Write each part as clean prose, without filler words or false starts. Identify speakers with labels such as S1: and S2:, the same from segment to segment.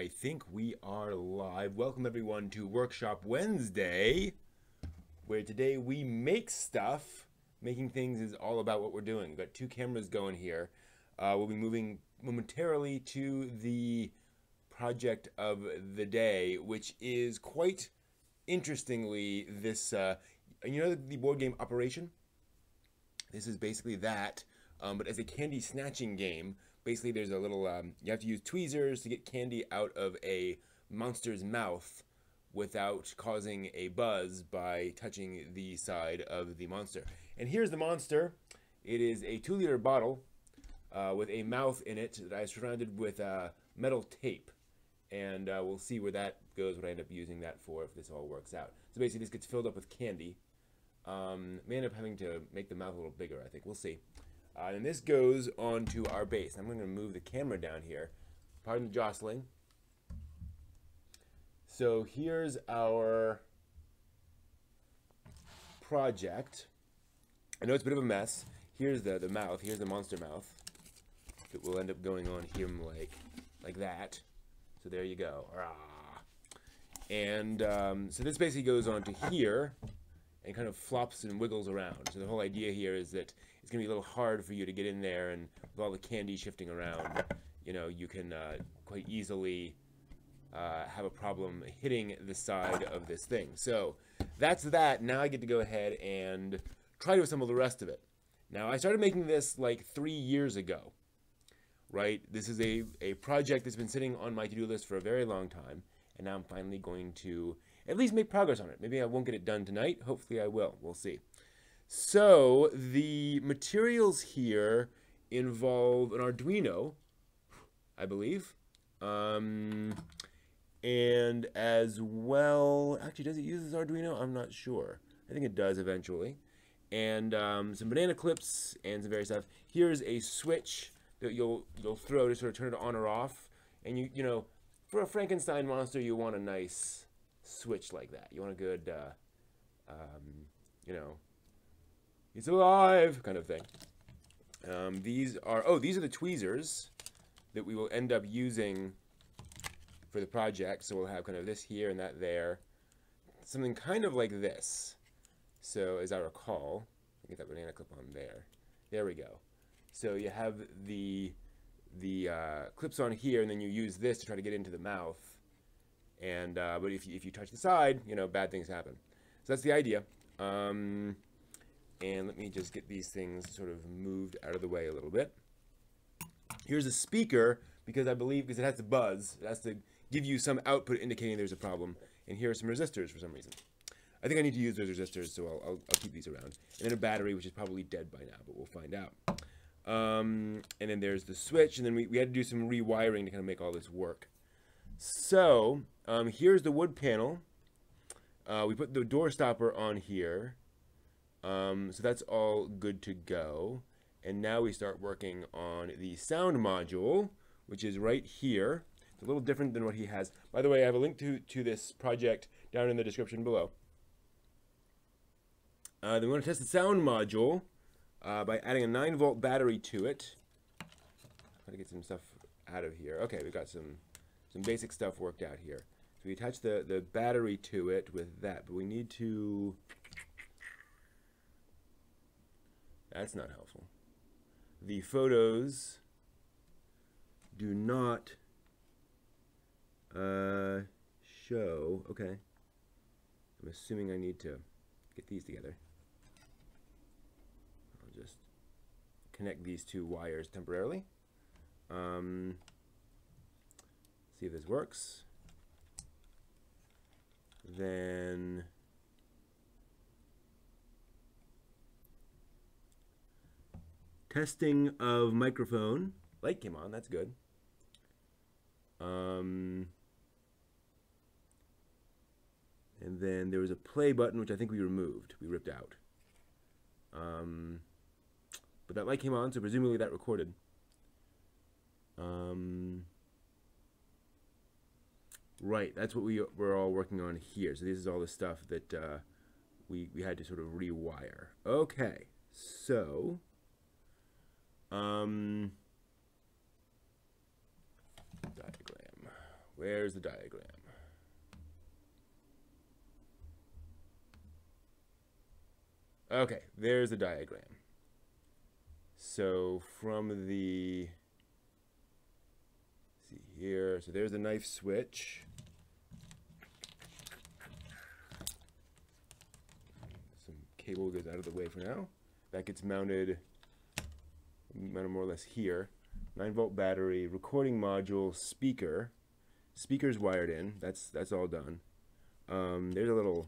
S1: I think we are live. Welcome everyone to Workshop Wednesday, where today we make stuff. Making things is all about what we're doing. We've got two cameras going here. We'll be moving momentarily to the project of the day, which is quite interestingly this, you know the board game Operation? This is basically that, but as a candy snatching game. Basically, there's a little, you have to use tweezers to get candy out of a monster's mouth without causing a buzz by touching the side of the monster. And here's the monster. It is a 2-liter bottle with a mouth in it that I surrounded with metal tape. And we'll see where that goes, what I end up using that for if this all works out. So basically, this gets filled up with candy. May end up having to make the mouth a little bigger, I think. We'll see. And this goes onto our base. I'm going to move the camera down here. Pardon the jostling. So here's our project. I know it's a bit of a mess. Here's the mouth. Here's the monster mouth that will end up going on him like that. So there you go. And so this basically goes onto here and kind of flops and wiggles around. So the whole idea here is that it's going to be a little hard for you to get in there, and with all the candy shifting around, you know, you can quite easily have a problem hitting the side of this thing. So that's that. Now I get to go ahead and try to assemble the rest of it. Now, I started making this like 3 years ago, right? This is a project that's been sitting on my to-do list for a very long time, and now I'm finally going to at least make progress on it. Maybe I won't get it done tonight. Hopefully I will. We'll see. So the materials here involve an Arduino, I believe, and as well, actually, does it use this Arduino? I'm not sure. I think it does eventually. And some banana clips and some various stuff. Here's a switch that you'll throw to sort of turn it on or off. And you know, for a Frankenstein monster, you want a nice switch like that. You want a good, you know, he's alive kind of thing. These are the tweezers that we will end up using for the project. So we'll have kind of this here and that there. Something kind of like this. So as I recall, I'll get that banana clip on there. There we go. So you have the clips on here, and then you use this to try to get into the mouth. And but if you touch the side, you know, bad things happen. So that's the idea. And let me just get these things sort of moved out of the way a little bit. Here's a speaker, because I believe, because it has to buzz, it has to give you some output indicating there's a problem. And here are some resistors for some reason. I think I need to use those resistors, so I'll keep these around. And then a battery, which is probably dead by now, but we'll find out. And then there's the switch, and then we had to do some rewiring to kind of make all this work. So here's the wood panel. We put the door stopper on here. So that's all good to go. And now we start working on the sound module, which is right here. It's a little different than what he has. By the way, I have a link to this project down in the description below. Then we want to test the sound module by adding a 9-volt battery to it. Try to get some stuff out of here. Okay, we've got some basic stuff worked out here. So we attach the battery to it with that, but we need to... That's not helpful. The photos do not show. Okay. I'm assuming I need to get these together. I'll just connect these two wires temporarily. See if this works. Then testing of microphone. Light came on, that's good. And then there was a play button, which I think we removed. We ripped out. But that light came on, so presumably that recorded. Right, that's what we're all working on here. So this is all the stuff that we had to sort of rewire. Okay, so diagram. Where's the diagram? Okay, there's the diagram. So from the, see here, so there's the knife switch. Some cable goes out of the way for now. That gets mounted more or less here. 9-volt battery, recording module, speaker. Speaker's wired in. That's all done. There's a little.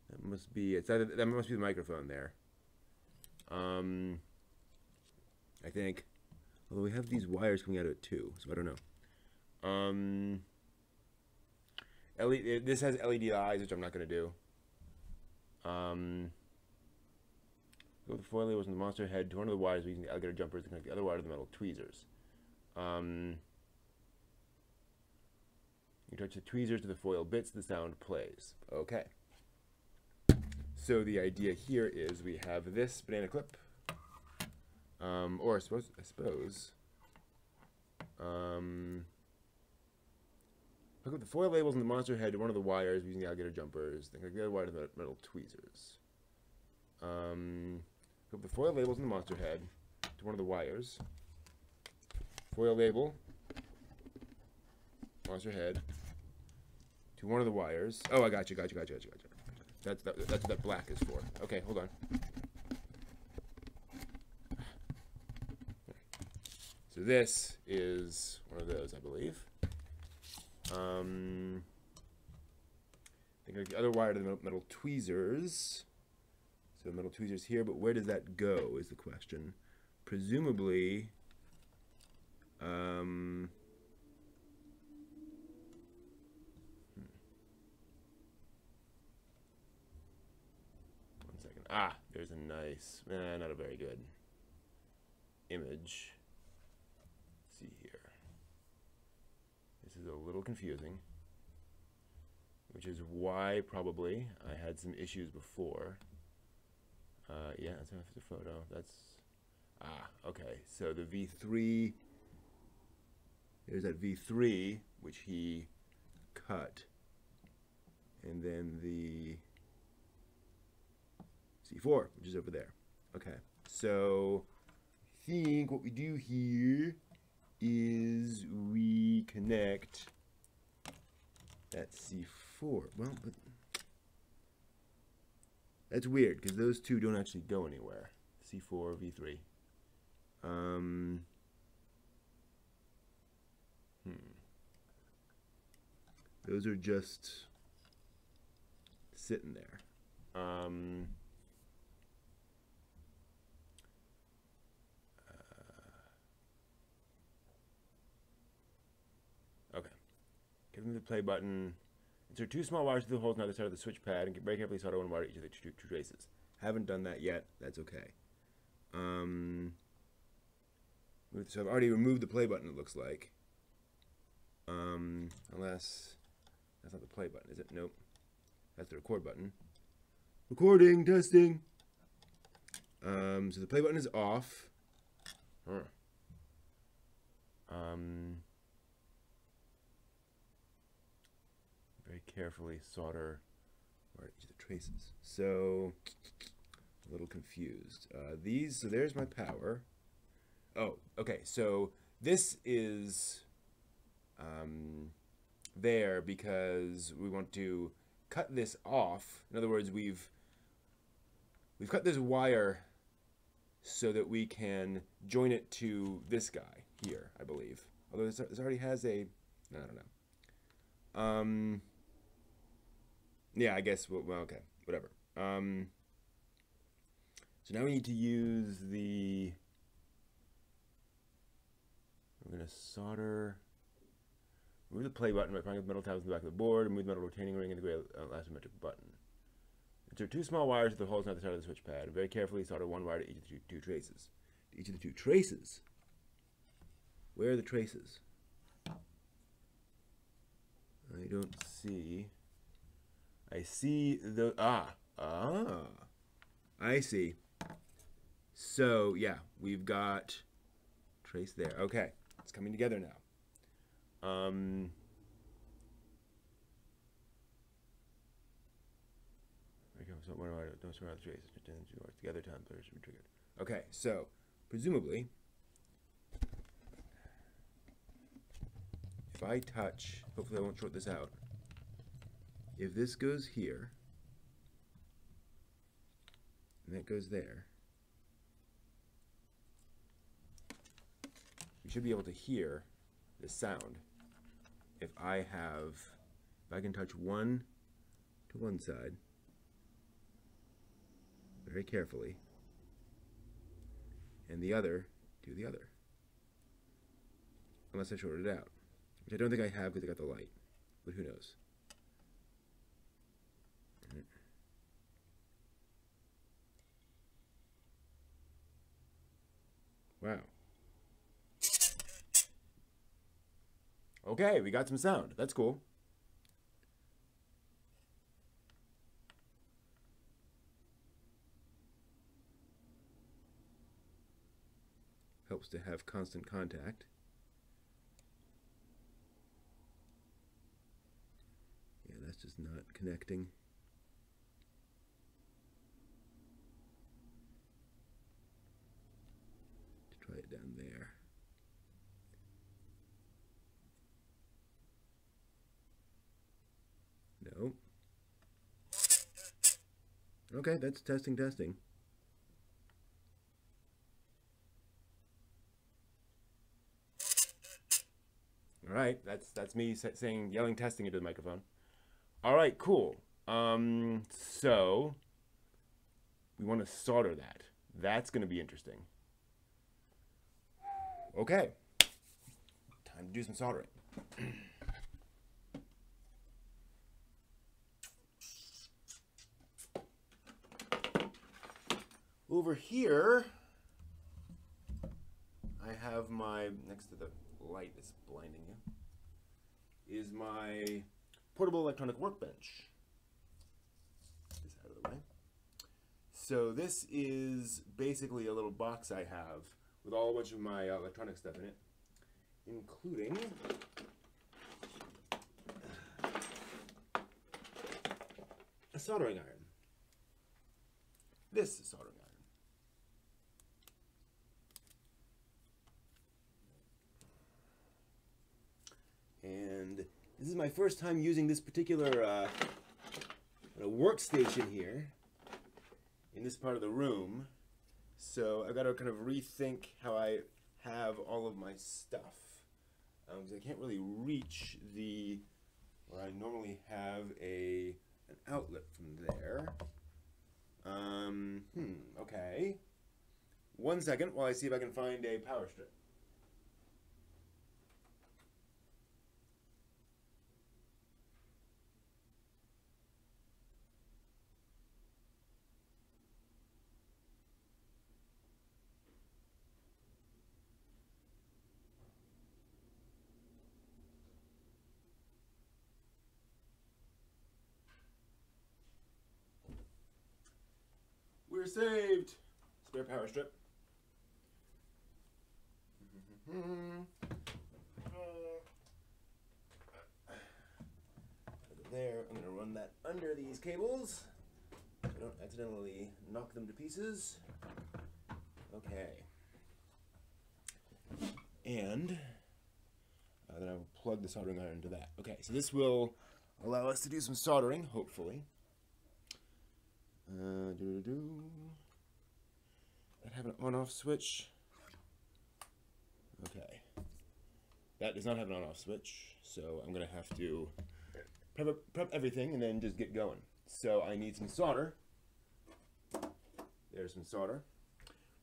S1: That must be. That must be the microphone there. I think. Although we have these wires coming out of it too, so I don't know. This has LED eyes, which I'm not going to do. Go with the foil labels and the monster head to one of the wires using the alligator jumpers to connect the other wire to the metal tweezers. You touch the tweezers to the foil bits, the sound plays. Okay. So the idea here is we have this banana clip, or I suppose, hook up the foil labels and the monster head to one of the wires using the alligator jumpers, then connect the other wire to the metal tweezers. Hook up the foil labels and the monster head to one of the wires. Foil label, monster head to one of the wires. Oh, I got you. That's what that black is for. Okay, hold on. So this is one of those, I believe. Think the other wire to the metal tweezers. So metal tweezers here, but where does that go is the question. Presumably, one second. Ah, there's a nice, not a very good image. Let's see here. This is a little confusing, which is why probably I had some issues before. Yeah, that's a photo. That's, okay. So the V3, there's that V3, which he cut. And then the C4, which is over there. Okay. So I think what we do here is we connect that C4. Well, but that's weird because those two don't actually go anywhere. C4, V3. Those are just sitting there. Okay. Give them the play button. Insert 2 small wires through the holes on the other side of the switch pad and get very carefully solder one wire to each of the two traces. Haven't done that yet. That's okay. So I've already removed the play button, it looks like. Unless that's not the play button, is it? Nope. That's the record button. Recording, testing. So the play button is off. Very carefully solder where each of the traces. So a little confused. So there's my power. Oh, okay. So this is there because we want to cut this off. In other words, we've cut this wire so that we can join it to this guy here, I believe. Although this already has a, I don't know. Yeah, I guess, well, okay, whatever. So now we need to use the, we're going to solder, move the play button by prying the metal tabs in the back of the board, and move the metal retaining ring and the gray elastometric button. Insert 2 small wires to the holes on the side of the switch pad, and very carefully solder one wire to each of the two traces. To each of the two traces? Where are the traces? I don't see. I see the, I see. So, yeah, we've got trace there. Okay, it's coming together now. Don't surround the trace. Together, time players should be triggered. Okay, so presumably, if I touch, hopefully I won't short this out. If this goes here, and that goes there, you should be able to hear the sound if I can touch one to one side very carefully and the other to the other, unless I short it out, which I don't think I have because I got the light, but who knows. Wow. Okay, we got some sound. That's cool. Helps to have constant contact. Yeah, that's just not connecting. Try it down there. No. Okay, that's testing. All right, that's me yelling testing into the microphone. All right, cool. So we want to solder that. That's going to be interesting. Okay, time to do some soldering. Over here, I have my, next to the light that's blinding you, is my portable electronic workbench. This out of the way. So this is basically a little box I have with all a bunch of my electronic stuff in it, including a soldering iron. This is soldering iron. And this is my first time using this particular workstation here in this part of the room. So I've got to kind of rethink how I have all of my stuff. Because I can't really reach where I normally have an outlet from there. Okay. 1 second while I see if I can find a power strip. We're saved! Spare power strip. There, I'm going to run that under these cables so I don't accidentally knock them to pieces. Okay. And then I'll plug the soldering iron into that. Okay, so this will allow us to do some soldering, hopefully. That have an on-off switch. Okay. That does not have an on-off switch, so I'm going to have to prep everything and then just get going. So I need some solder. There's some solder.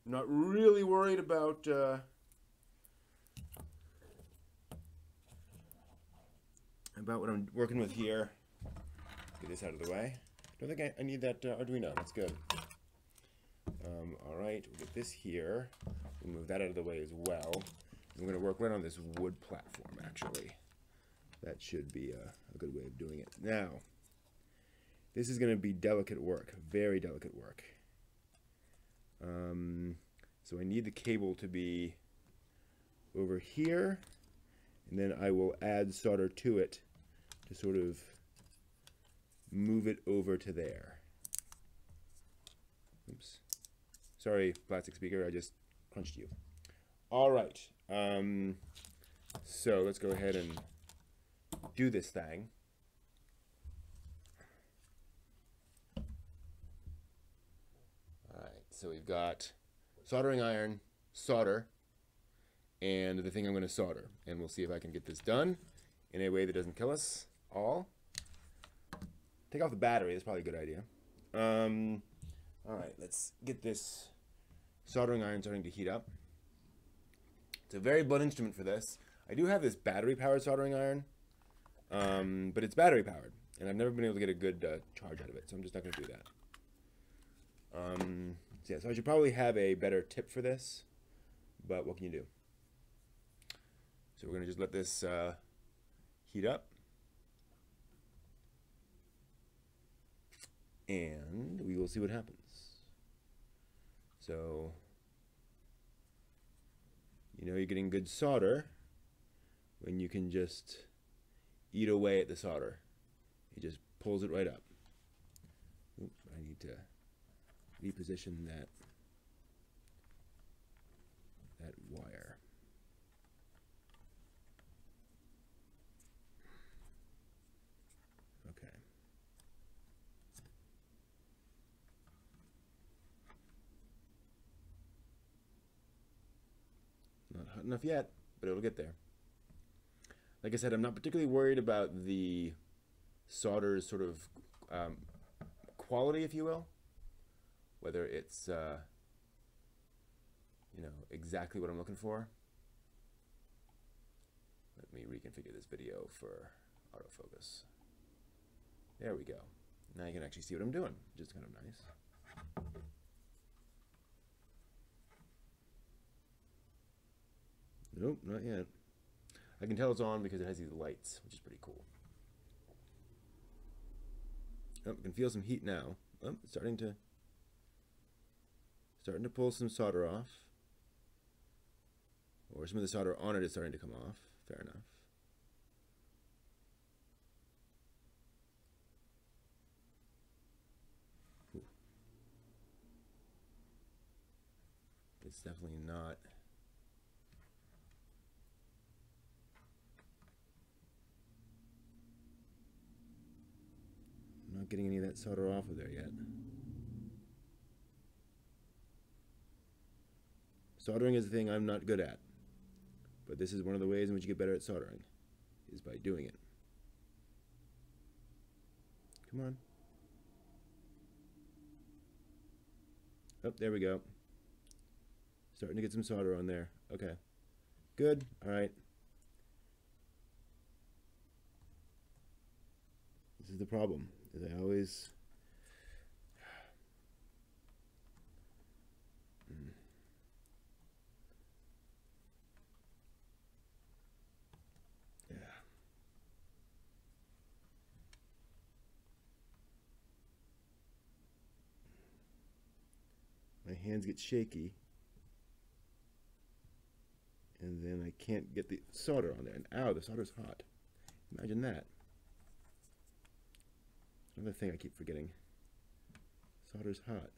S1: I'm not really worried about what I'm working with here. Let's get this out of the way. I don't think I need that Arduino. That's good. All right, we'll get this here. We'll move that out of the way as well. I'm going to work right on this wood platform, actually. That should be a good way of doing it. Now, this is going to be delicate work, very delicate work. So I need the cable to be over here, and then I will add solder to it to sort of move it over to there. Oops. Sorry, plastic speaker, I just crunched you. All right, so let's go ahead and do this thing. All right, so we've got soldering iron, solder, and the thing I'm going to solder. And we'll see if I can get this done in a way that doesn't kill us all. Take off the battery, that's probably a good idea. All right, let's get this soldering iron starting to heat up. It's a very blunt instrument for this. I do have this battery-powered soldering iron, but it's battery-powered, and I've never been able to get a good charge out of it, so I'm just not going to do that. So yeah, so I should probably have a better tip for this, but what can you do? So we're going to just let this heat up. And we will see what happens. So, you know you're getting good solder when you can just eat away at the solder. It just pulls it right up. Oop, I need to reposition that wire. Okay. Not hot enough yet, but it'll get there. Like I said, I'm not particularly worried about the solder's sort of quality, if you will. Whether it's, you know, exactly what I'm looking for. Let me reconfigure this video for autofocus. There we go. Now you can actually see what I'm doing, which is kind of nice. Nope, not yet. I can tell it's on because it has these lights, which is pretty cool. Oh, I can feel some heat now. Oh, it's starting to pull some solder off. Or some of the solder on it is starting to come off. Fair enough. Ooh. It's definitely not. I'm not getting any of that solder off of there yet. Soldering is a thing I'm not good at, but this is one of the ways in which you get better at soldering, is by doing it. Come on. Oh, there we go. Starting to get some solder on there. Okay. Good. All right. This is the problem, is I always... Yeah. My hands get shaky, and then I can't get the solder on there. And ow, the solder's hot. Imagine that. Another thing I keep forgetting. Solder's hot.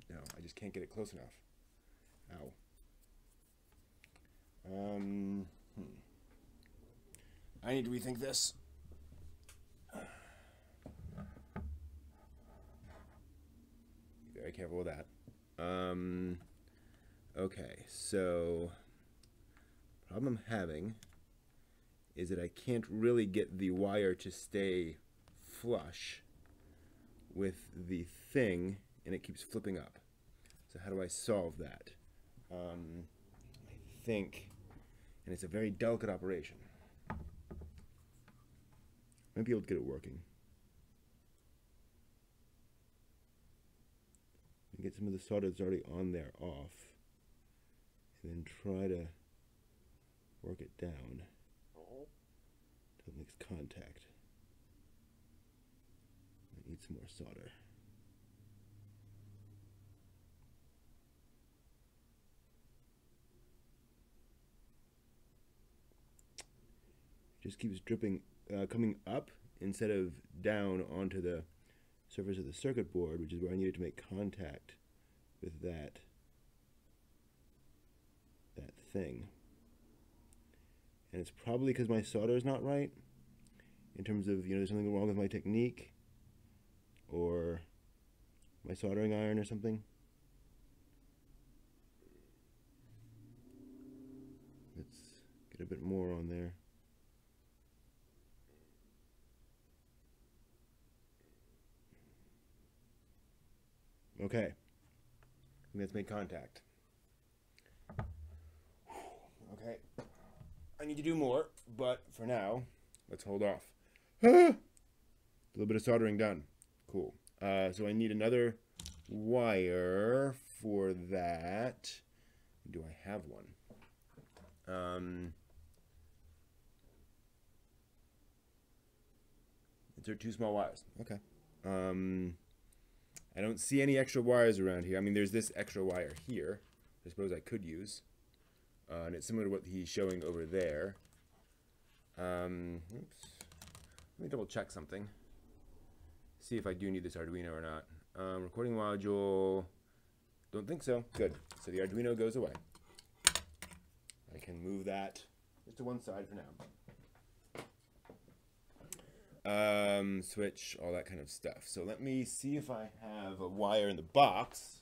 S1: No, I just can't get it close enough. Ow. I need to rethink this. Be very careful with that. Okay, so problem I'm having is that I can't really get the wire to stay flush with the thing, and it keeps flipping up. So how do I solve that? I think, and it's a very delicate operation. I might be able to get it working. Get some of the solder that's already on there off, and then try to work it down until it makes contact. I need some more solder. just keeps dripping, coming up instead of down onto the surface of the circuit board, which is where I needed to make contact with that thing. And it's probably because my solder is not right, in terms of, there's something wrong with my technique or my soldering iron or something. Let's get a bit more on there. Okay, I think that's made contact. Okay, I need to do more, but for now, let's hold off. A little bit of soldering done. Cool. So I need another wire for that. Do I have one? These are 2 small wires. Okay. I don't see any extra wires around here. I mean, there's this extra wire here. I suppose I could use. And it's similar to what he's showing over there. Oops. Let me double check something. See if I do need this Arduino or not. Recording module. Don't think so. Good. So the Arduino goes away. I can move that just to one side for now. Switch, all that kind of stuff. So let me see if I have a wire in the box.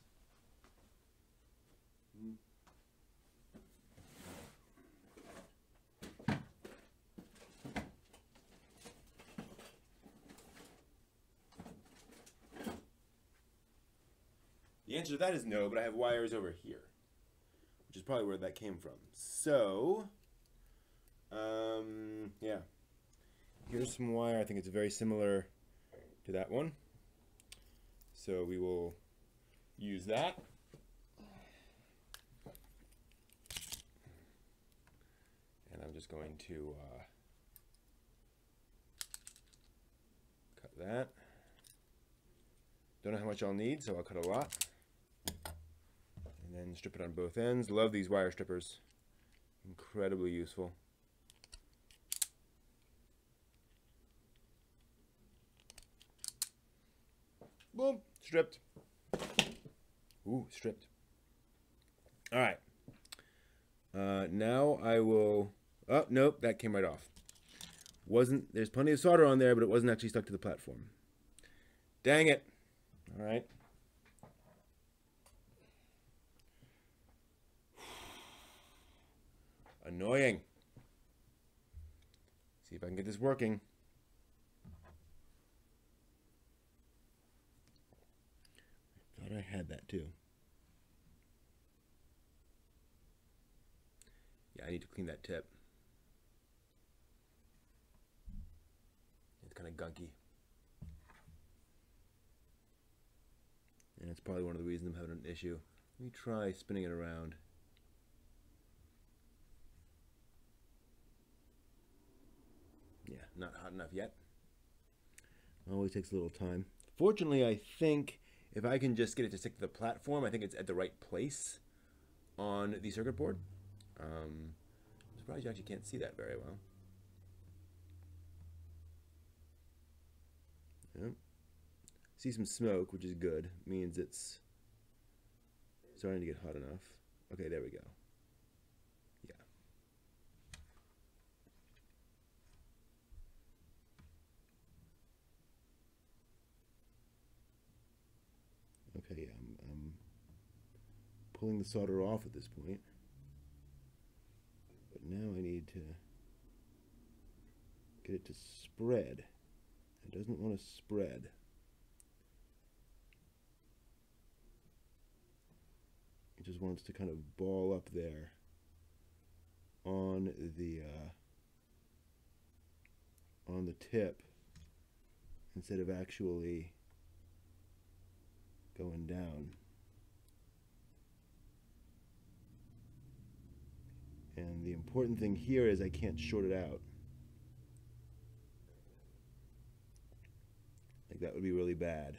S1: The answer to that is no, but I have wires over here, which is probably where that came from. So, yeah. Here's some wire. I think it's very similar to that one. So we will use that. And I'm just going to cut that. Don't know how much I'll need, so I'll cut a lot. And then strip it on both ends. Love these wire strippers. Incredibly useful. Boom, stripped. Ooh, stripped. All right. Now I will, oh, nope, that came right off. There's plenty of solder on there, but it wasn't actually stuck to the platform. Dang it. All right. Annoying. See if I can get this working. I thought I had that too. Yeah, I need to clean that tip. It's kind of gunky. And it's probably one of the reasons I'm having an issue. Let me try spinning it around. Yeah, not hot enough yet. Always takes a little time. Fortunately, I think if I can just get it to stick to the platform, I think it's at the right place on the circuit board. I'm surprised you actually can't see that very well. Yep. See some smoke, which is good. Means it's starting to get hot enough. Okay, there we go. Yeah. Okay, I'm pulling the solder off at this point. But now I need to get it to spread. It doesn't want to spread. It just wants to kind of ball up there on the tip instead of actually going down. And the important thing here is I can't short it out. Like, that would be really bad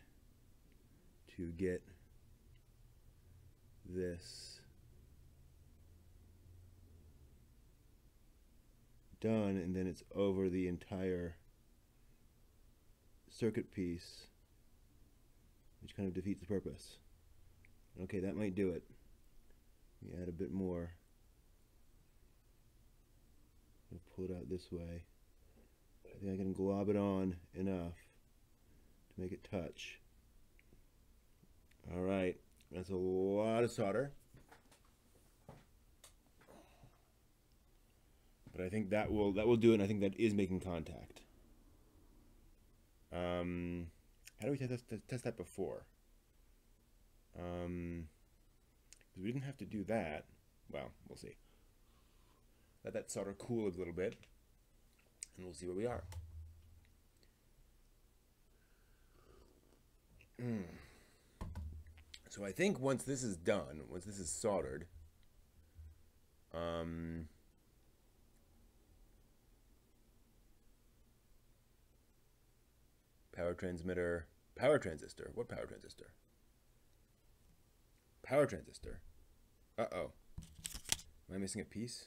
S1: to get this done, and then it's over the entire circuit piece, which kind of defeats the purpose. Okay, that might do it. We add a bit more. I'll pull it out this way. I think I can glob it on enough to make it touch. All right, that's a lot of solder. But I think that will do it, and I think that is making contact. How do we test that before? Because we didn't have to do that. Well, we'll see. Let that solder cool a little bit, and we'll see where we are. So I think once this is done, once this is soldered, power transmitter, power transistor. What power transistor? Power transistor. Uh-oh. Am I missing a piece?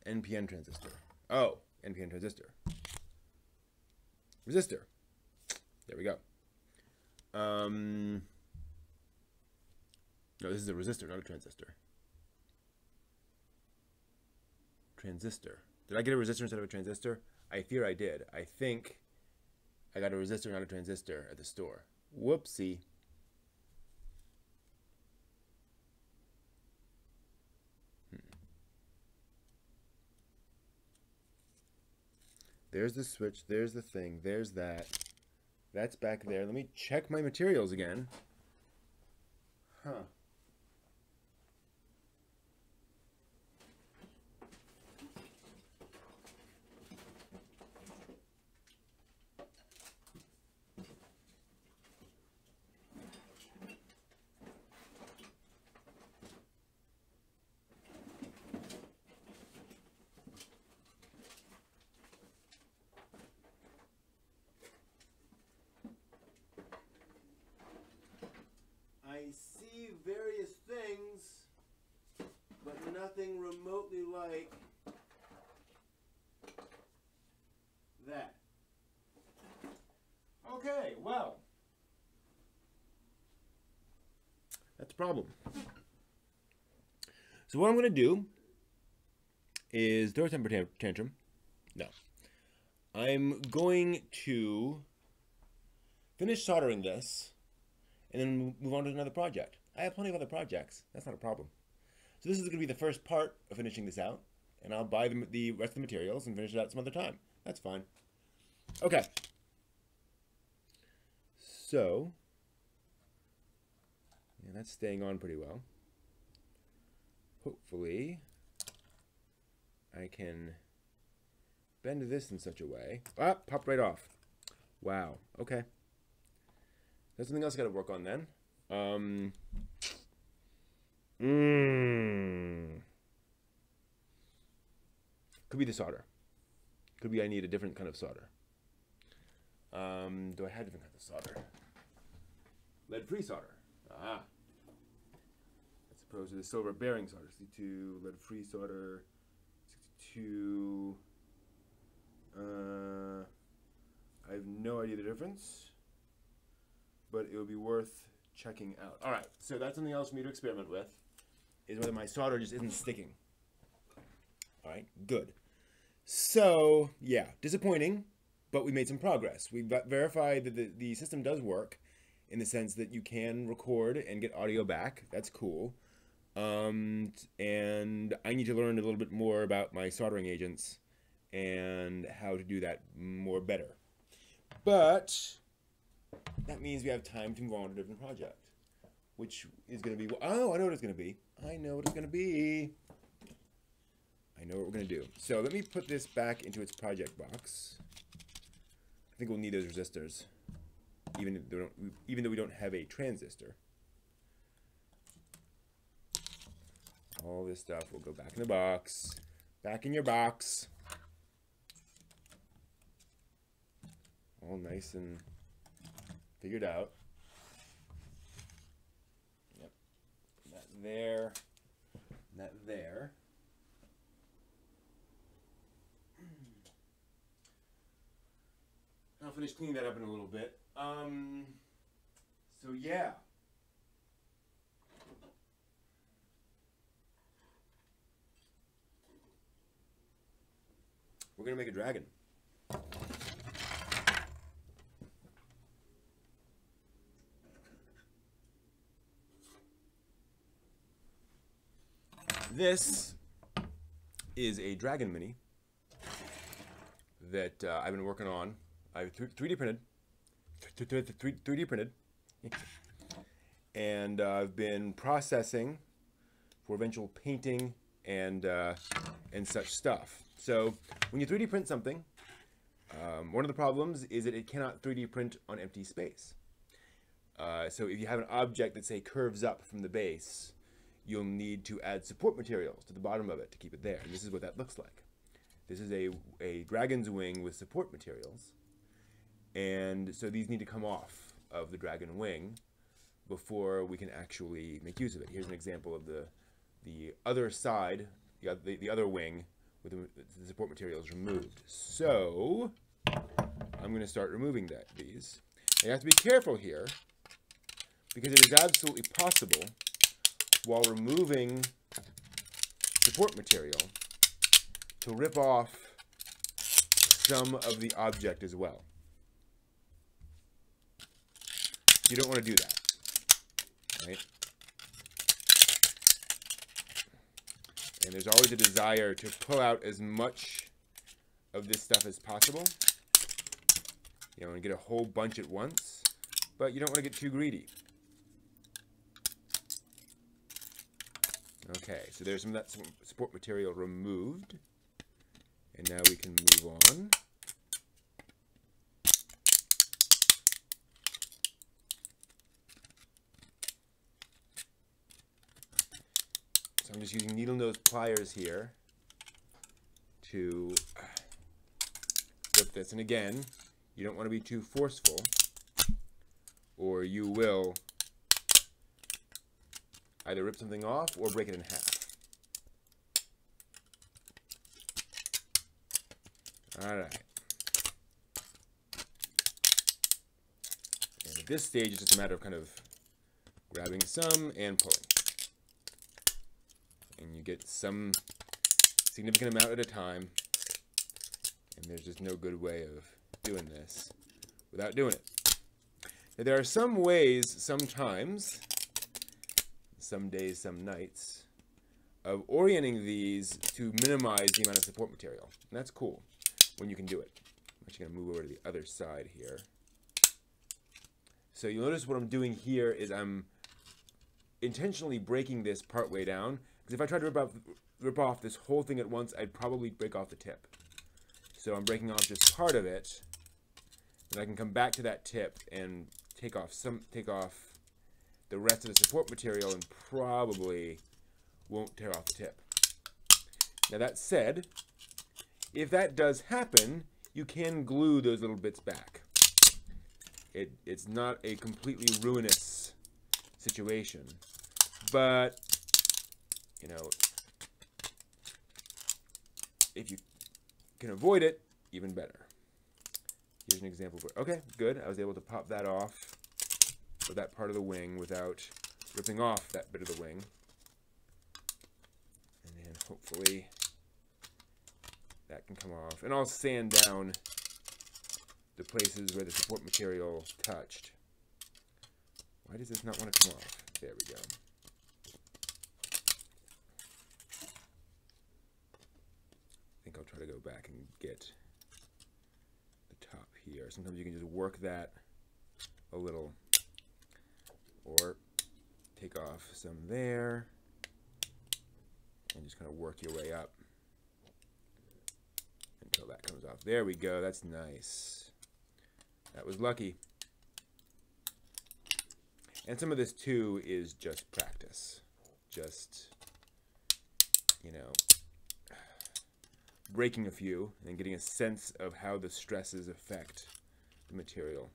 S1: NPN transistor. Oh, NPN transistor. Resistor. There we go. No, this is a resistor, not a transistor. Transistor. Did I get a resistor instead of a transistor? I fear I did. I think I got a resistor, not a transistor at the store. Whoopsie. There's the switch, there's the thing, there's that. That's back there. Let me check my materials again. Huh. I see various things, but nothing remotely like that. Okay, well, that's a problem. So what I'm going to do is throw a temper tantrum. No. I'm going to finish soldering this and then move on to another project. I have plenty of other projects. That's not a problem. So this is going to be the first part of finishing this out, and I'll buy the rest of the materials and finish it out some other time. That's fine. Okay. So, yeah, that's staying on pretty well. Hopefully, I can bend this in such a way. Ah, popped right off. Wow. Okay. There's something else I got to work on then. Could be the solder. Could be I need a different kind of solder. Do I have different kinds of solder? Lead-free solder. Ah. As opposed to the silver bearing solder. 62 lead-free solder. 62. I have no idea the difference, but it would be worth checking out. All right, so that's something else for me to experiment with, is whether my solder just isn't sticking. All right, good. So, yeah, disappointing, but we made some progress. We verified that the system does work in the sense that you can record and get audio back. That's cool. And I need to learn a little bit more about my soldering agents and how to do that more better. But that means we have time to move on to a different project, which is going to be, oh, I know what it's going to be. I know what it's going to be. I know what we're going to do. So let me put this back into its project box. I think we'll need those resistors, even though we don't have a transistor. All this stuff will go back in the box. Back in your box. All nice and figured out. Yep. That there. That there. finish cleaning that up in a little bit. So yeah. We're gonna make a dragon. This is a dragon mini that I've been working on. I 3D printed, 3D printed, and I've been processing for eventual painting and such stuff. So when you 3D print something, one of the problems is that it cannot 3D print on empty space. So if you have an object that, say, curves up from the base, you'll need to add support materials to the bottom of it to keep it there. And this is what that looks like. This is a dragon's wing with support materials. And so these need to come off of the dragon wing before we can actually make use of it. Here's an example of the other side, the other wing with the support materials removed. So I'm going to start removing these. You have to be careful here because it is absolutely possible, while removing support material, to rip off some of the object as well. You don't want to do that, right? And there's always a desire to pull out as much of this stuff as possible. You don't want to get a whole bunch at once, but you don't want to get too greedy. Okay, so there's some of that support material removed. And now we can move on. So I'm just using needle nose pliers here to rip this. And again, you don't want to be too forceful, or you will either rip something off or break it in half. All right. And at this stage, it's just a matter of kind of grabbing some and pulling. And you get some significant amount at a time. And there's just no good way of doing this without doing it. Now, there are some ways, sometimes, some days, some nights, of orienting these to minimize the amount of support material. And that's cool when you can do it. I'm actually going to move over to the other side here. So you'll notice what I'm doing here is I'm intentionally breaking this part way down, because if I tried to rip off this whole thing at once, I'd probably break off the tip. So I'm breaking off just part of it, and I can come back to that tip and take off the rest of the support material and probably won't tear off the tip. Now that said, if that does happen, you can glue those little bits back. It's not a completely ruinous situation, but you know, if you can avoid it, even better. Here's an example where, okay, good, I was able to pop that off, or that part of the wing, without ripping off that bit of the wing. And then hopefully that can come off. And I'll sand down the places where the support material touched. Why does this not want to come off? There we go. I think I'll try to go back and get the top here. Sometimes you can just work that a little, or take off some there and just kind of work your way up until that comes off. There we go. That's nice. That was lucky. And some of this too is just practice. Just, you know, breaking a few and getting a sense of how the stresses affect the material.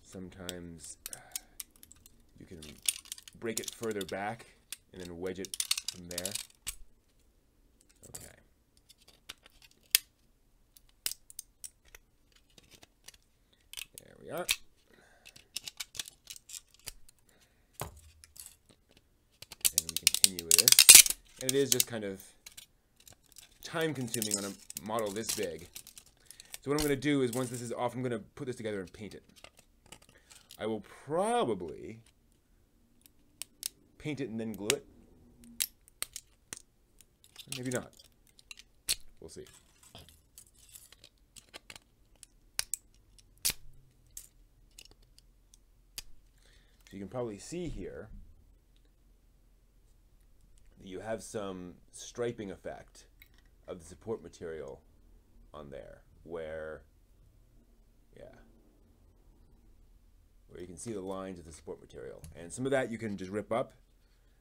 S1: Sometimes you can break it further back and then wedge it from there. Okay. are. And we continue with this. And it is just kind of time consuming on a model this big. So what I'm going to do is once this is off, I'm going to put this together and paint it. I will probably paint it and then glue it. Maybe not. We'll see. So you can probably see here that you have some striping effect of the support material on there where you can see the lines of the support material. And some of that you can just rip up.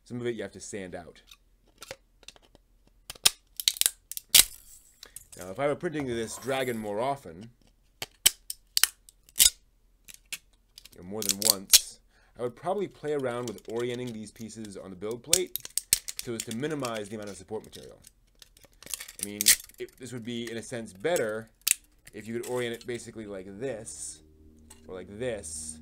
S1: Some of it you have to sand out. Now, if I were printing this dragon more often, more than once, I would probably play around with orienting these pieces on the build plate so as to minimize the amount of support material. I mean, this would be, in a sense, better if you could orient it basically like this, or like this,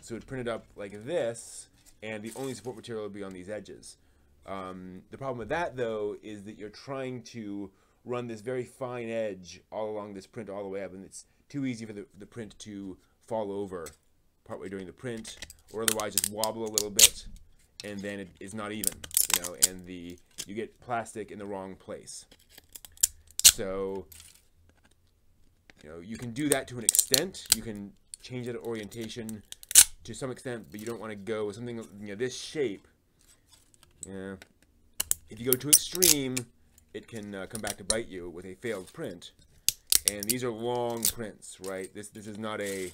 S1: so it would print it up like this, and the only support material would be on these edges. The problem with that, though, is that you're trying to run this very fine edge all along this print all the way up, and it's too easy for the print to fall over partway during the print, or otherwise just wobble a little bit, and then it is not even, you know, and you get plastic in the wrong place. So, you know, you can do that to an extent. You can change that orientation to some extent, but you don't want to go with something, you know, this shape. Yeah, if you go too extreme, it can come back to bite you with a failed print. And these are long prints, right? This is not a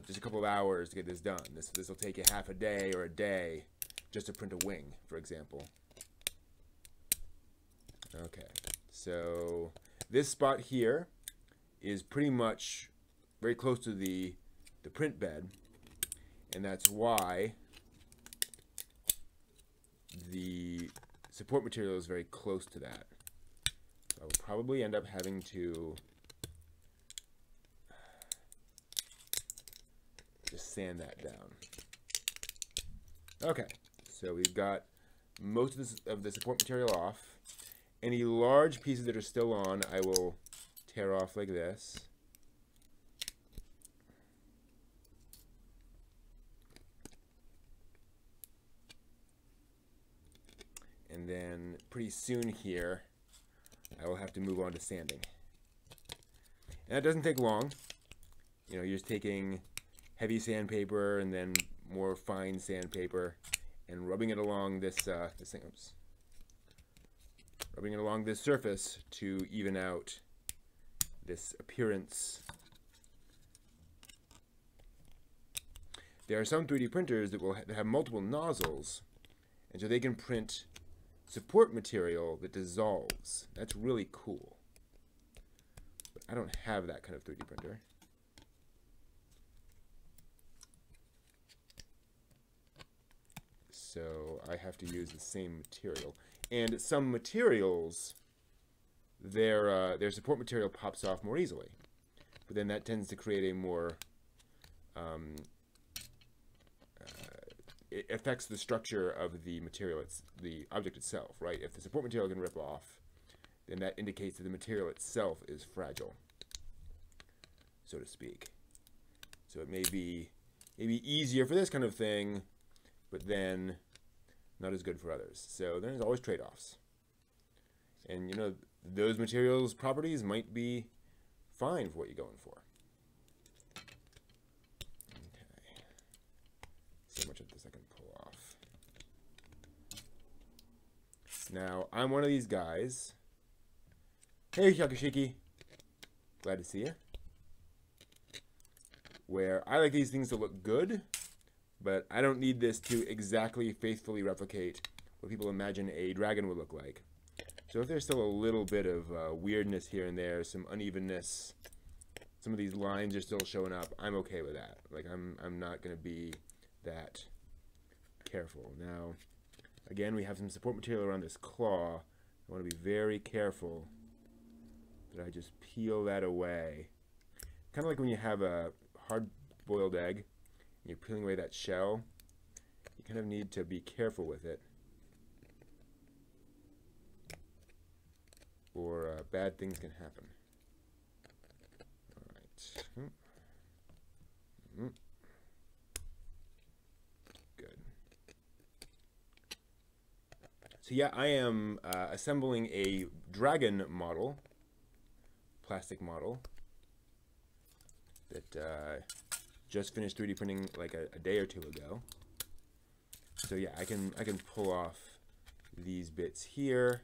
S1: just a couple of hours to get this done. This will take you half a day or a day just to print a wing, for example. Okay, so this spot here is pretty much very close to the print bed, and that's why the support material is very close to that. So I will probably end up having to just sand that down. Okay, so we've got most of the support material off. Any large pieces that are still on, I will tear off like this. And then pretty soon here, I will have to move on to sanding. And that doesn't take long. You know, you're just taking heavy sandpaper and then more fine sandpaper and rubbing it along this thing. Oops. Rubbing it along this surface to even out this appearance. There are some 3D printers that will have multiple nozzles, and so they can print support material that dissolves. That's really cool. But I don't have that kind of 3D printer. So I have to use the same material. And some materials, their support material pops off more easily. But then that tends to create a more it affects the structure of the material, the object itself, right? If the support material can rip off, then that indicates that the material itself is fragile, so to speak. So it may be easier for this kind of thing, but then not as good for others. So there's always trade-offs. And you know, those materials' properties might be fine for what you're going for. So much of this I can pull off. Now, I'm one of these guys. Hey, Shakushiki. Glad to see you. Where I like these things to look good, but I don't need this to exactly faithfully replicate what people imagine a dragon would look like. So if there's still a little bit of weirdness here and there, some unevenness, some of these lines are still showing up, I'm okay with that. Like, I'm not going to be that careful. Now, again, we have some support material around this claw. I want to be very careful that I just peel that away. Kind of like when you have a hard-boiled egg, and you're peeling away that shell, you kind of need to be careful with it, or bad things can happen. All right. Good. So yeah, I am assembling a dragon model, plastic model, that just finished 3D printing like a day or two ago. So yeah, I can pull off these bits here.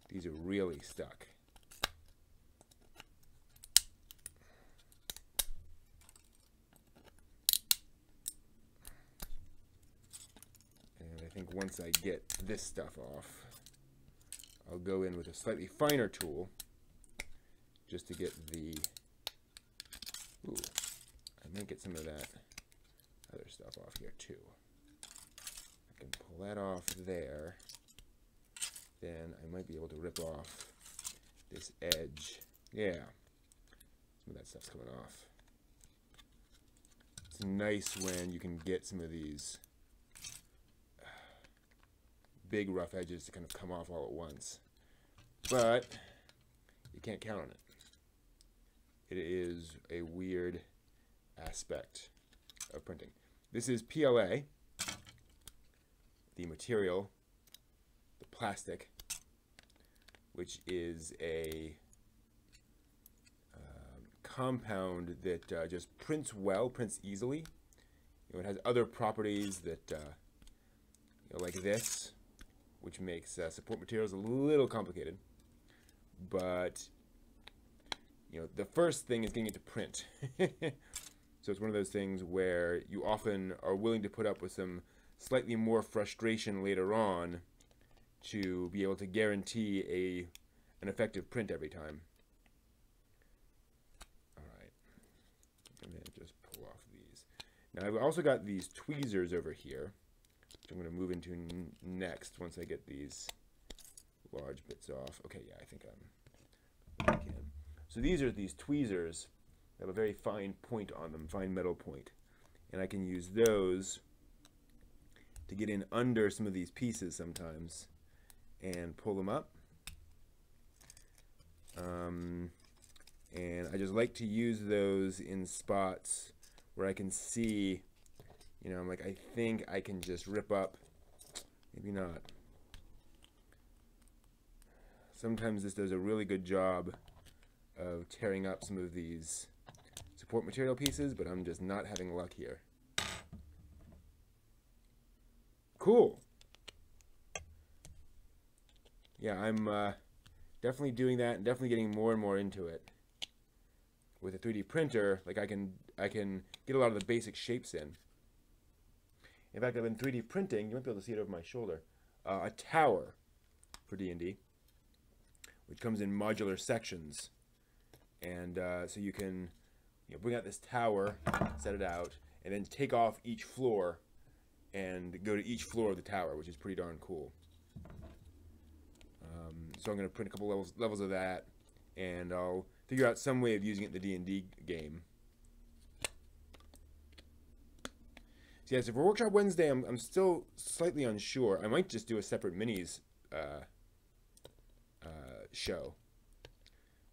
S1: These are really stuck. And I think once I get this stuff off, I'll go in with a slightly finer tool just to get the, ooh, I might get some of that other stuff off here too. I can pull that off there. Then I might be able to rip off this edge. Yeah, some of that stuff's coming off. It's nice when you can get some of these big rough edges to kind of come off all at once. But you can't count on it. It is a weird aspect of printing. This is PLA, the material, the plastic, which is a compound that just prints well, prints easily. You know, it has other properties that, you know, like this, which makes support materials a little complicated. But you know, the first thing is getting it to print. So it's one of those things where you often are willing to put up with some slightly more frustration later on to be able to guarantee an effective print every time. All right, and then just pull off these. Now I've also got these tweezers over here, which I'm going to move into next once I get these large bits off. Okay, yeah, I think I can. So these are these tweezers that have a very fine point on them, fine metal point. And I can use those to get in under some of these pieces sometimes and pull them up. And I just like to use those in spots where I can see, you know, I'm like, I think I can just rip up, maybe not. Sometimes this does a really good job of tearing up some of these support material pieces, but I'm just not having luck here. Cool. Yeah, I'm definitely doing that and definitely getting more and more into it. With a 3D printer, like I can get a lot of the basic shapes in. In fact, I've been 3D printing, you might be able to see it over my shoulder, a tower for D&D, which comes in modular sections. And so you can, you know, bring out this tower, set it out, and then take off each floor and go to each floor of the tower, which is pretty darn cool. So I'm going to print a couple levels of that, and I'll figure out some way of using it in the D&D game. So yeah, so for Workshop Wednesday, I'm still slightly unsure. I might just do a separate minis show,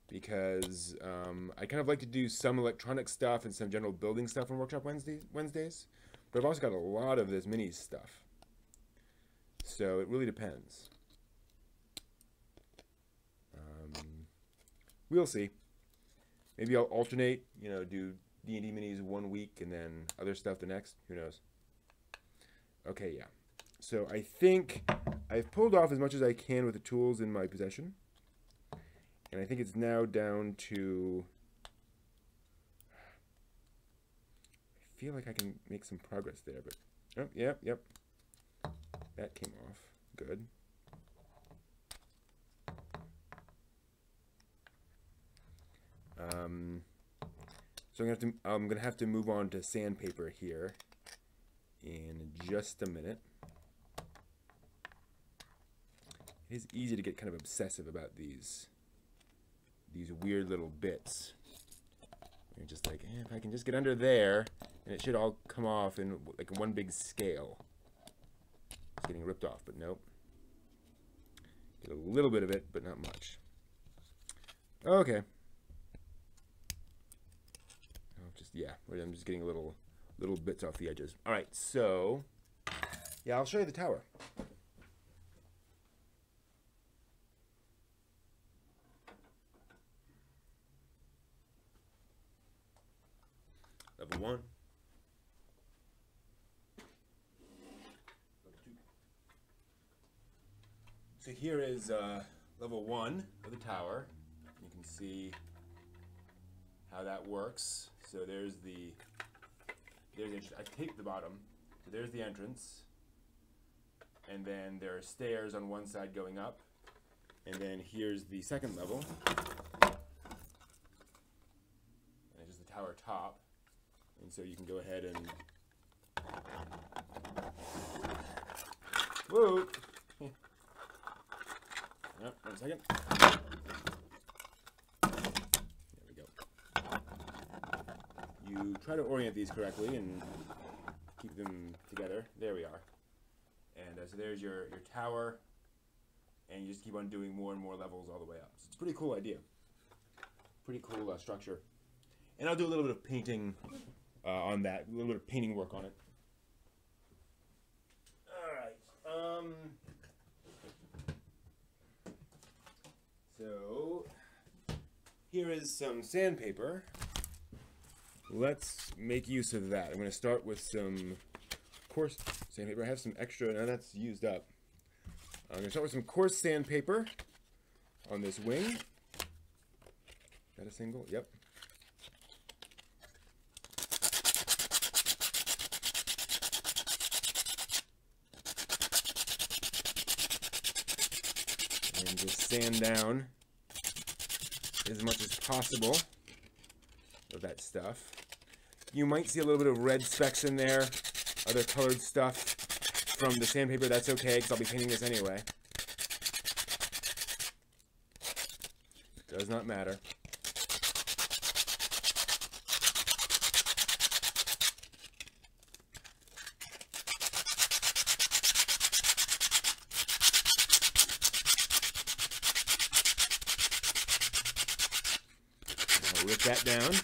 S1: because I kind of like to do some electronic stuff and some general building stuff on Workshop Wednesdays, but I've also got a lot of this minis stuff, so it really depends. We'll see. Maybe I'll alternate, you know, do D&D minis 1 week and then other stuff the next. Who knows? Okay, yeah. So I think I've pulled off as much as I can with the tools in my possession. And I think it's now down to... I feel like I can make some progress there, but... Oh, yep. That came off. Good. So I'm gonna have to move on to sandpaper here in just a minute. It is easy to get kind of obsessive about these weird little bits. You're just like, if I can just get under there, and it should all come off in like one big scale. It's getting ripped off, but nope. Get a little bit of it, but not much. Okay. Yeah, I'm just getting little bits off the edges. All right, so yeah, I'll show you the tower. Level 1. Level 2. So here is level 1 of the tower. You can see how that works. So there's I taped the bottom. So there's the entrance. And then there are stairs on one side going up. And then here's the second level. And it's just the tower top. And so you can go ahead and... Whoa! Yep, 1 second. You try to orient these correctly and keep them together. There we are. And so there's your tower, and you just keep on doing more and more levels all the way up. So it's a pretty cool idea. Pretty cool structure. And I'll do a little bit of painting on that, a little bit of painting work on it. All right. So here is some sandpaper. Let's make use of that. I'm going to start with some coarse sandpaper. I have some extra, now that's used up. I'm going to start with some coarse sandpaper on this wing. Is that a single? Yep. And just sand down as much as possible of that stuff. You might see a little bit of red specks in there, other colored stuff from the sandpaper. That's okay, because I'll be painting this anyway. Does not matter. I'll rip that down.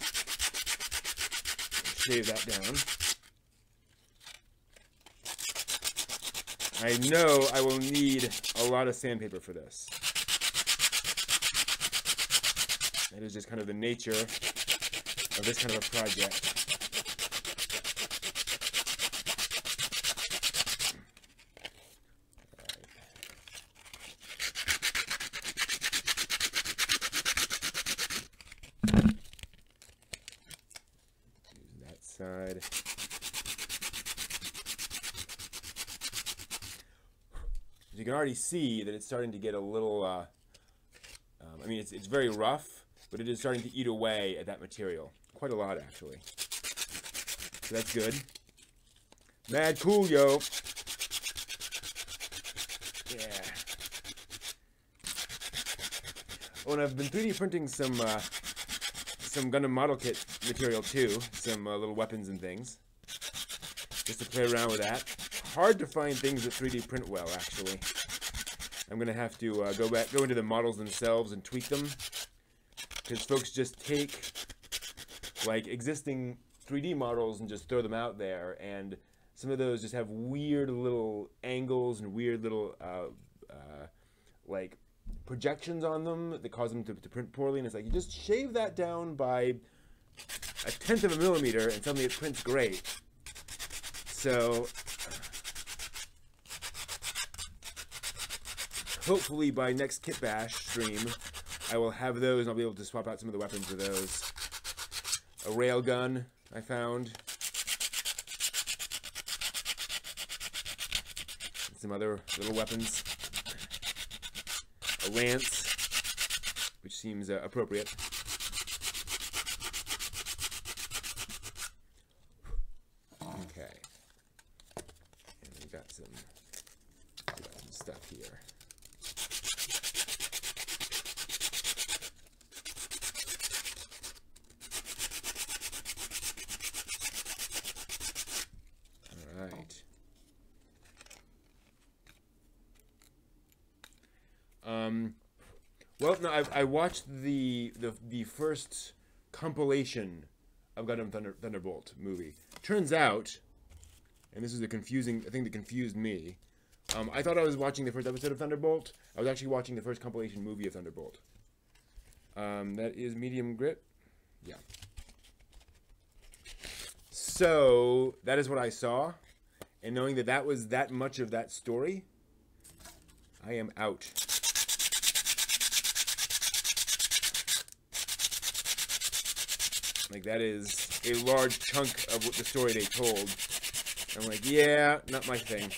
S1: Shave that down. I know I will need a lot of sandpaper for this. That is just kind of the nature of this kind of a project. Side. You can already see that it's starting to get a little, I mean, it's very rough, but it is starting to eat away at that material. Quite a lot, actually. So that's good. Mad cool, yo. Yeah. Oh, and I've been 3D printing some Gundam model kit material too, some little weapons and things, just to play around with that. Hard to find things that 3D print well, actually. I'm gonna have to go into the models themselves and tweak them, because folks just take like existing 3D models and just throw them out there, and some of those just have weird little angles and weird little like projections on them that cause them to print poorly, and it's like you just shave that down by 1/10 of a millimeter and suddenly it prints great. So hopefully by next Kit Bash stream I will have those and I'll be able to swap out some of the weapons with those. A railgun I found. And some other little weapons. A lance, which seems appropriate. Okay. And we got some stuff here. Well, no, I watched the first compilation of Gundam Thunderbolt movie. Turns out, and this is a confusing thing that confused me. I thought I was watching the first episode of Thunderbolt. I was actually watching the first compilation movie of Thunderbolt. That is medium grit. Yeah. So that is what I saw, and knowing that that was that much of that story, I am out. Like, that is a large chunk of what the story they told. I'm like, yeah, not my thing.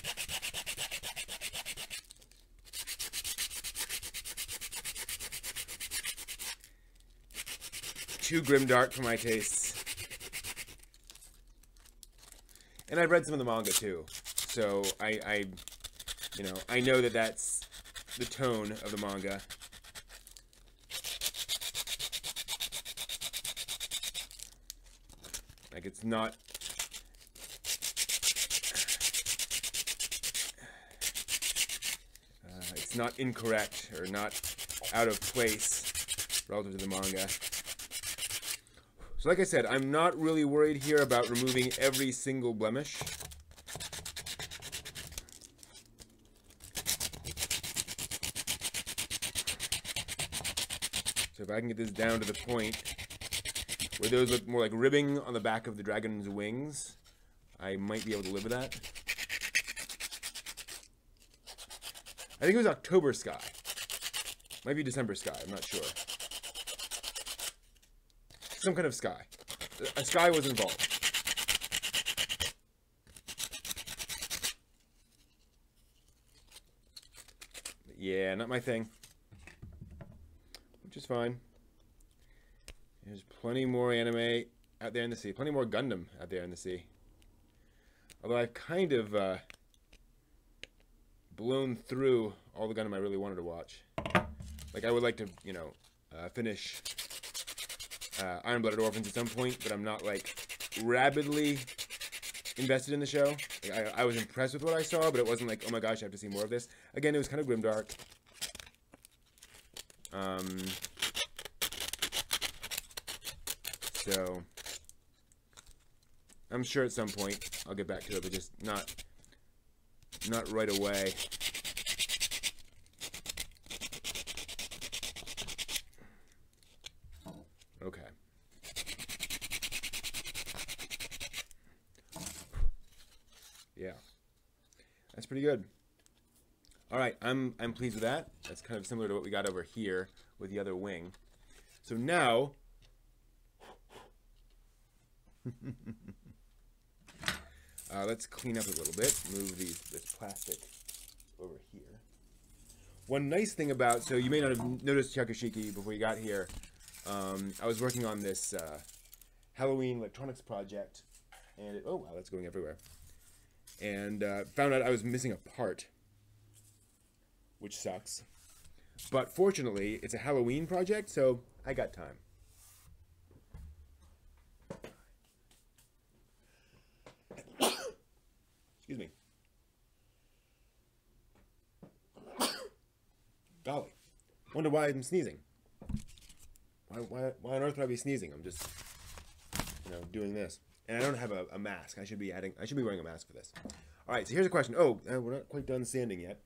S1: Too grimdark for my tastes. And I've read some of the manga too, so I know that that's the tone of the manga. Like, it's not incorrect or not out of place relative to the manga. So like I said, I'm not really worried here about removing every single blemish. So if I can get this down to the point where those look more like ribbing on the back of the dragon's wings, I might be able to live with that. I think it was October sky. Might be December sky, I'm not sure. Some kind of sky. A sky was involved. Yeah, not my thing. Which is fine. There's plenty more anime out there in the sea. Plenty more Gundam out there in the sea. Although I've kind of blown through all the Gundam I really wanted to watch. Like, I would like to, finish Iron-Blooded Orphans at some point, but I'm not, like, rabidly invested in the show. Like, I was impressed with what I saw, but it wasn't like, oh my gosh, I have to see more of this. Again, it was kind of grimdark. So I'm sure at some point I'll get back to it, but just not right away. Okay. Yeah. That's pretty good. All right, I'm pleased with that. That's kind of similar to what we got over here with the other wing. So now let's clean up a little bit. Move this plastic over here. One nice thing about, so you may not have noticed Yakushiki before you got here. I was working on this Halloween electronics project, and oh wow, that's going everywhere. And found out I was missing a part, which sucks. But fortunately, it's a Halloween project, so I got time. Excuse me. Golly. Wonder why I'm sneezing. Why on earth would I be sneezing? I'm just, doing this. And I don't have a mask. I should be wearing a mask for this. All right, so here's a question. Oh, we're not quite done sanding yet.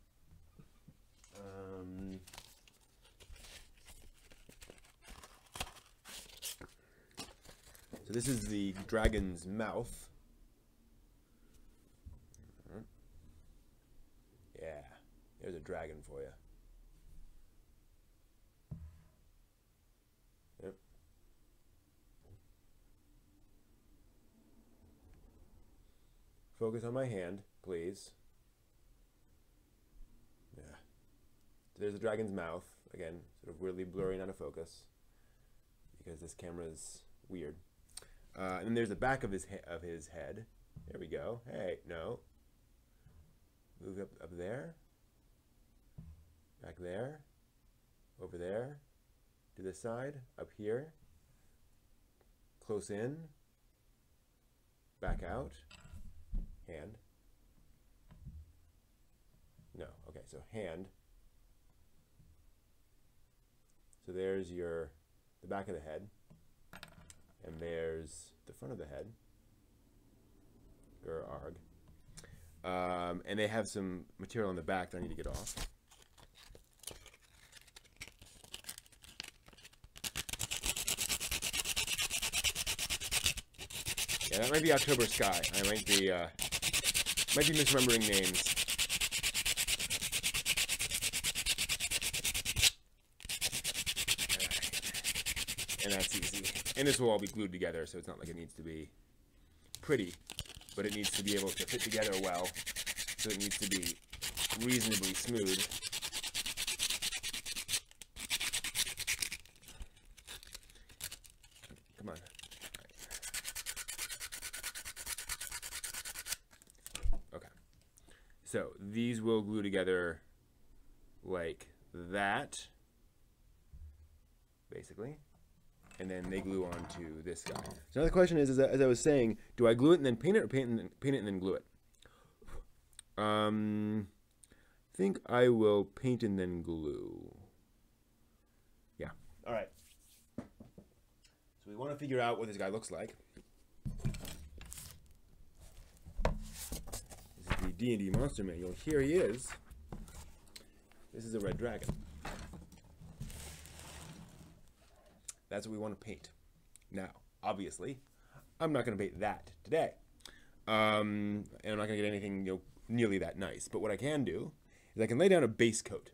S1: So this is the dragon's mouth. Yeah, there's a dragon for you. Yep. Focus on my hand, please. Yeah. There's the dragon's mouth. Again, sort of weirdly blurry and out of focus because this camera is weird. And then there's the back of his head. There we go. Hey, no. Move up there. Back there. Over there. To this side. Up here. Close in. Back out. Hand. No. Okay, so hand. So there's the back of the head, and there's the front of the head. Arg. And they have some material on the back that I need to get off. Yeah, that might be October Sky. I might be misremembering names. And that's easy. And this will all be glued together, so it's not like it needs to be pretty, but it needs to be able to fit together well, so it needs to be reasonably smooth. Come on. Okay. So these will glue together like that, basically. And then they glue onto this guy. So now the question is, as I was saying, do I glue it and then paint it, or paint it and then glue it? I think I will paint and then glue. Yeah. All right. So we want to figure out what this guy looks like. This is the D&D Monster Manual. Here he is. This is a red dragon. That's what we want to paint. Now, obviously, I'm not going to paint that today. And I'm not going to get anything nearly that nice. But what I can do is I can lay down a base coat.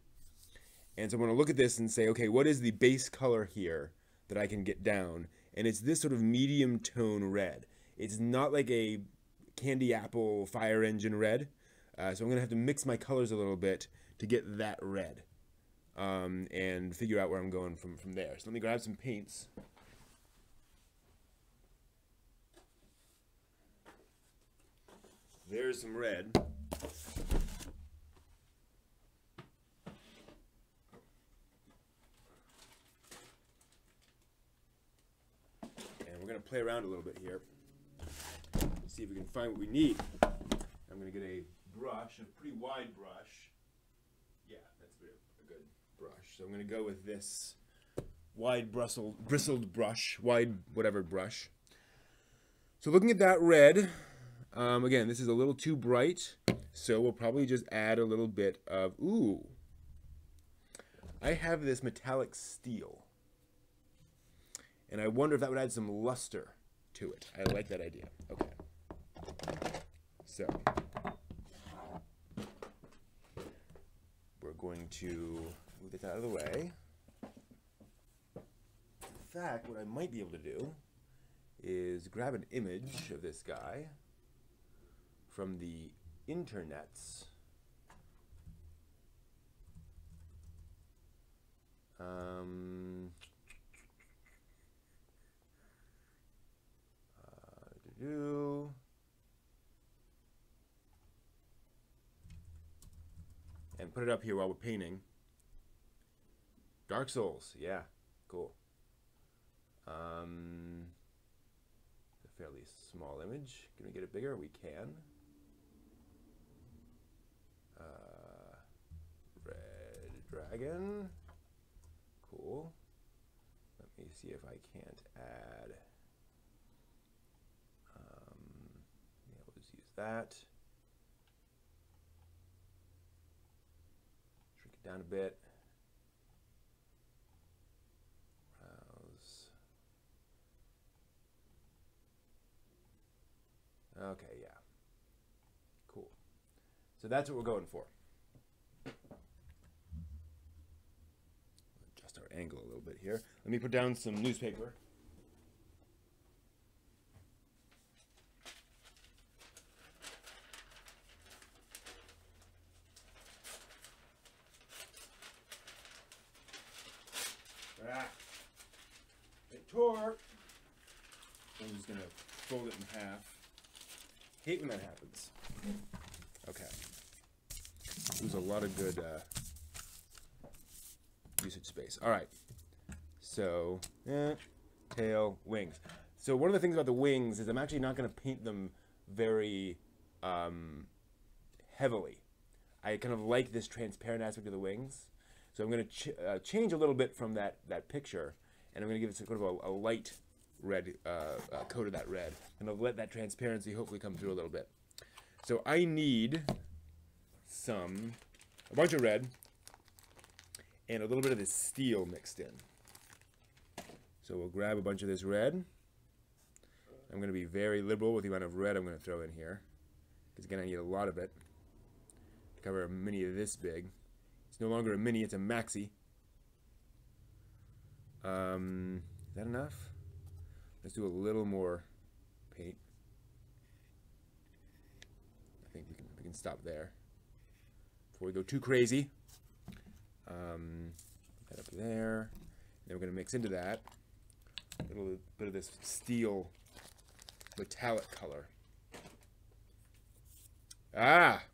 S1: And so I'm going to look at this and say, okay, what is the base color here that I can get down? And it's this sort of medium tone red. It's not like a candy apple fire engine red. So I'm going to have to mix my colors a little bit to get that red. And figure out where I'm going from there. So let me grab some paints. There's some red. And we're going to play around a little bit here. See if we can find what we need. I'm going to get a brush, a pretty wide brush. Yeah, that's a good brush. So I'm going to go with this wide bristled brush, wide whatever brush. So looking at that red, again, this is a little too bright, so we'll probably just add a little bit of, ooh, I have this metallic steel, and I wonder if that would add some luster to it. I like that idea. Okay. So we're going to move this out of the way. In fact, what I might be able to do is grab an image of this guy from the internets. And put it up here while we're painting. Dark Souls, yeah, cool. A fairly small image. Can we get it bigger? We can. Red dragon. Cool. Let me see if I can't add. Yeah, we'll just use that. Shrink it down a bit. Browse. Okay, yeah. Cool. So that's what we're going for. Adjust our angle a little bit here. Let me put down some newspaper. It tore. I'm just going to fold it in half. Hate when that happens. Okay. There's a lot of good usage space. All right. So, tail, wings. So one of the things about the wings is I'm actually not going to paint them very heavily. I kind of like this transparent aspect of the wings. So I'm going to change a little bit from that picture, and I'm going to give it sort of a light red coat of that red, and I'll let that transparency hopefully come through a little bit. So I need a bunch of red and a little bit of this steel mixed in. So we'll grab a bunch of this red. I'm going to be very liberal with the amount of red I'm going to throw in here, because again I need a lot of it to cover a mini this big. It's no longer a mini, it's a maxi. Is that enough? Let's do a little more paint. I think we can stop there before we go too crazy. Put that up there. And then we're going to mix into that a little bit of this steel metallic color.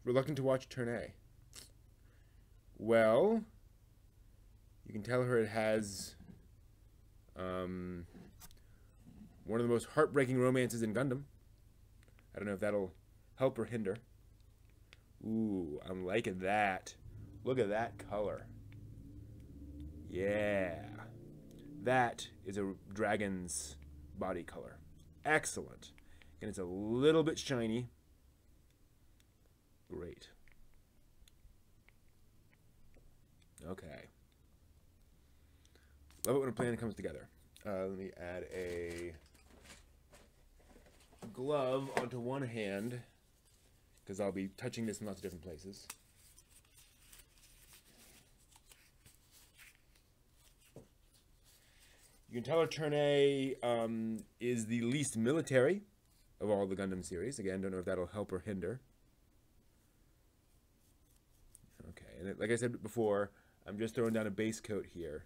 S1: Reluctant to watch turn A. Well, you can tell her it has one of the most heartbreaking romances in Gundam. I don't know if that'll help or hinder. Ooh, I'm liking that. Look at that color. Yeah. That is a dragon's body color. Excellent. And it's a little bit shiny. Great. Okay. Love it when a plan comes together. Let me add a glove onto one hand, because I'll be touching this in lots of different places. You can tell her Turn A is the least military of all the Gundam series. Again, don't know if that'll help or hinder. Okay, and like I said before, I'm just throwing down a base coat here.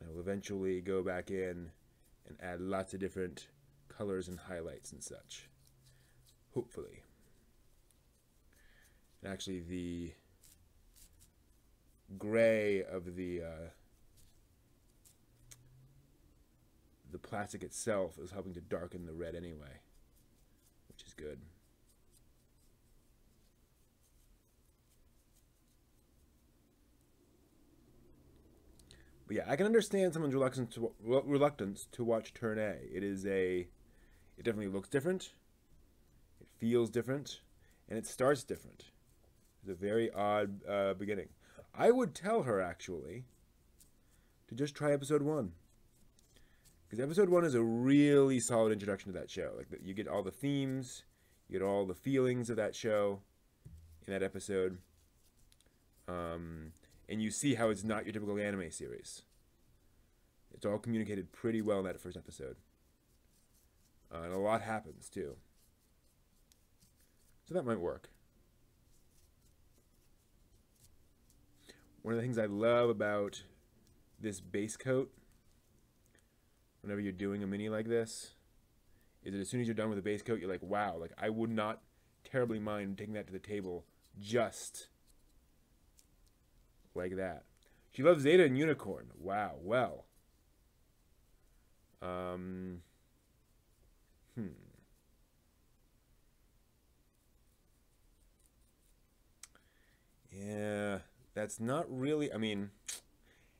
S1: I'll eventually go back in and add lots of different colors and highlights and such. Hopefully. And actually the gray of the plastic itself is helping to darken the red anyway, which is good. But yeah, I can understand someone's reluctance to watch Turn A. It definitely looks different, it feels different, and it starts different. It's a very odd beginning. I would tell her, actually, to just try episode 1. Because episode 1 is a really solid introduction to that show. Like, you get all the themes, you get all the feelings of that show in that episode. And you see how it's not your typical anime series. It's all communicated pretty well in that first episode. And a lot happens, too. So that might work. One of the things I love about this base coat, whenever you're doing a mini like this, is that as soon as you're done with the base coat, you're like, wow, like I would not terribly mind taking that to the table just like that. She loves Zeta and Unicorn. Wow, well. Yeah, that's not really, I mean,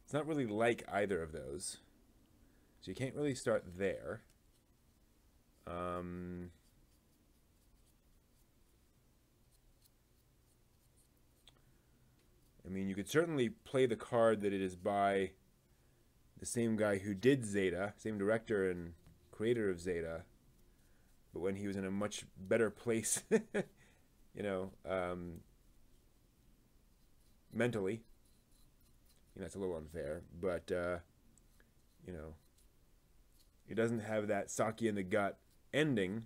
S1: it's not really like either of those. So you can't really start there. I mean, you could certainly play the card that it is by the same guy who did Zeta, same director and creator of Zeta, but when he was in a much better place, you know, mentally. You know, that's a little unfair, but, you know, it doesn't have that Saki in the gut ending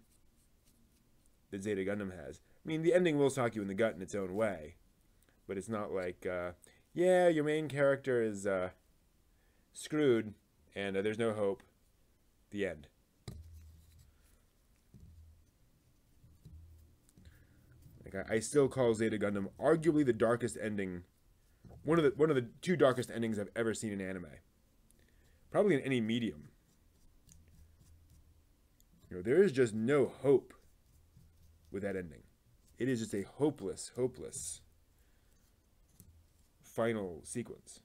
S1: that Zeta Gundam has. I mean, the ending will sock you in the gut in its own way, but it's not like, yeah, your main character is screwed, and there's no hope. The end. Like, I still call Zeta Gundam arguably the darkest ending, one of the two darkest endings I've ever seen in anime. Probably in any medium. You know, there is just no hope with that ending. It is just a hopeless, hopeless final sequence.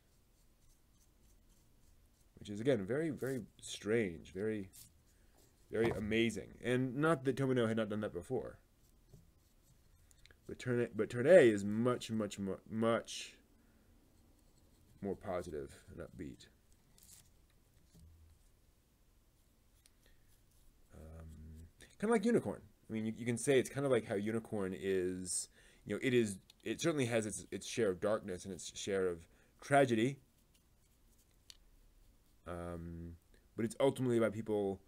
S1: Which is, again, very, very strange, very, very amazing. And not that Tomino had not done that before. But turn A is much, much, much more positive and upbeat. Kind of like Unicorn. I mean, you can say it's kind of like how Unicorn is, you know, it certainly has its share of darkness and its share of tragedy. But it's ultimately about people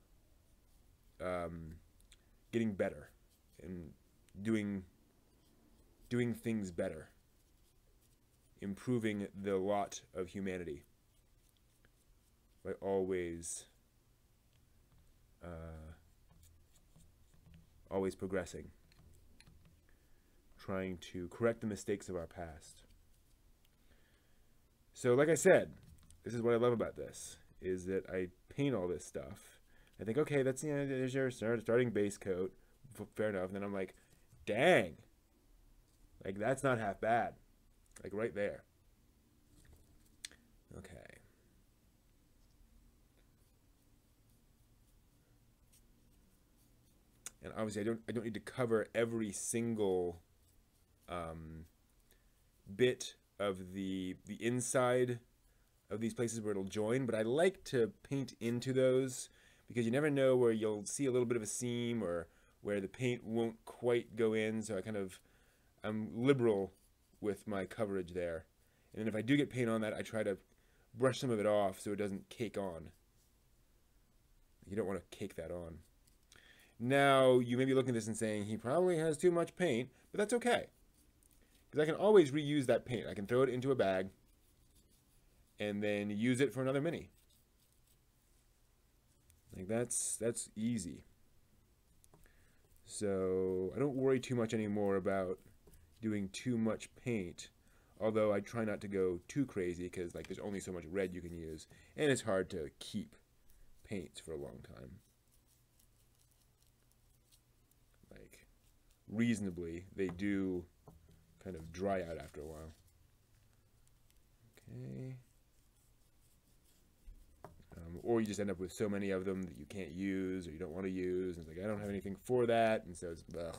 S1: getting better and doing things better, improving the lot of humanity by always progressing, trying to correct the mistakes of our past. So, like I said, this is what I love about this, is that I paint all this stuff. I think, okay, that's, you know, there's your starting base coat, fair enough. And then I'm like, dang, like that's not half bad, like right there. Okay. And obviously, I don't need to cover every single bit of the inside of these places where it'll join, but I like to paint into those because you never know where you'll see a little bit of a seam or where the paint won't quite go in. So I'm liberal with my coverage there. And then if I do get paint on that, I try to brush some of it off so it doesn't cake on. You don't want to cake that on. Now, you may be looking at this and saying, he probably has too much paint, but that's okay. Because I can always reuse that paint. I can throw it into a bag and then use it for another mini. Like that's easy. So I don't worry too much anymore about doing too much paint. Although I try not to go too crazy because like there's only so much red you can use. And it's hard to keep paints for a long time. Like reasonably, they do kind of dry out after a while. Okay. Or you just end up with so many of them that you can't use or you don't want to use. And it's like, I don't have anything for that. And so it's, ugh.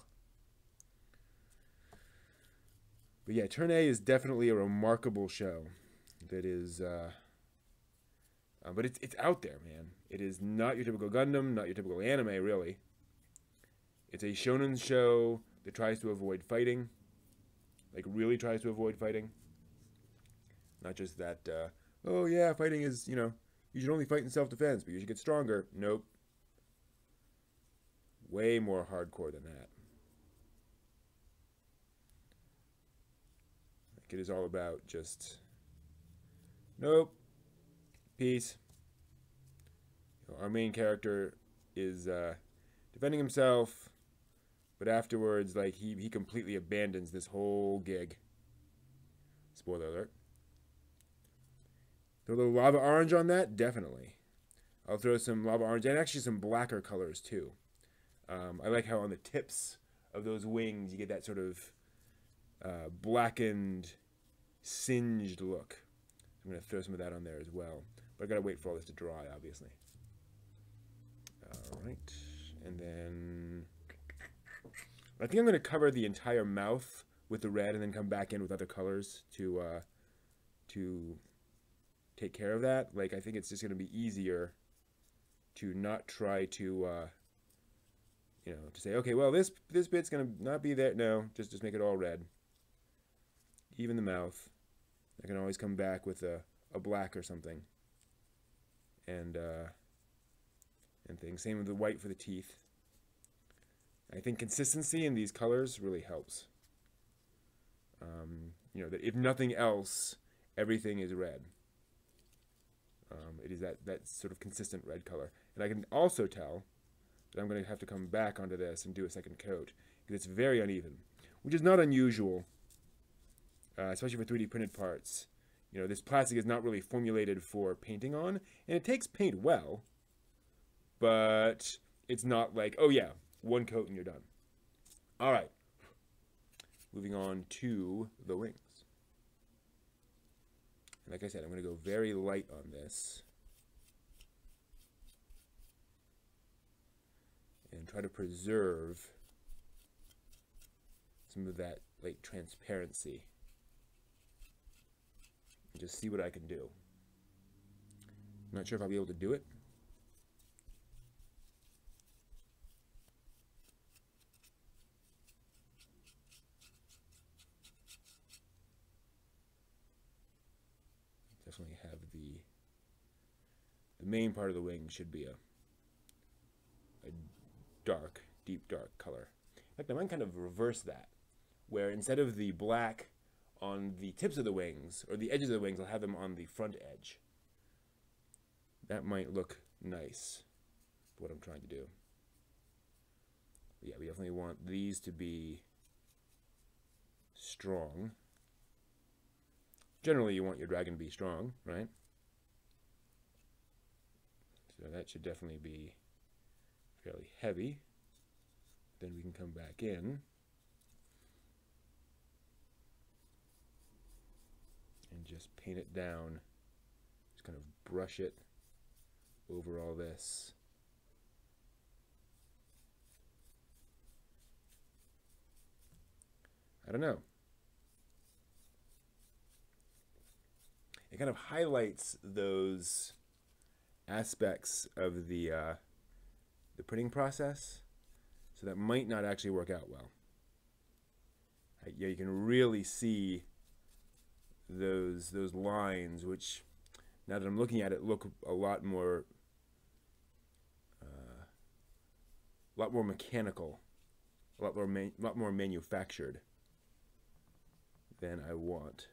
S1: But yeah, Turn A is definitely a remarkable show. That is, but it's out there, man. It is not your typical Gundam, not your typical anime, really. It's a shonen show that tries to avoid fighting. Like, really tries to avoid fighting. Not just that, oh yeah, fighting is, you know, you should only fight in self-defense, but you should get stronger. Nope. Way more hardcore than that. Like it is all about just, nope, peace. You know, our main character is defending himself, but afterwards, like, he completely abandons this whole gig. Spoiler alert. Throw a little lava orange on that? Definitely. I'll throw some lava orange and actually some blacker colors too. I like how on the tips of those wings you get that sort of blackened, singed look. I'm going to throw some of that on there as well. But I got to wait for all this to dry, obviously. All right. And then I think I'm going to cover the entire mouth with the red and then come back in with other colors to take care of that. Like, I think it's just going to be easier to not try to, you know, to say, okay, well, this bit's going to not be there. No, just make it all red. Even the mouth. I can always come back with a black or something. And things. Same with the white for the teeth. I think consistency in these colors really helps. You know, that if nothing else, everything is red. It is that sort of consistent red color. And I can also tell that I'm going to have to come back onto this and do a second coat because it's very uneven, which is not unusual, especially for 3D printed parts. You know, this plastic is not really formulated for painting on, and it takes paint well, but It's not like, oh yeah, one coat and you're done. All right. Moving on to the wings. And like I said, I'm going to go very light on this. And try to preserve some of that like transparency. And just see what I can do. I'm not sure if I'll be able to do it. Definitely have the main part of the wing should be a dark, deep dark color. In fact, I might kind of reverse that, where instead of the black on the tips of the wings, or the edges of the wings, I'll have them on the front edge. That might look nice for what I'm trying to do. But yeah, we definitely want these to be strong. Generally, you want your dragon to be strong, right? So that should definitely be fairly heavy. Then we can come back in and just paint it down. Just kind of brush it over all this. I don't know. It kind of highlights those aspects of the printing process, so that might not actually work out well. Yeah, you can really see those lines, which now that I'm looking at it, look a lot more mechanical, a lot more manufactured than I want.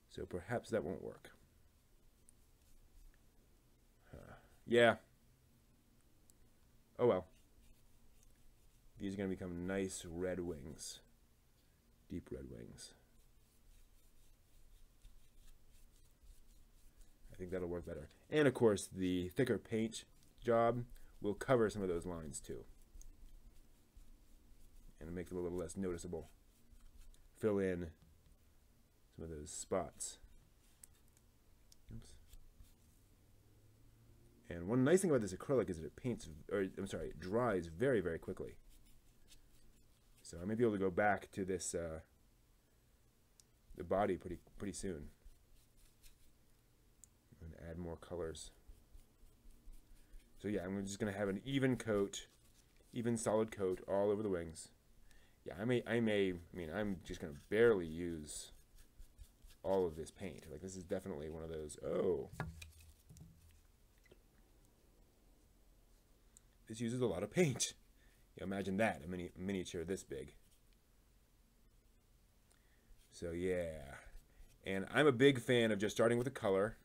S1: So perhaps that won't work. Yeah. Oh well. These are going to become nice red wings. Deep red wings. I think that'll work better. And of course, the thicker paint job will cover some of those lines too. And make them a little less noticeable. Fill in some of those spots. Oops. And one nice thing about this acrylic is that it dries very, very quickly. So I may be able to go back to this the body pretty soon and add more colors. So yeah, I'm just gonna have an even coat, even solid coat all over the wings. Yeah, I mean, I'm just gonna barely use all of this paint. Like, this is definitely one of those, oh, this uses a lot of paint. You know, imagine that, a miniature this big. So yeah, and I'm a big fan of just starting with a color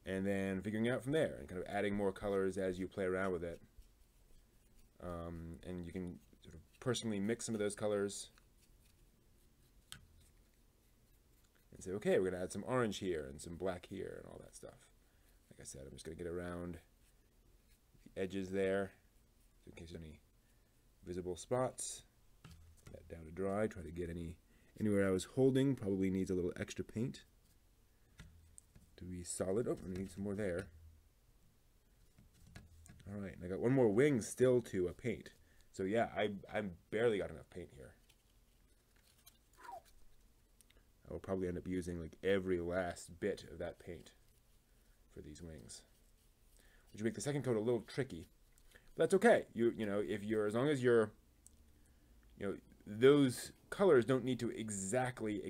S1: and then figuring out from there and kind of adding more colors as you play around with it. And you can sort of personally mix some of those colors and say, okay, we're going to add some orange here and some black here and all that stuff. Like I said, I'm just going to get around the edges there, in case there's any visible spots. Put that down to dry. Try to get anywhere I was holding. Probably needs a little extra paint to be solid. Oh, I need some more there. All right, and I got one more wing still to paint. So yeah, I barely got enough paint here. I will probably end up using like every last bit of that paint for these wings, which would make the second coat a little tricky. But that's okay. You know, as long as you're, you know, those colors don't need to exactly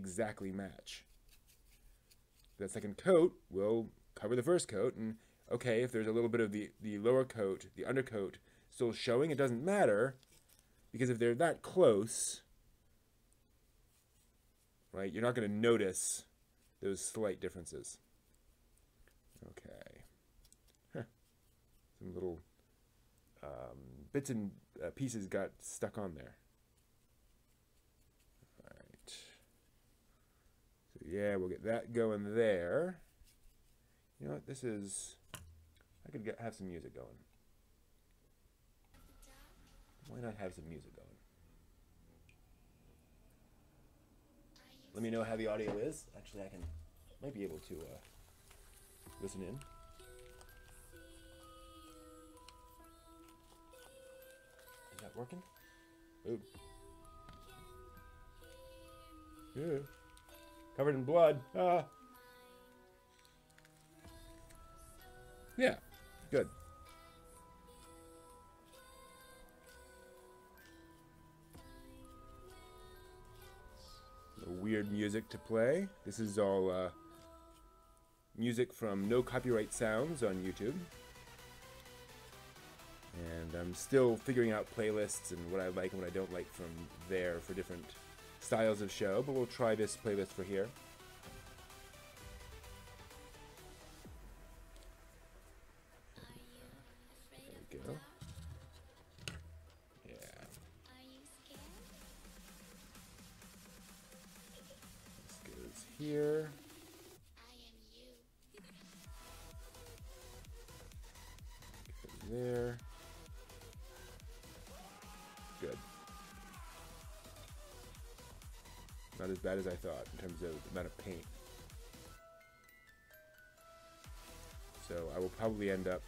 S1: match. That second coat will cover the first coat, and okay, if there's a little bit of the lower coat, the undercoat still showing, it doesn't matter, because if they're that close, right, you're not going to notice those slight differences. Okay. Huh. Some little bits and pieces got stuck on there. All right. So yeah, we'll get that going there. You know what, this is, I could have some music going. Why not have some music going? Let me know how the audio is. Actually, might be able to listen in. Is that working? Ooh. Yeah. Covered in blood. Ah. Yeah. Good. Weird music to play. This is all music from No Copyright Sounds on YouTube. And I'm still figuring out playlists and what I like and what I don't like from there for different styles of show, but we'll try this playlist for here. There we go. Yeah. This goes here. Goes there. Good. Not as bad as I thought in terms of the amount of paint. So I will probably end up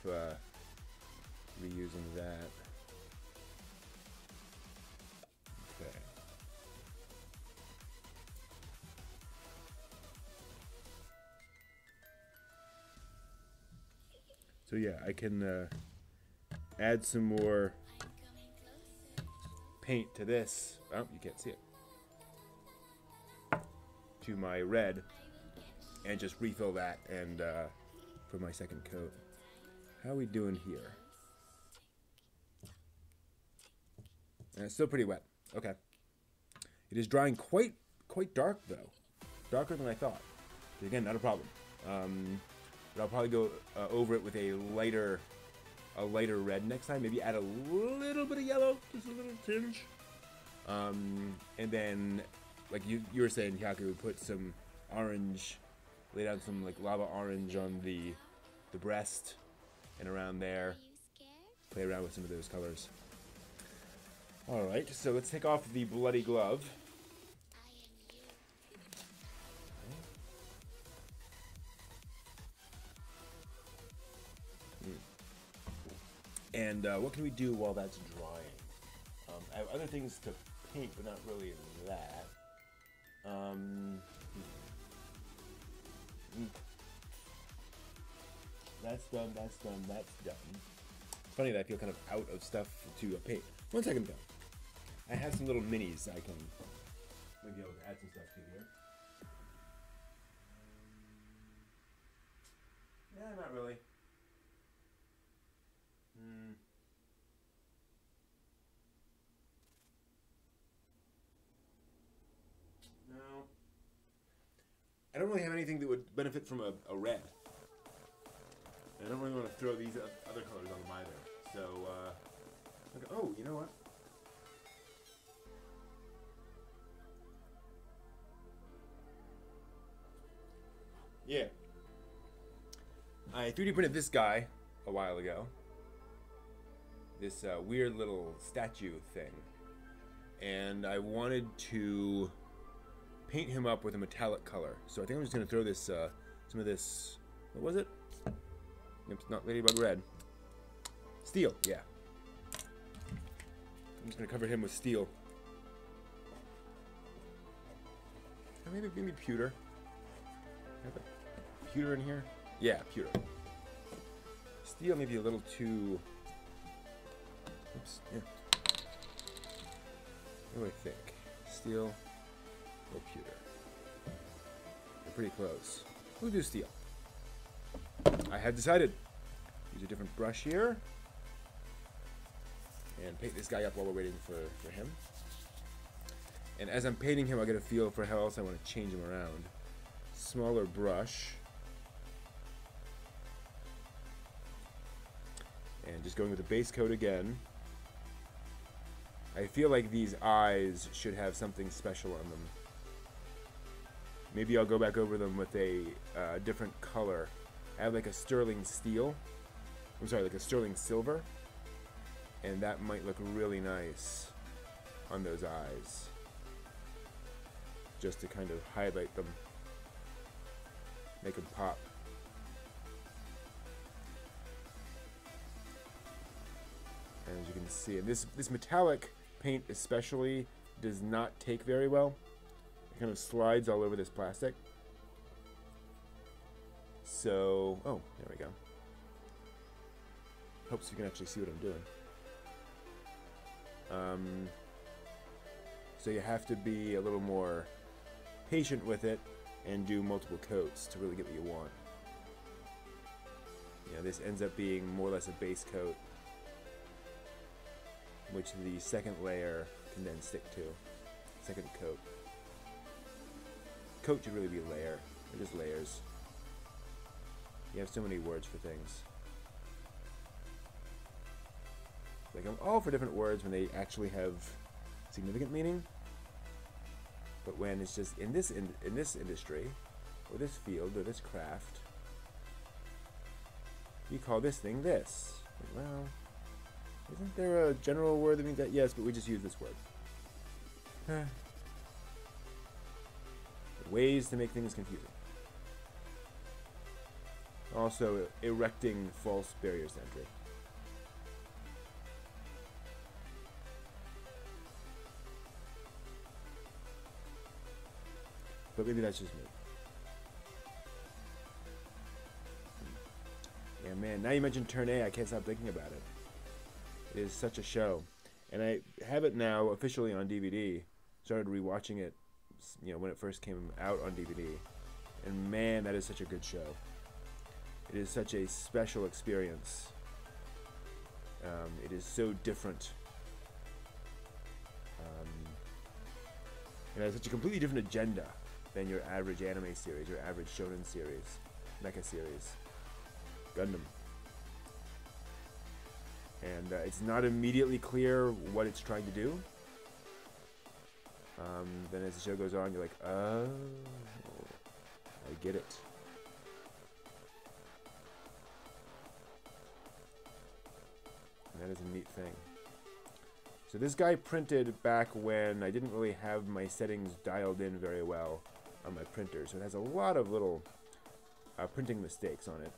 S1: reusing that. Okay. So yeah, I can add some more paint to this. Oh, you can't see it. To my red, and just refill that and for my second coat. How are we doing here? And it's still pretty wet. Okay. It is drying quite dark though, darker than I thought. But again, not a problem. But I'll probably go over it with a lighter red next time. Maybe add a little bit of yellow, just a little tinge. And then, like you were saying, Hyaku, would put some orange, lay down some like lava orange on the breast and around there. Play around with some of those colors. All right, so let's take off the bloody glove. And what can we do while that's drying? I have other things to paint, but not really that. That's done, that's done, that's done. It's funny that I feel kind of out of stuff to paint. 1 second though. I have some little minis I can maybe be able to add some stuff to here. Yeah, not really. No. I don't really have anything that would benefit from a red. I don't really want to throw these other colors on them either. So, okay. Oh, you know what? Yeah. I 3D printed this guy a while ago. This weird little statue thing. And I wanted to paint him up with a metallic color. So I think I'm just going to throw this, some of this, what was it? It's not Ladybug Red. Steel, yeah. I'm just going to cover him with steel. Or maybe pewter. Have a pewter in here? Yeah, pewter. Steel maybe a little too... Oops, yeah. What do I think? Steel or pewter? They're pretty close. We'll do steel. I have decided. Use a different brush here. And paint this guy up while we're waiting for him. And as I'm painting him, I'll get a feel for how else I want to change him around. Smaller brush. And just going with the base coat again. I feel like these eyes should have something special on them. Maybe I'll go back over them with a different color. I have like a sterling steel. I'm sorry, like a sterling silver. And that might look really nice on those eyes. Just to kind of highlight them. Make them pop. And as you can see, and this metallic paint especially does not take very well. It kind of slides all over this plastic. So, oh, there we go. Hopes you can actually see what I'm doing. So you have to be a little more patient with it and do multiple coats to really get what you want. You know, this ends up being more or less a base coat, which the second layer can then stick to. Second coat. Coat should really be a layer. They're just layers. You have so many words for things. Like, I'm all for different words when they actually have significant meaning. But when it's just in this industry, or this field, or this craft, you call this thing this. Well, isn't there a general word that means that? Yes, but we just use this word. Ways to make things confusing. Also, erecting false barriers to entry. But maybe that's just me. Yeah, man, now you mentioned Turn A, I can't stop thinking about it. It is such a show. And I have it now officially on DVD. Started rewatching it, you know, when it first came out on DVD. And man, that is such a good show. It is such a special experience. It is so different. It has such a completely different agenda than your average anime series, your average shonen series, mecha series, Gundam. And it's not immediately clear what it's trying to do. Then as the show goes on, you're like, oh, I get it. And that is a neat thing. So this guy printed back when I didn't really have my settings dialed in very well on my printer. So it has a lot of little printing mistakes on it.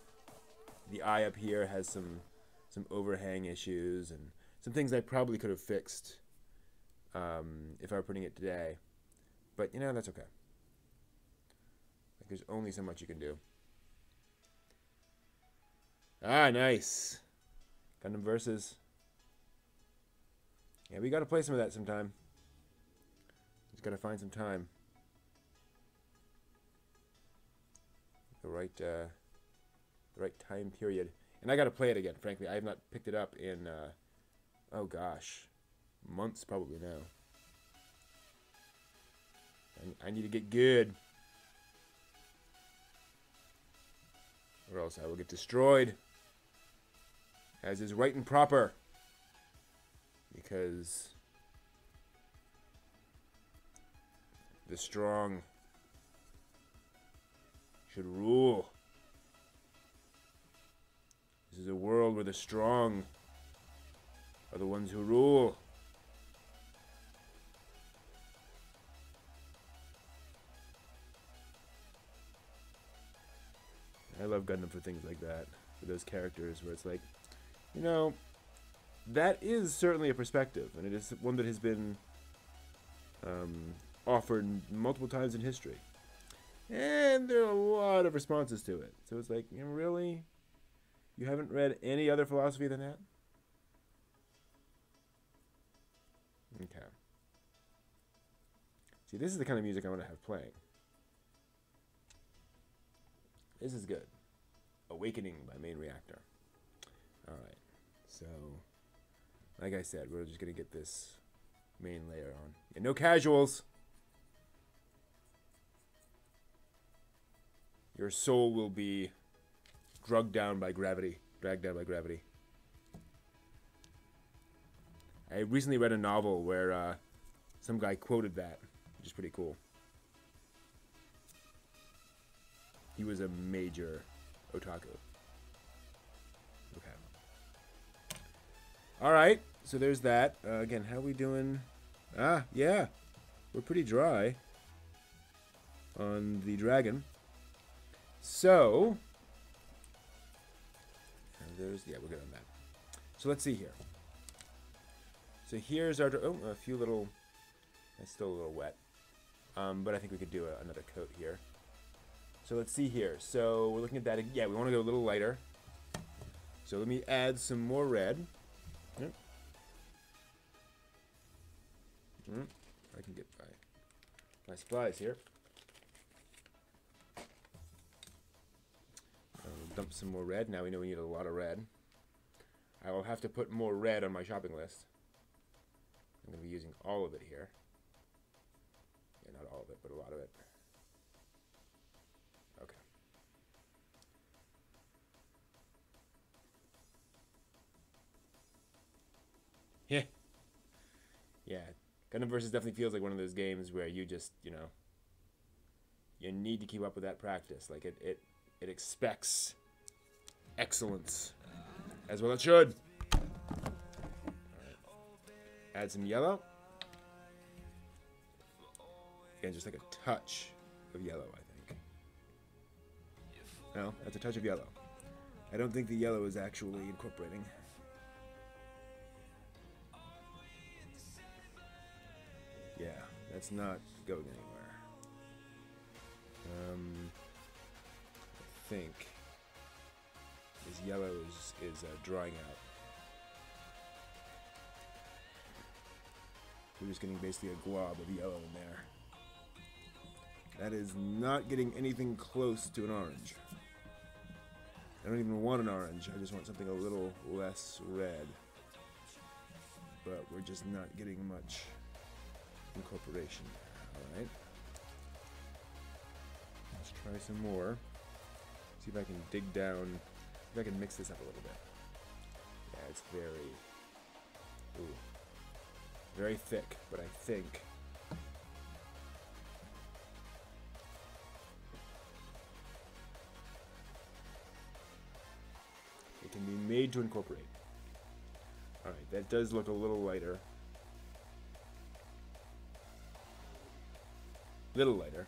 S1: The eye up here has some overhang issues and some things I probably could have fixed if I were printing it today. But, you know, that's okay. Like, there's only so much you can do. Ah, nice. Gundam Versus. Yeah, we gotta play some of that sometime. Just gotta find some time. The right time period. And I gotta play it again, frankly. I have not picked it up in, oh gosh, months probably now. I need to get good. Or else I will get destroyed. As is right and proper. Because the strong should rule. This is a world where the strong are the ones who rule. I love Gundam for things like that. For those characters where it's like, you know, that is certainly a perspective, and it is one that has been offered multiple times in history. And there are a lot of responses to it. So it's like, you know, really? You haven't read any other philosophy than that? Okay. See, this is the kind of music I want to have playing. This is good. Awakening by Main Reactor. Alright. So, like I said, we're just going to get this main layer on. And no casuals! Your soul will be dragged down by gravity. Dragged down by gravity. I recently read a novel where some guy quoted that, which is pretty cool. He was a major otaku. Okay. Alright, So there's that. Again, how are we doing? Ah, yeah. We're pretty dry on the dragon. So, yeah, we're good on that. So let's see here. So here's our, a few little, it's still a little wet. But I think we could do another coat here. So let's see here. So we're looking at that. Yeah, we want to go a little lighter. So let me add some more red. Yep. I can get my supplies here. Dump some more red. Now we know we need a lot of red. I will have to put more red on my shopping list. I'm going to be using all of it here. Yeah, not all of it, but a lot of it. Okay. Yeah. Yeah. Gundam Versus definitely feels like one of those games where you just, you know, you need to keep up with that practice. Like it expects excellence, as well it should. All right. Add some yellow. Again, just like a touch of yellow, I think. No, that's a touch of yellow. I don't think the yellow is actually incorporating. Yeah, that's not going anywhere. I think this yellow is drying out. We're just getting basically a glob of yellow in there. That is not getting anything close to an orange. I don't even want an orange. I just want something a little less red. But we're just not getting much incorporation there. Alright. Let's try some more. See if I can dig down. See if I can mix this up a little bit. Yeah, it's very... Ooh. Very thick, but I think... it can be made to incorporate. Alright, that does look a little lighter. Little lighter.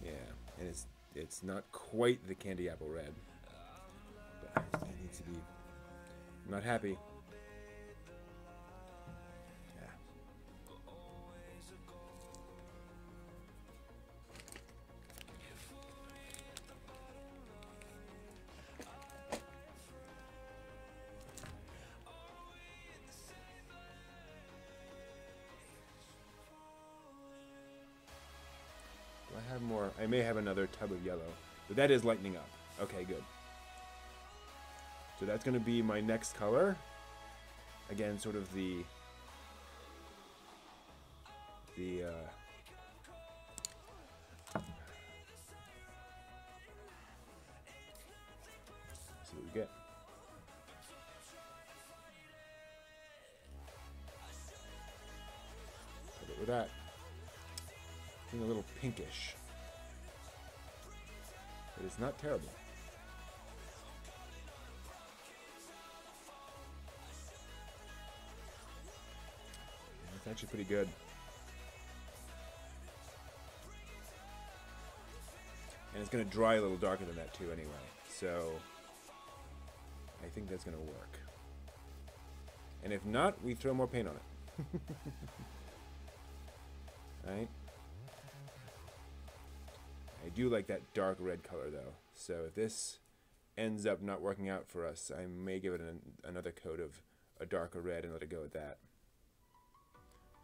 S1: Yeah, and it's not quite the candy apple red. But it needs to be... I'm not happy. I have more. I may have another tub of yellow, but that is lightening up. Okay, good. So that's going to be my next color. Again, sort of the see what we get. Put it with that. Being a little pinkish. But it's not terrible. It's actually pretty good. And it's going to dry a little darker than that too anyway. So I think that's going to work. And if not, we throw more paint on it. Right? I do like that dark red color though, so if this ends up not working out for us, I may give it another coat of a darker red and let it go at that.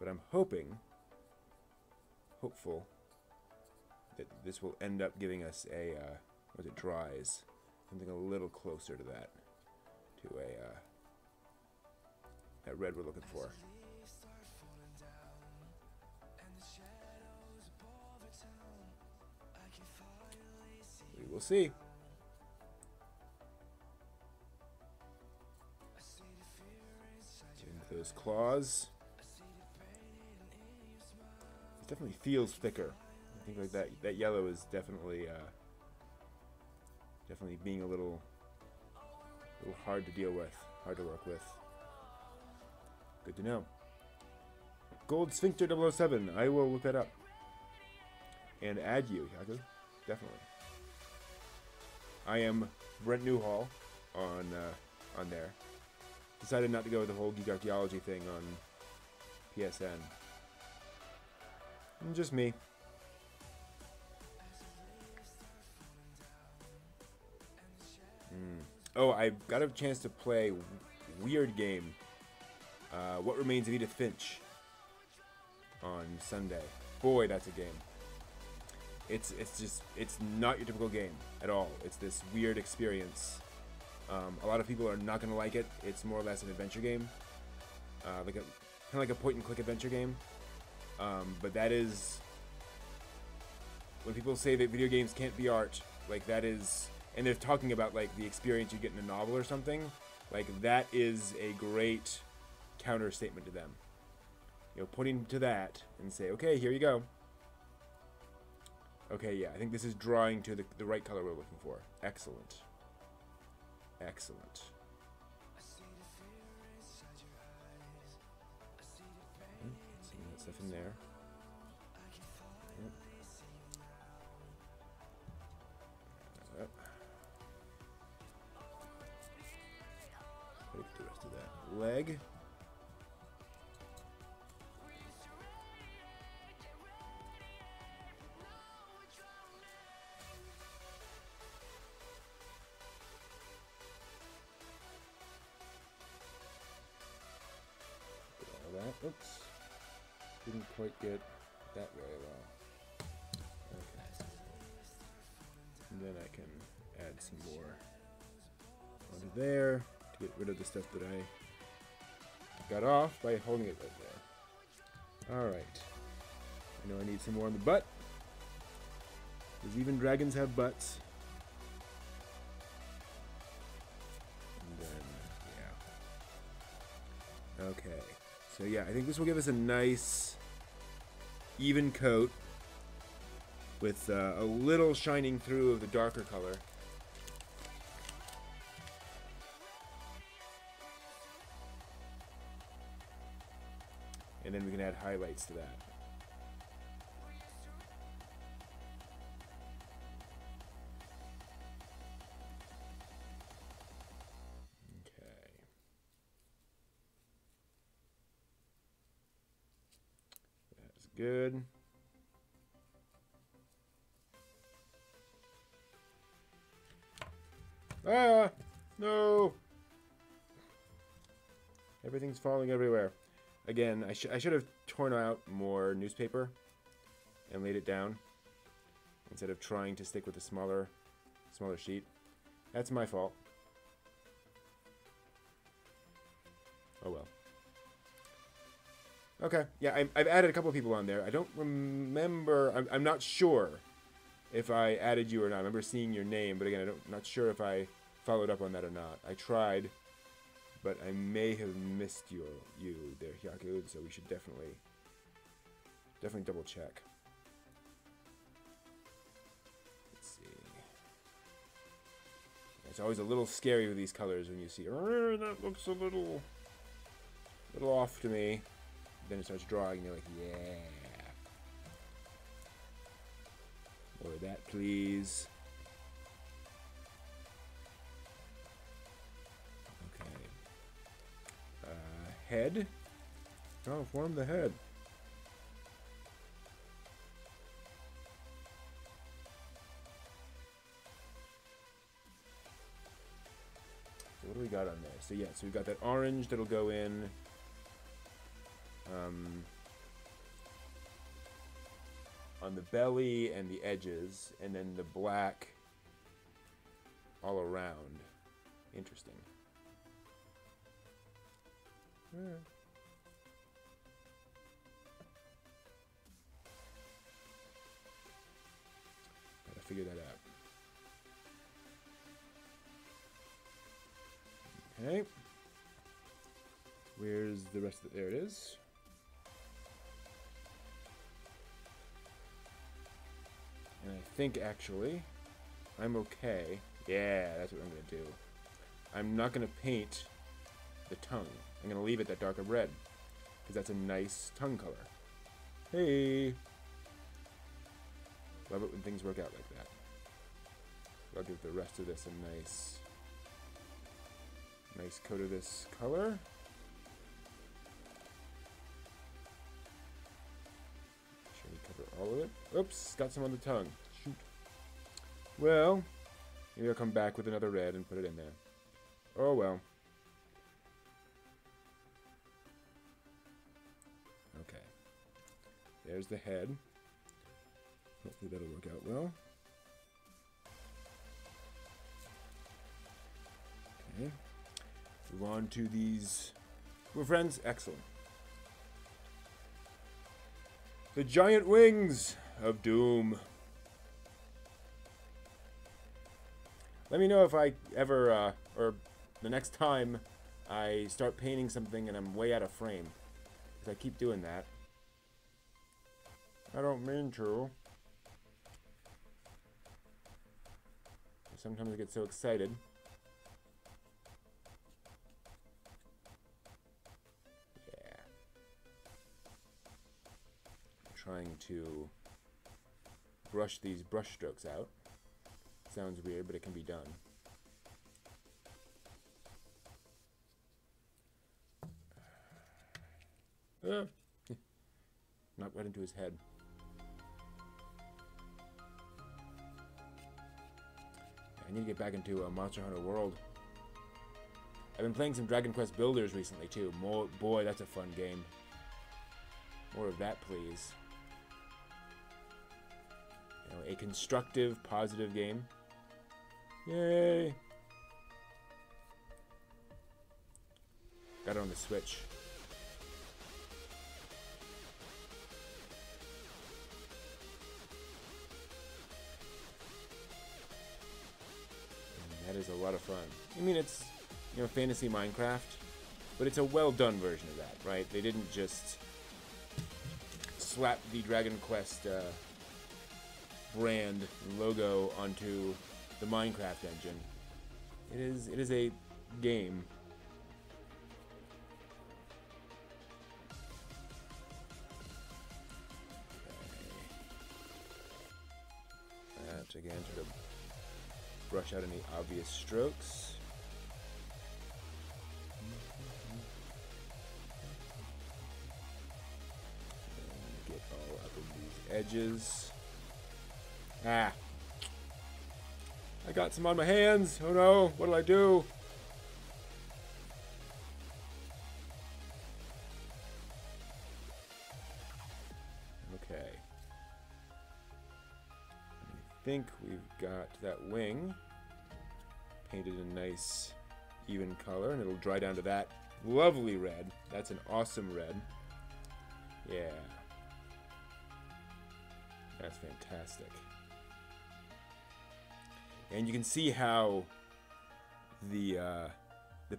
S1: But I'm hopeful, that this will end up giving us a, once it dries, something a little closer to that, that red we're looking for. We will see. Get into those claws. It definitely feels thicker. I think like that yellow is definitely definitely being a little hard to deal with, hard to work with. Good to know. Gold Sphincter 007. I will look that up. And add you, Yaku. Definitely. I am Brent Newhall on there. Decided not to go with the whole Geek Archaeology thing on PSN. Just me. Oh, I got a chance to play Weird Game. What Remains of Edith Finch on Sunday. Boy, that's a game. It's not your typical game at all. It's this weird experience. A lot of people are not going to like it. It's more or less an adventure game, kind of like a point-and-click adventure game. But that is, when people say that video games can't be art, like that is, and they're talking about like the experience you get in a novel or something, like that is a great counter statement to them. You know, pointing to that and say, okay, here you go. Okay, yeah, I think this is drawing to the right color we're looking for. Excellent. Excellent. See that stuff in there. Take the rest of that leg. Oops. Didn't quite get that very well. Okay. And then I can add some more onto there to get rid of the stuff that I got off by holding it right there. Alright. I know I need some more on the butt. Because even dragons have butts. And then, yeah. Okay. So yeah, I think this will give us a nice, even coat with a little shining through of the darker color. And then we can add highlights to that. Good. Ah! No! Everything's falling everywhere. Again, I should have torn out more newspaper and laid it down instead of trying to stick with a smaller sheet. That's my fault. Oh well. Okay, yeah, I've added a couple of people on there. I don't remember, I'm not sure if I added you or not. I remember seeing your name, but again, I'm not sure if I followed up on that or not. I tried, but I may have missed you there, Hyaku, so we should definitely double check. Let's see. It's always a little scary with these colors when you see, oh, that looks a little off to me. Then it starts drawing, and you're like, yeah. More of that, please. Okay. Head. Oh, form the head. So what do we got on there? So yeah, so we've got that orange that'll go in. On the belly and the edges, and then the black all around. Interesting. Gotta figure that out. Okay. Where's the rest of it? There it is. And I think, actually, I'm okay. Yeah, that's what I'm going to do. I'm not going to paint the tongue. I'm going to leave it that darker red. because that's a nice tongue color. Hey! Love it when things work out like that. I'll give the rest of this a nice coat of this color. Sure we cover all of it. Oops, got some on the tongue. Shoot. Well, maybe I'll come back with another red and put it in there. Oh well. Okay. There's the head. Hopefully that'll work out well. Okay. Move on to these. We're friends? Excellent. The giant wings of doom. Let me know if I ever, or the next time I start painting something and I'm way out of frame. Because I keep doing that. I don't mean to. Sometimes I get so excited. Yeah. I'm trying to brush these brush strokes out. Sounds weird, but it can be done. Not right into his head. I need to get back into Monster Hunter World. I've been playing some Dragon Quest Builders recently too. Boy, that's a fun game. More of that, please. You know, a constructive, positive game. Yay! Got it on the Switch. And that is a lot of fun. I mean, it's, you know, fantasy Minecraft, but it's a well-done version of that, right? They didn't just slap the Dragon Quest brand logo onto the Minecraft engine. It is a game. That again, try to brush out any obvious strokes. And get all up in these edges. Ah. I got some on my hands. Oh no, what'll I do? Okay. I think we've got that wing painted a nice even color, and it'll dry down to that lovely red. That's an awesome red. Yeah. That's fantastic. And you can see how the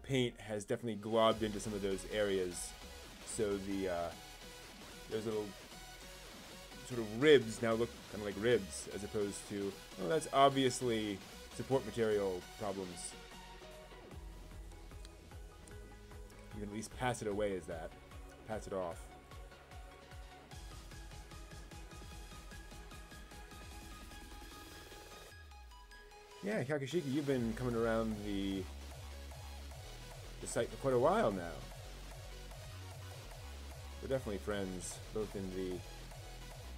S1: paint has definitely globbed into some of those areas. So the those little sort of ribs now look kind of like ribs, as opposed to, oh, that's obviously support material problems. You can at least pass it away as that. Pass it off. Yeah, Kakashiki, you've been coming around the site for quite a while now. We're definitely friends, both in the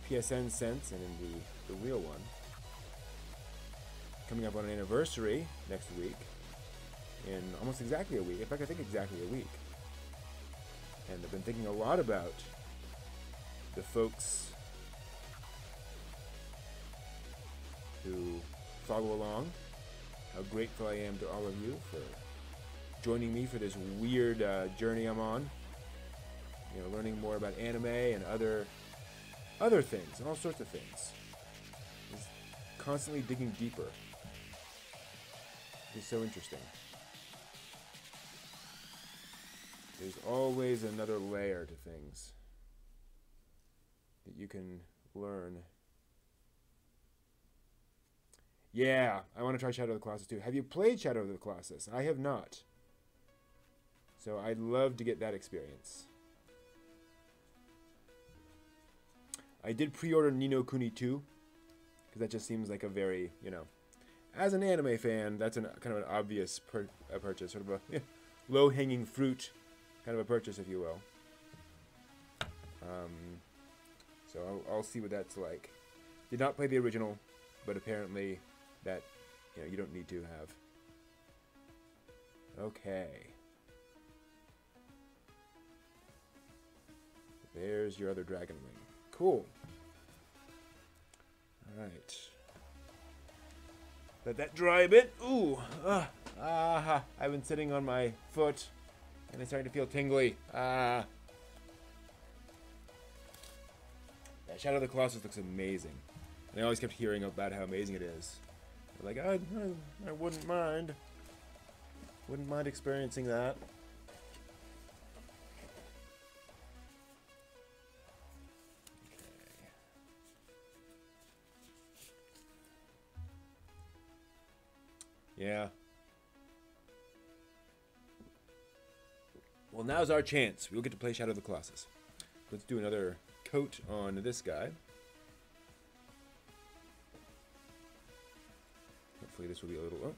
S1: PSN sense and in the real one. Coming up on an anniversary next week, in almost exactly a week. In fact, I think exactly a week. And I've been thinking a lot about the folks who follow along. How grateful I am to all of you for joining me for this weird journey I'm on. You know, learning more about anime and other things, all sorts of things. Just constantly digging deeper. It's so interesting. There's always another layer to things that you can learn. Yeah, I want to try Shadow of the Colossus too. Have you played Shadow of the Colossus? I have not. So I'd love to get that experience. I did pre-order Ni no Kuni 2, because that just seems like a very, you know, as an anime fan, that's kind of an obvious purchase, sort of a low-hanging fruit kind of a purchase, if you will. So I'll see what that's like. Did not play the original, but apparently that, you know, you don't need to have. Okay. There's your other dragon wing. Cool. Alright. Let that dry a bit. Ooh. I've been sitting on my foot, and it's starting to feel tingly. That Shadow of the Colossus looks amazing. And I always kept hearing about how amazing it is. Like, I wouldn't mind. Wouldn't mind experiencing that. Yeah. Well, now's our chance. We'll get to play Shadow of the Colossus. Let's do another coat on this guy. Hopefully this will be a little... Oh.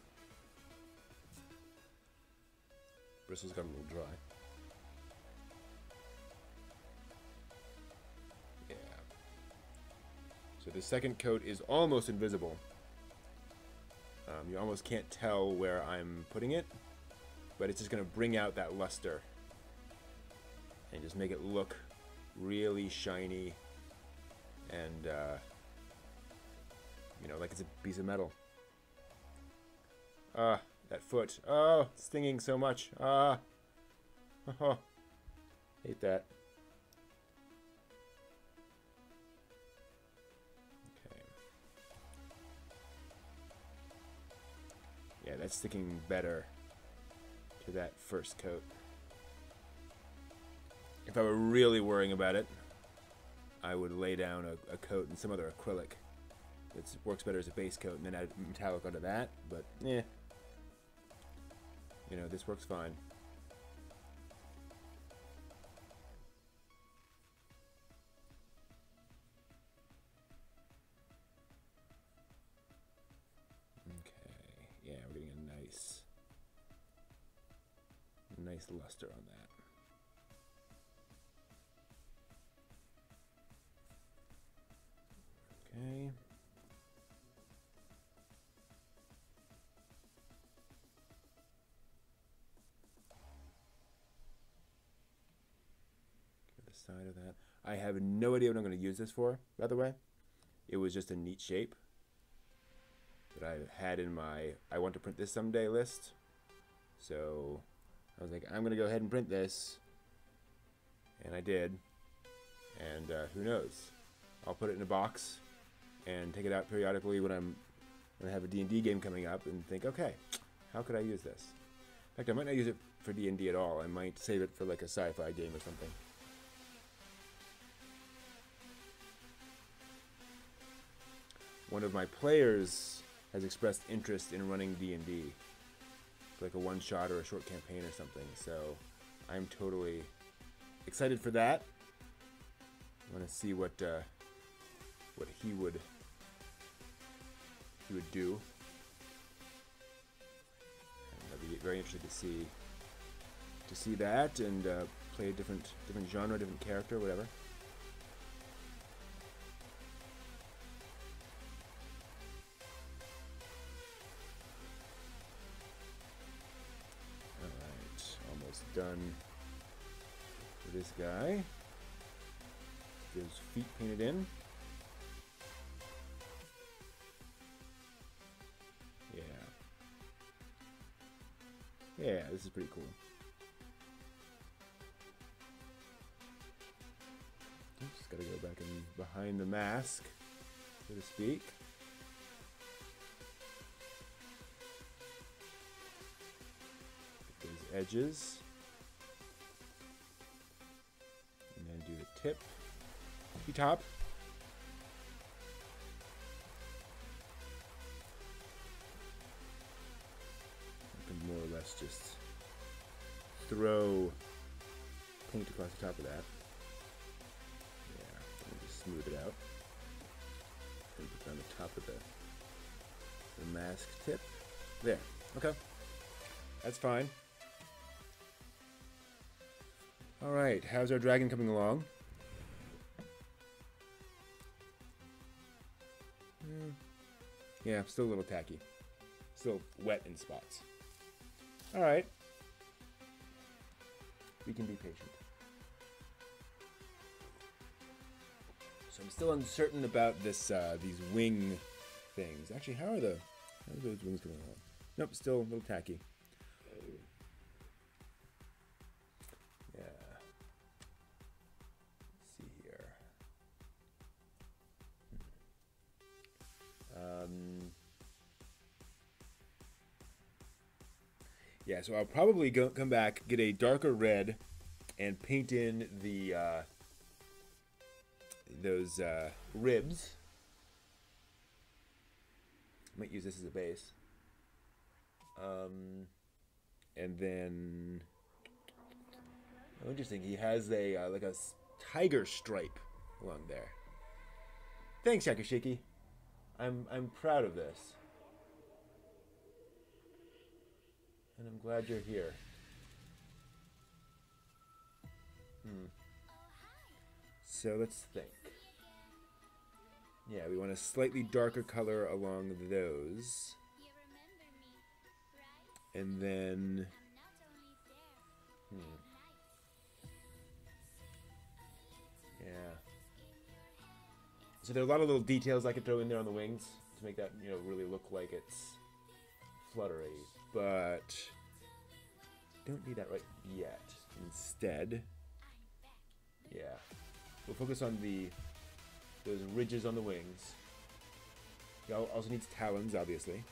S1: Bristles got a little dry. Yeah. So the second coat is almost invisible. You almost can't tell where I'm putting it, but it's just going to bring out that luster and just make it look really shiny and, you know, like it's a piece of metal. That foot. Oh, it's stinging so much. Oh, hate that. Yeah, that's sticking better to that first coat. If I were really worrying about it, I would lay down a coat and some other acrylic that works better as a base coat and then add metallic onto that, but eh. You know, this works fine. Yeah, we're getting a nice luster on that. Okay. Give the side of that. I have no idea what I'm going to use this for, by the way. It was just a neat shape that I had in my I want to print this someday list. So I was like, I'm going to go ahead and print this. And I did. And who knows? I'll put it in a box and take it out periodically when I have a D&D game coming up and think, okay, how could I use this? In fact, I might not use it for D&D at all. I might save it for like a sci-fi game or something. One of my players has expressed interest in running D&D, like a one-shot or a short campaign or something. So I'm totally excited for that. I want to see what he would do. And I'd be very interested to see that and play a different genre, different character, whatever. Done for this guy. Get his feet painted in. Yeah, this is pretty cool. Just gotta go back and behind the mask, so to speak. Get those edges. Do the tip, top. I can more or less just throw paint across the top of that. Yeah, let me just smooth it out. And put it on the top of the mask tip. There. Okay. That's fine. Alright, how's our dragon coming along? Yeah, still a little tacky. Still wet in spots. Alright. We can be patient. So I'm still uncertain about this, these wing things. Actually, how are those wings coming along? Nope, still a little tacky. Yeah. Let's see here. Yeah, so I'll probably come back, get a darker red, and paint in the those ribs. Might use this as a base. And then, oh, interesting. He has a like a tiger stripe along there. Thanks, Yakashiki. I'm proud of this, and I'm glad you're here. So let's think. Yeah, we want a slightly darker color along those. And then... Yeah. So there are a lot of little details I could throw in there on the wings to make that, really look like it's fluttery. But don't need that right yet. Instead, yeah, we'll focus on those ridges on the wings. He also needs talons, obviously.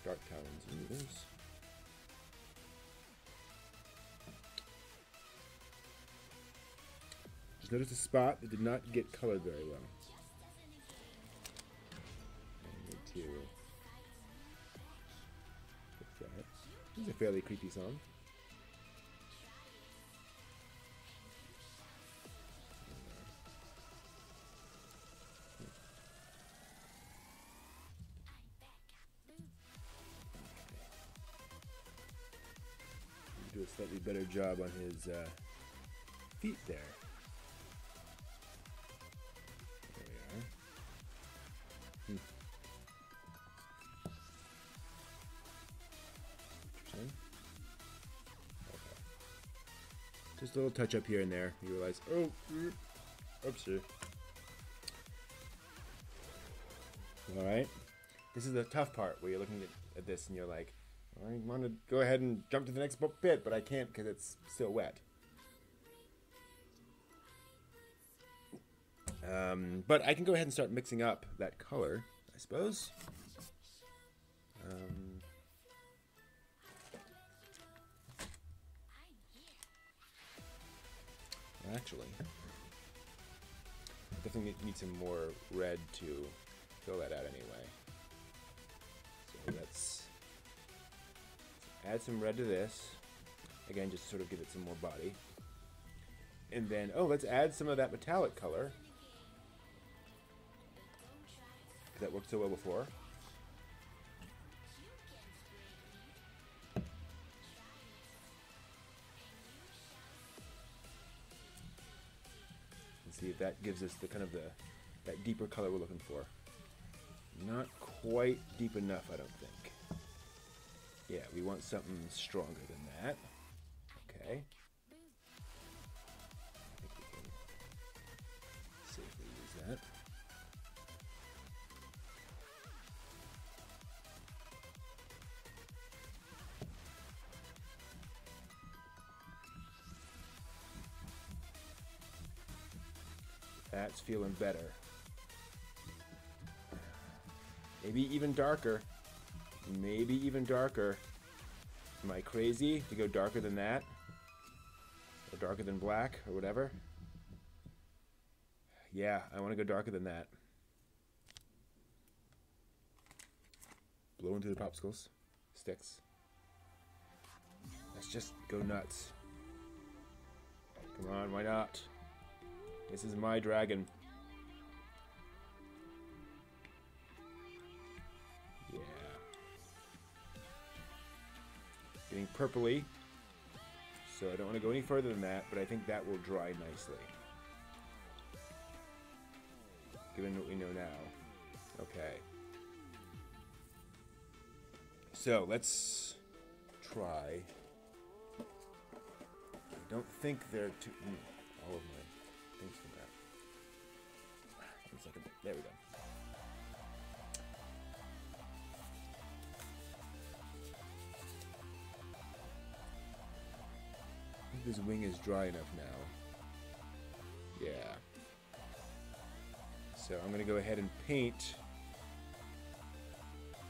S1: Dark talons into those. Just notice a spot that did not get colored very well. I need to fix that. This is a fairly creepy song. Do a slightly better job on his feet there. There we are. Interesting. Okay. Just a little touch up here and there. You realize, oh, oopsie. All right. This is the tough part where you're looking at this and you're like, I want to go ahead and jump to the next bit, but I can't because it's still wet. But I can go ahead and start mixing up that color, I suppose. Actually, definitely need some more red to fill that out anyway. So let's add some red to this. Again, just to sort of give it some more body. And then, let's add some of that metallic color. That worked so well before. And see if that gives us the kind of that deeper color we're looking for. Not quite deep enough, I don't think. Yeah, we want something stronger than that. Okay. I think we can safely use that. That's feeling better. Maybe even darker. Maybe even darker. Am I crazy to go darker than that? Or darker than black, or whatever? Yeah, I want to go darker than that. Blow into the popsicles. Sticks. Let's just go nuts. Come on, why not? This is my dragon. getting purpley. So I don't want to go any further than that, but I think that will dry nicely. Given what we know now. Okay. So let's try. I don't think they're too... all of my things from that. 1 second. There we go. I think this wing is dry enough now. Yeah. So I'm going to go ahead and paint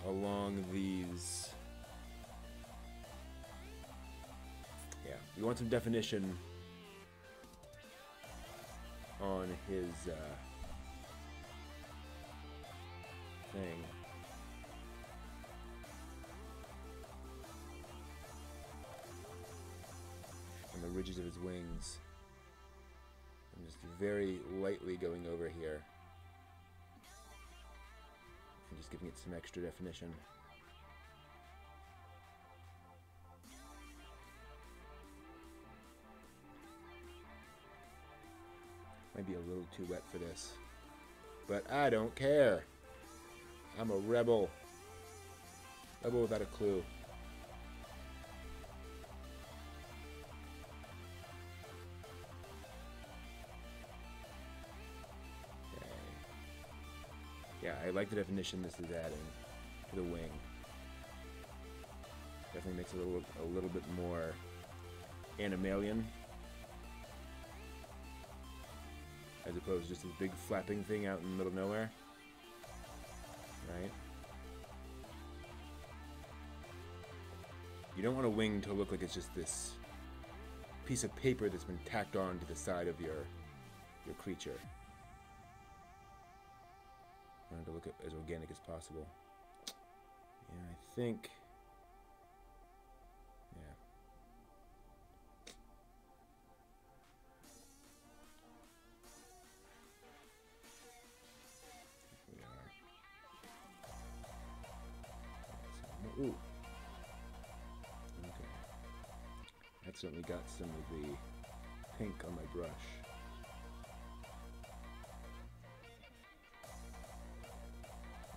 S1: along these. Yeah, we want some definition on his thing. On the ridges of his wings. I'm just very lightly going over here. And just giving it some extra definition. Might be a little too wet for this, but I don't care. I'm a rebel. Rebel without a clue. Okay. Yeah, I like the definition this is adding to the wing. Definitely makes it a little bit more animalian. As opposed to just this big flapping thing out in the middle of nowhere. Right? You don't want a wing to look like it's just this piece of paper that's been tacked on to the side of your creature. I want it to look as organic as possible. Yeah, I think... Ooh. Okay. That certainly got some of the pink on my brush.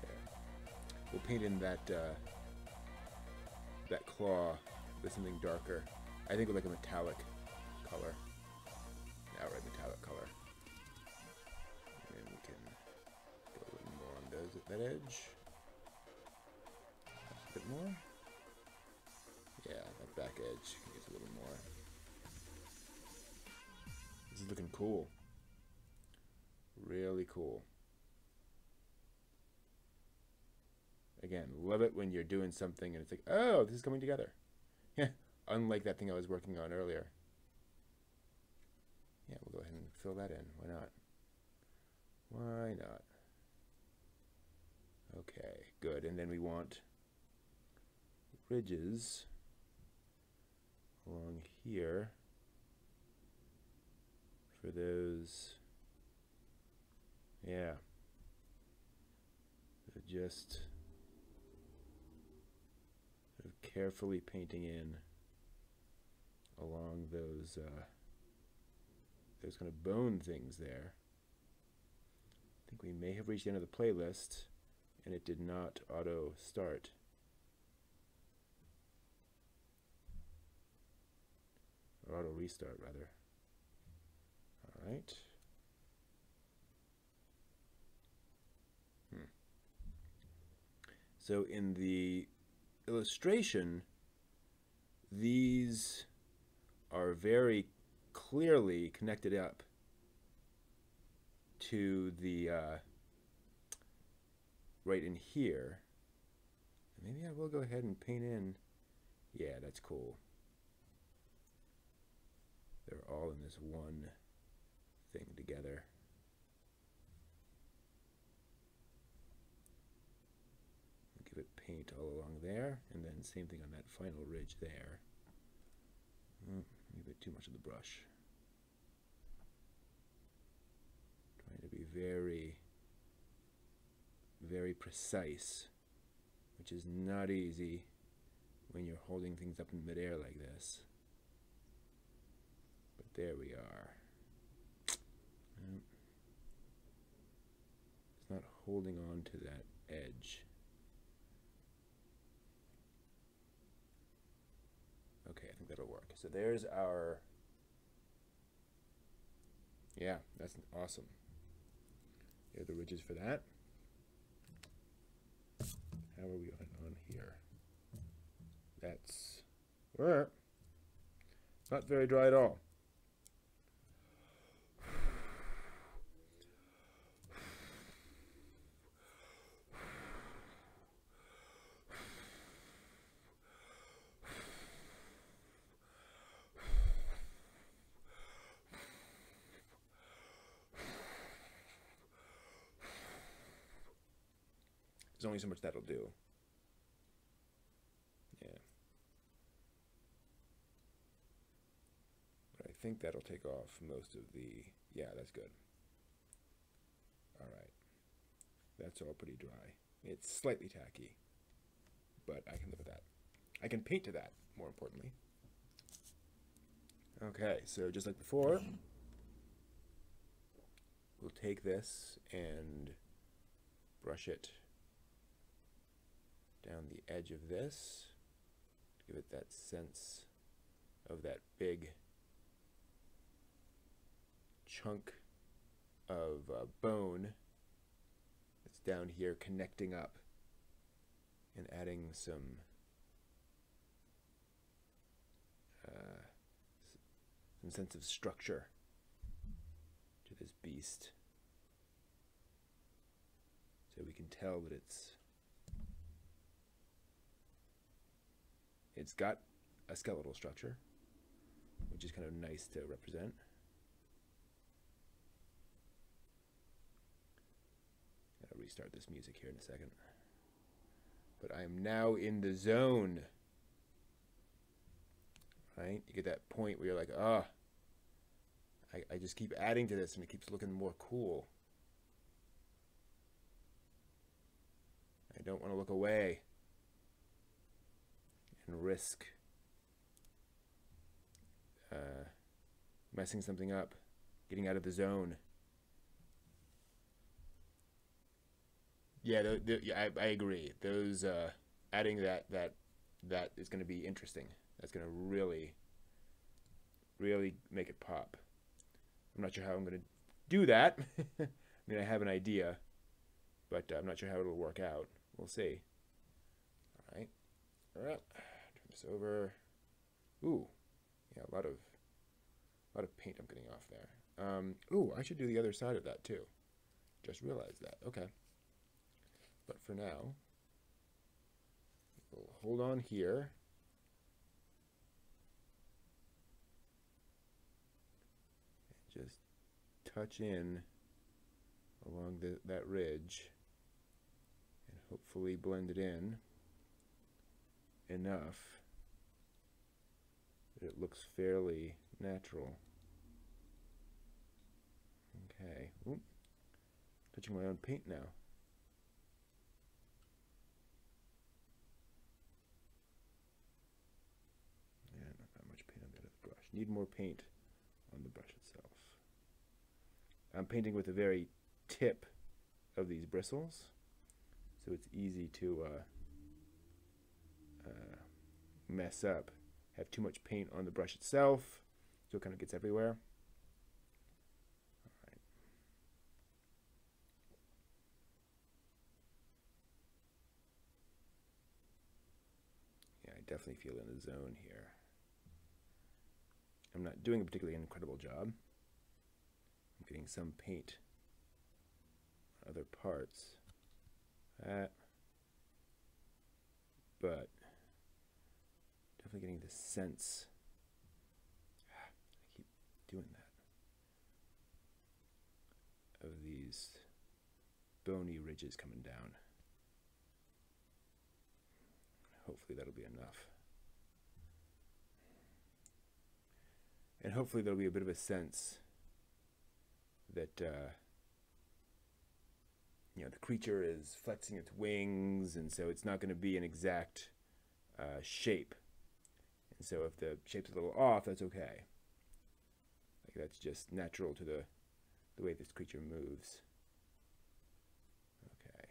S1: There. We'll paint in that that claw with something darker. I think with like a metallic color. Outright metallic color. And we can go a little more on those at that edge. A bit more. Yeah, that back edge gets a little more. This is looking cool. Really cool. Again, love it when you're doing something and it's like, oh, this is coming together. Yeah, unlike that thing I was working on earlier. Yeah, we'll go ahead and fill that in. Why not? Why not? Okay, good. And then we want ridges along here for those, yeah, so just sort of carefully painting in along those kind of bone things there. I think we may have reached the end of the playlist and it did not auto start. Or auto restart rather. All right. So in the illustration, these are very clearly connected up to the right in here. Maybe I will go ahead and paint in. Yeah, that's cool. They're all in this one thing together. Give it paint all along there, and then same thing on that final ridge there. Maybe a bit too much of the brush. Trying to be very, very precise, which is not easy when you're holding things up in midair like this. But there we are. It's not holding on to that edge. Okay, I think that'll work. So there's our... Yeah, that's awesome. Here are the ridges for that. How are we on here? That's... not very dry at all. There's only so much that'll do. Yeah. But I think that'll take off most of the... Yeah, that's good. All right. That's all pretty dry. It's slightly tacky, but I can live with that. I can paint to that, more importantly. Okay, so just like before, we'll take this and brush it down the edge of this, give it that sense of that big chunk of bone that's down here connecting up, and adding some sense of structure to this beast, so we can tell that it's got a skeletal structure, which is kind of nice to represent. I'll restart this music here in a second. But I am now in the zone. Right? You get that point where you're like, ah, I just keep adding to this and it keeps looking more cool. I don't want to look away and risk messing something up, getting out of the zone. Yeah, I agree. Those adding that is going to be interesting. That's going to really make it pop. I'm not sure how I'm going to do that. I mean, I have an idea, but I'm not sure how it'll work out. We'll see. All right. Turn this over. Ooh, yeah, a lot of paint I'm getting off there. Ooh, I should do the other side of that too. Just realized that. Okay. But for now, we'll hold on here. And just touch in along that ridge and hopefully blend it in enough that it looks fairly natural. Okay. Ooh, touching my own paint now. Need more paint on the brush itself. I'm painting with the very tip of these bristles, so it's easy to mess up. Have too much paint on the brush itself, so it kind of gets everywhere. All right. Yeah, I definitely feel in the zone here. I'm not doing a particularly incredible job. I'm getting some paint on other parts. But definitely getting the sense. I keep doing that. Of these bony ridges coming down. Hopefully that'll be enough. And hopefully there'll be a bit of a sense that you know, the creature is flexing its wings, and so it's not going to be an exact shape. And so if the shape's a little off, that's okay. Like that's just natural to the way this creature moves. Okay.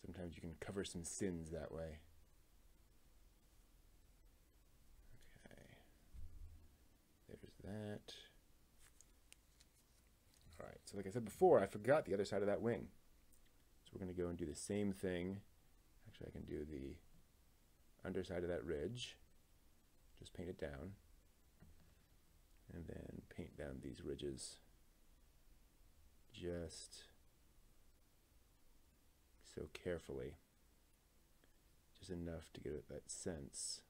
S1: Sometimes you can cover some sins that way. Okay. There's that. All right, so like I said before, I forgot the other side of that wing. So we're going to go and do the same thing. Actually, I can do the underside of that ridge. Just paint it down. And then paint down these ridges. Just so carefully. Just enough to get that sense.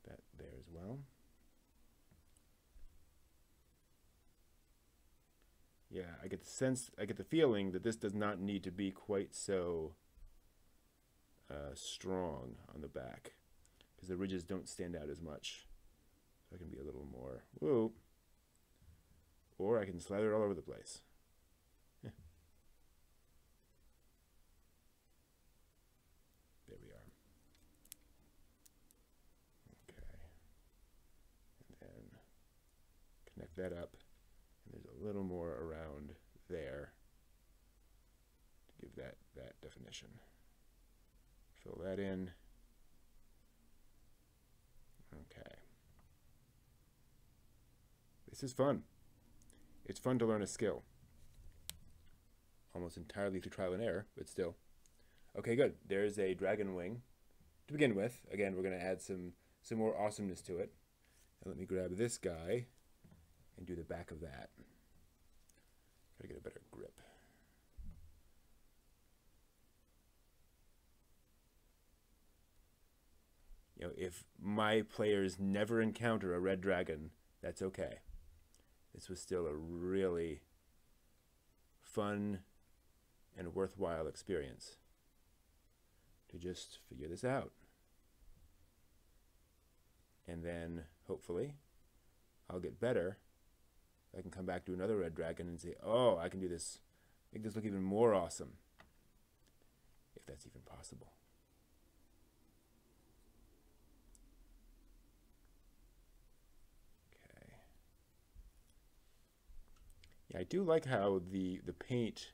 S1: That there as well. Yeah, I get the sense, I get the feeling that this does not need to be quite so strong on the back, because the ridges don't stand out as much. So I can be a little more, whoa, or I can slather it all over the place. Yeah. There we are. Okay. And then connect that up. And there's a little more around there to give that definition. Fill that in. Okay. This is fun. It's fun to learn a skill. Almost entirely through trial and error, but still. Okay, good. There's a dragon wing to begin with. Again, we're going to add some more awesomeness to it. And let me grab this guy and do the back of that. Gotta get a better grip. You know, if my players never encounter a red dragon, that's okay. This was still a really fun and worthwhile experience to just figure this out. And then, hopefully, I'll get better. I can come back to another red dragon and say, oh, I can do this, make this look even more awesome. If that's even possible. Okay. Yeah, I do like how the paint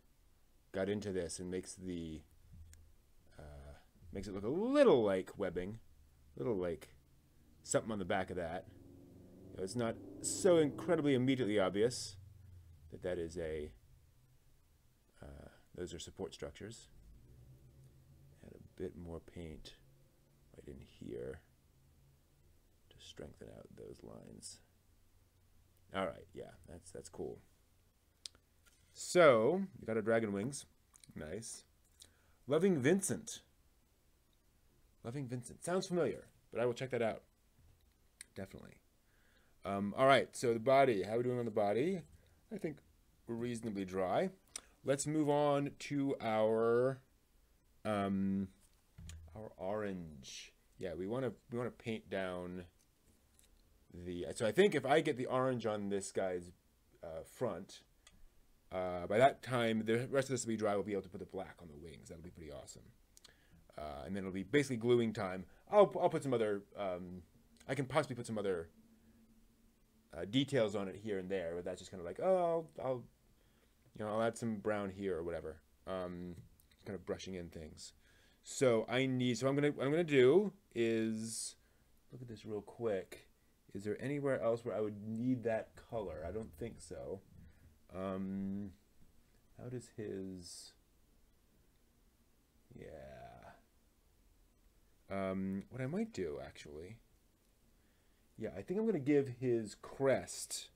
S1: got into this and makes the makes it look a little like webbing, a little like something on the back of that. You know, it's not so incredibly immediately obvious that that is a those are support structures. Add a bit more paint right in here to strengthen out those lines. All right, yeah, that's cool. So you got our dragon wings, nice. Loving Vincent. Loving Vincent sounds familiar, but I will check that out. Definitely. All right, so the body. How are we doing on the body? I think we're reasonably dry. Let's move on to our orange. Yeah, we want to paint down the. So I think if I get the orange on this guy's front, by that time the rest of this will be dry. We'll be able to put the black on the wings. That'll be pretty awesome. And then it'll be basically gluing time. I'll put some other. I can possibly put some other details on it here and there, but that's just kind of like, oh, I'll add some brown here or whatever. Kind of brushing in things. So what I'm gonna do is look at this real quick. Is there anywhere else where I would need that color? I don't think so. How does his? Yeah. What I might do actually. Yeah, I think I'm gonna give his crest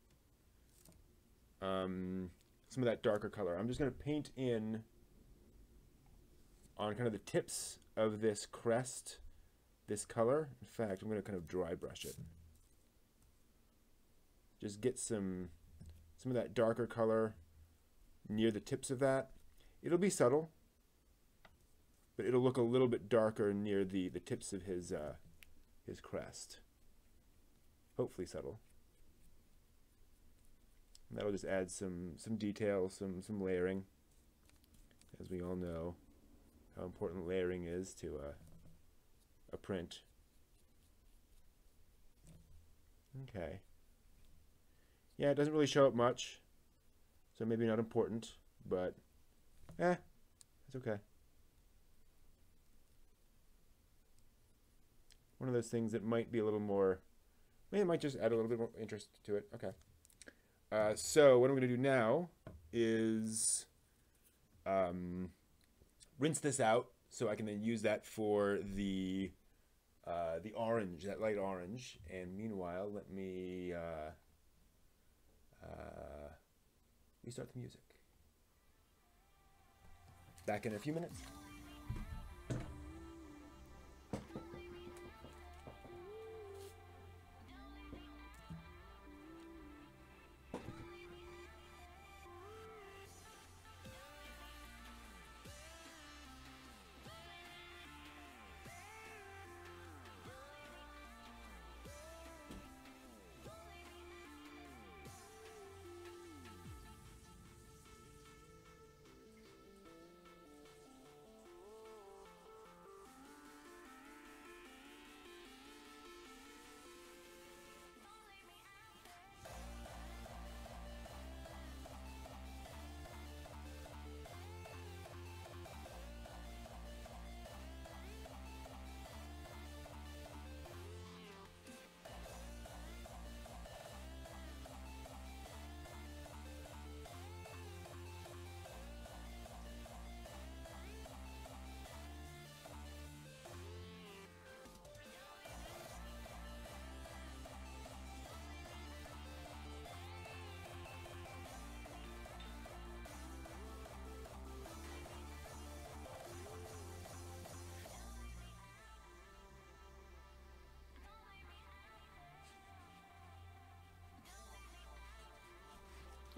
S1: some of that darker color. I'm just gonna paint in on kind of the tips of this crest, this color. In fact, I'm gonna kind of dry brush it. Just get some of that darker color near the tips of that. It'll be subtle, but it'll look a little bit darker near the tips of his crest. Hopefully subtle. That'll just add some detail, some layering. As we all know how important layering is to a print. Okay. Yeah, it doesn't really show up much, so maybe not important, but it's okay. One of those things that might be a little more, maybe it might just add a little bit more interest to it. Okay. So what I'm going to do now is rinse this out so I can then use that for the orange, that light orange. And meanwhile, let me restart the music. Back in a few minutes.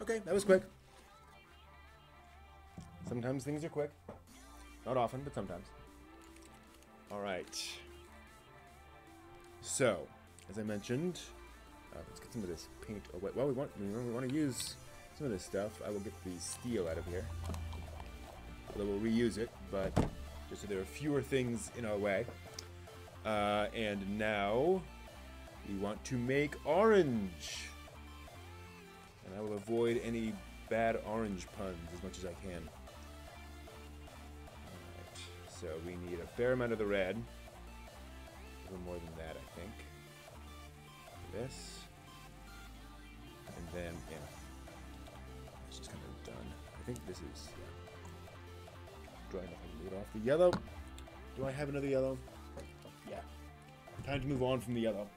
S1: Okay, that was quick. Sometimes things are quick. Not often, but sometimes. All right. So, as I mentioned, let's get some of this paint away. Well, we want to use some of this stuff. I will get the steel out of here. Although we'll reuse it, but just so there are fewer things in our way. And now we want to make orange. And I will avoid any bad orange puns as much as I can. Alright, so we need a fair amount of the red. A little more than that, I think. This. And then, yeah. It's just kind of done. I think this is dry enough to lead off the yellow. Do I have another yellow? Yeah. Time to move on from the yellow.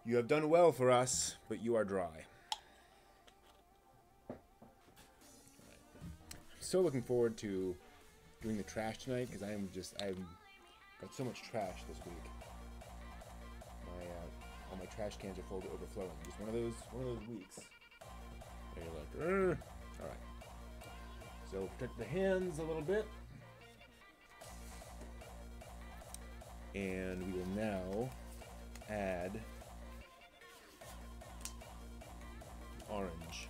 S1: You have done well for us, but you are dry. I'm so looking forward to doing the trash tonight because I've got so much trash this week. All my trash cans are full to overflowing. Just one of those weeks. And you're like, all right. So protect the hands a little bit, and we will now add orange.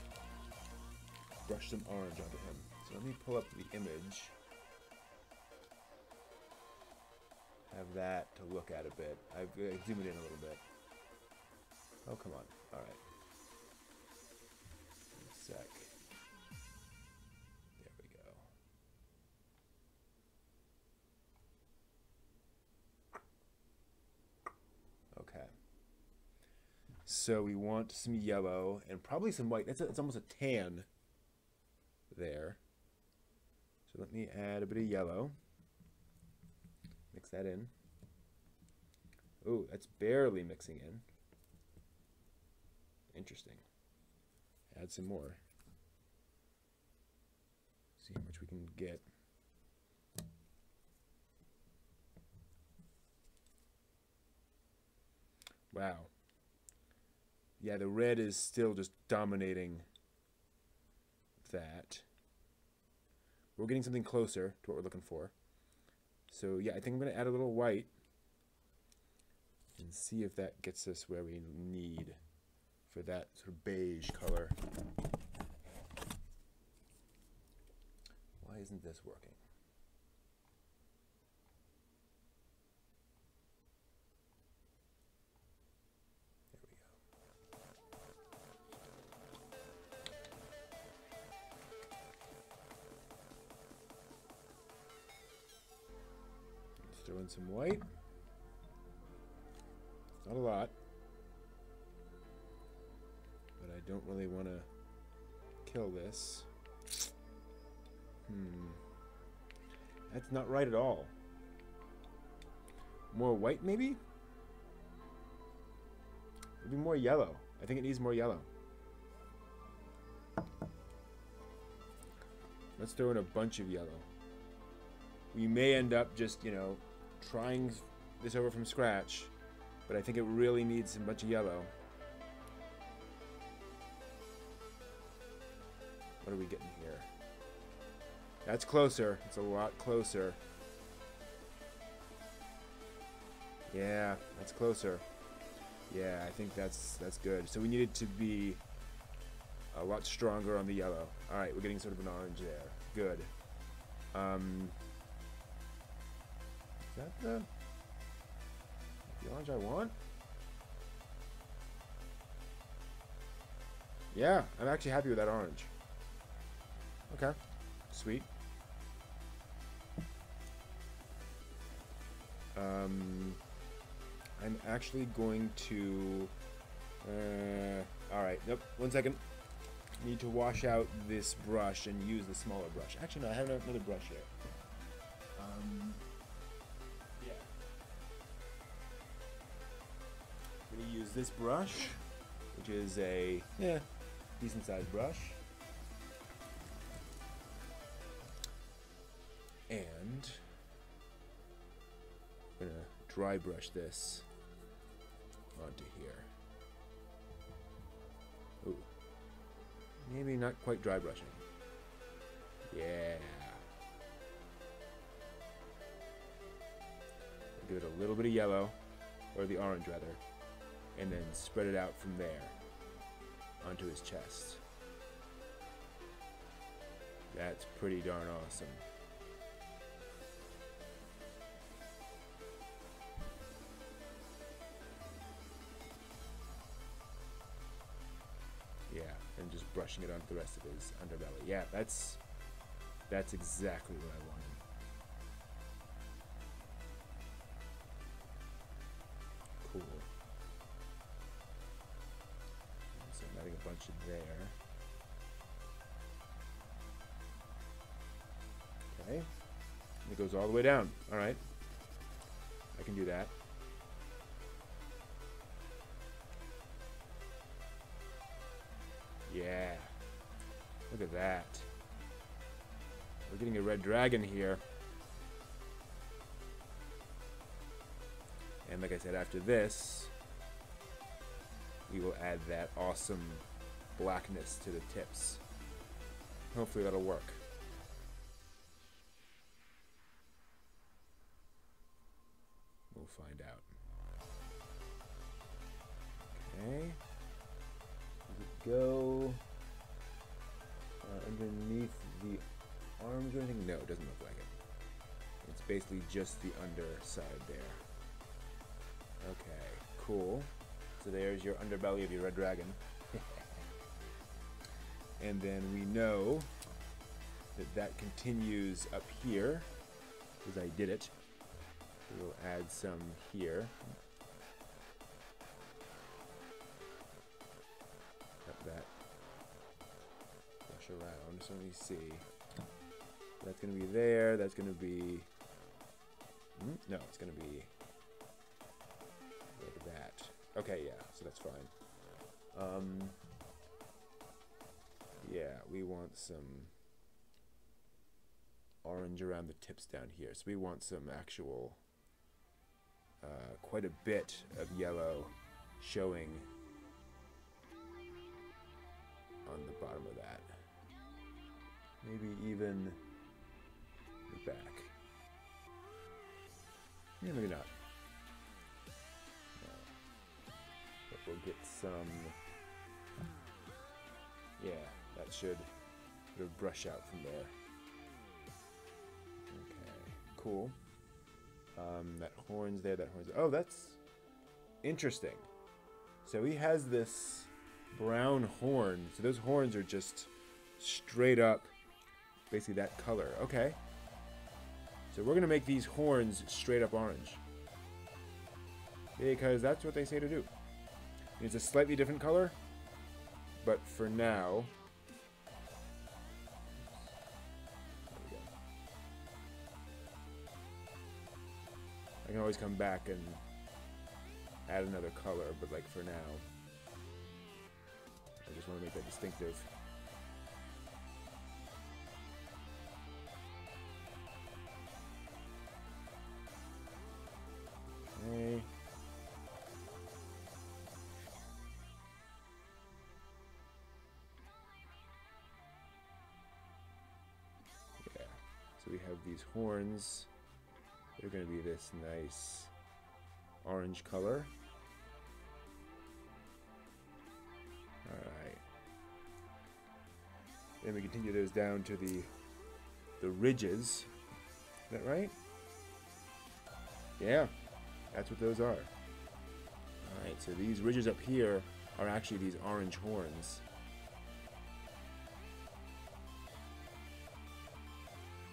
S1: Brush some orange onto him. So let me pull up the image. Have that to look at a bit. I've zoomed in a little bit. Oh, come on. All right. One sec. There we go. Okay. So we want some yellow and probably some white. It's almost a tan there. So let me add a bit of yellow. Mix that in. Ooh, that's barely mixing in. Interesting. Add some more. See how much we can get. Wow. Yeah, the red is still just dominating that. We're getting something closer to what we're looking for. So yeah, I think I'm going to add a little white And see if that gets us where we need for that sort of beige color. Why isn't this working? Throw in some white. Not a lot. But I don't really want to kill this. That's not right at all. More white, maybe? Maybe more yellow. I think it needs more yellow. Let's throw in a bunch of yellow. We may end up just, you know, trying this over from scratch, but I think it really needs a bunch of yellow. What are we getting here? That's closer. It's a lot closer. Yeah, that's closer. Yeah, I think that's good. So we need it to be a lot stronger on the yellow. All right, we're getting sort of an orange there. Good. Is that the orange I want? Yeah, I'm actually happy with that orange. Okay, sweet. I'm actually going to... Alright, nope, 1 second. Need to wash out this brush and use the smaller brush. Actually, no, I have another brush here. Yeah. I'm going to use this brush, which is a decent sized brush. And I'm going to dry brush this onto here. Ooh. Maybe not quite dry brushing. Yeah. Give it a little bit of yellow, or the orange rather, and then spread it out from there onto his chest. That's pretty darn awesome. Yeah, and just brushing it onto the rest of his underbelly. Yeah, that's exactly what I wanted. Cool. So I'm adding a bunch in there. Okay. It goes all the way down. All right. I can do that. Yeah. Look at that. We're getting a red dragon here. And like I said, after this, we will add that awesome blackness to the tips. Hopefully that'll work. We'll find out. Okay. Go underneath the arms or anything? No, it doesn't look like it. It's basically just the underside there. Okay, cool. So there's your underbelly of your red dragon. And then we know that that continues up here, because I did it. We'll add some here. That brush around, so let me see. That's going to be there, that's going to be... no, it's going to be like that. Okay, yeah, so that's fine. Yeah, we want some orange around the tips down here. So we want some actual, quite a bit of yellow showing on the bottom of that. Maybe even the back. Yeah, maybe not. No. some, yeah, that should sort of brush out from there. Okay, cool. That horn's there, that horn's there. Oh, that's interesting. So he has this brown horn. So those horns are just straight up, basically that color. Okay. So we're going to make these horns straight up orange. Because that's what they say to do. It's a slightly different color, but for now... There we go. I can always come back and add another color, but like for now, I just want to make that distinctive. Okay. Yeah, so we have these horns. They're going to be this nice orange color. Alright. Then we continue those down to the ridges. Is that right? Yeah, that's what those are. Alright, so these ridges up here are actually these orange horns.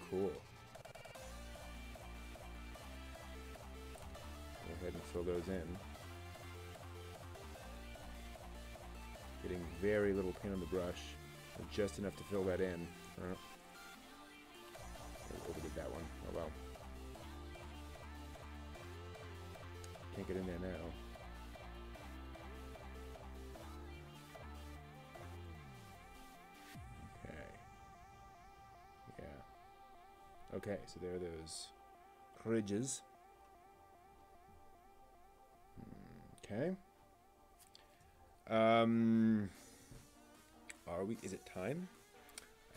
S1: Cool. Go ahead and fill those in. Getting very little paint on the brush, just enough to fill that in. I overdid that one. Oh well. Can't get in there now. Okay. Yeah. Okay, so there are those ridges. Okay. Are we? Is it time?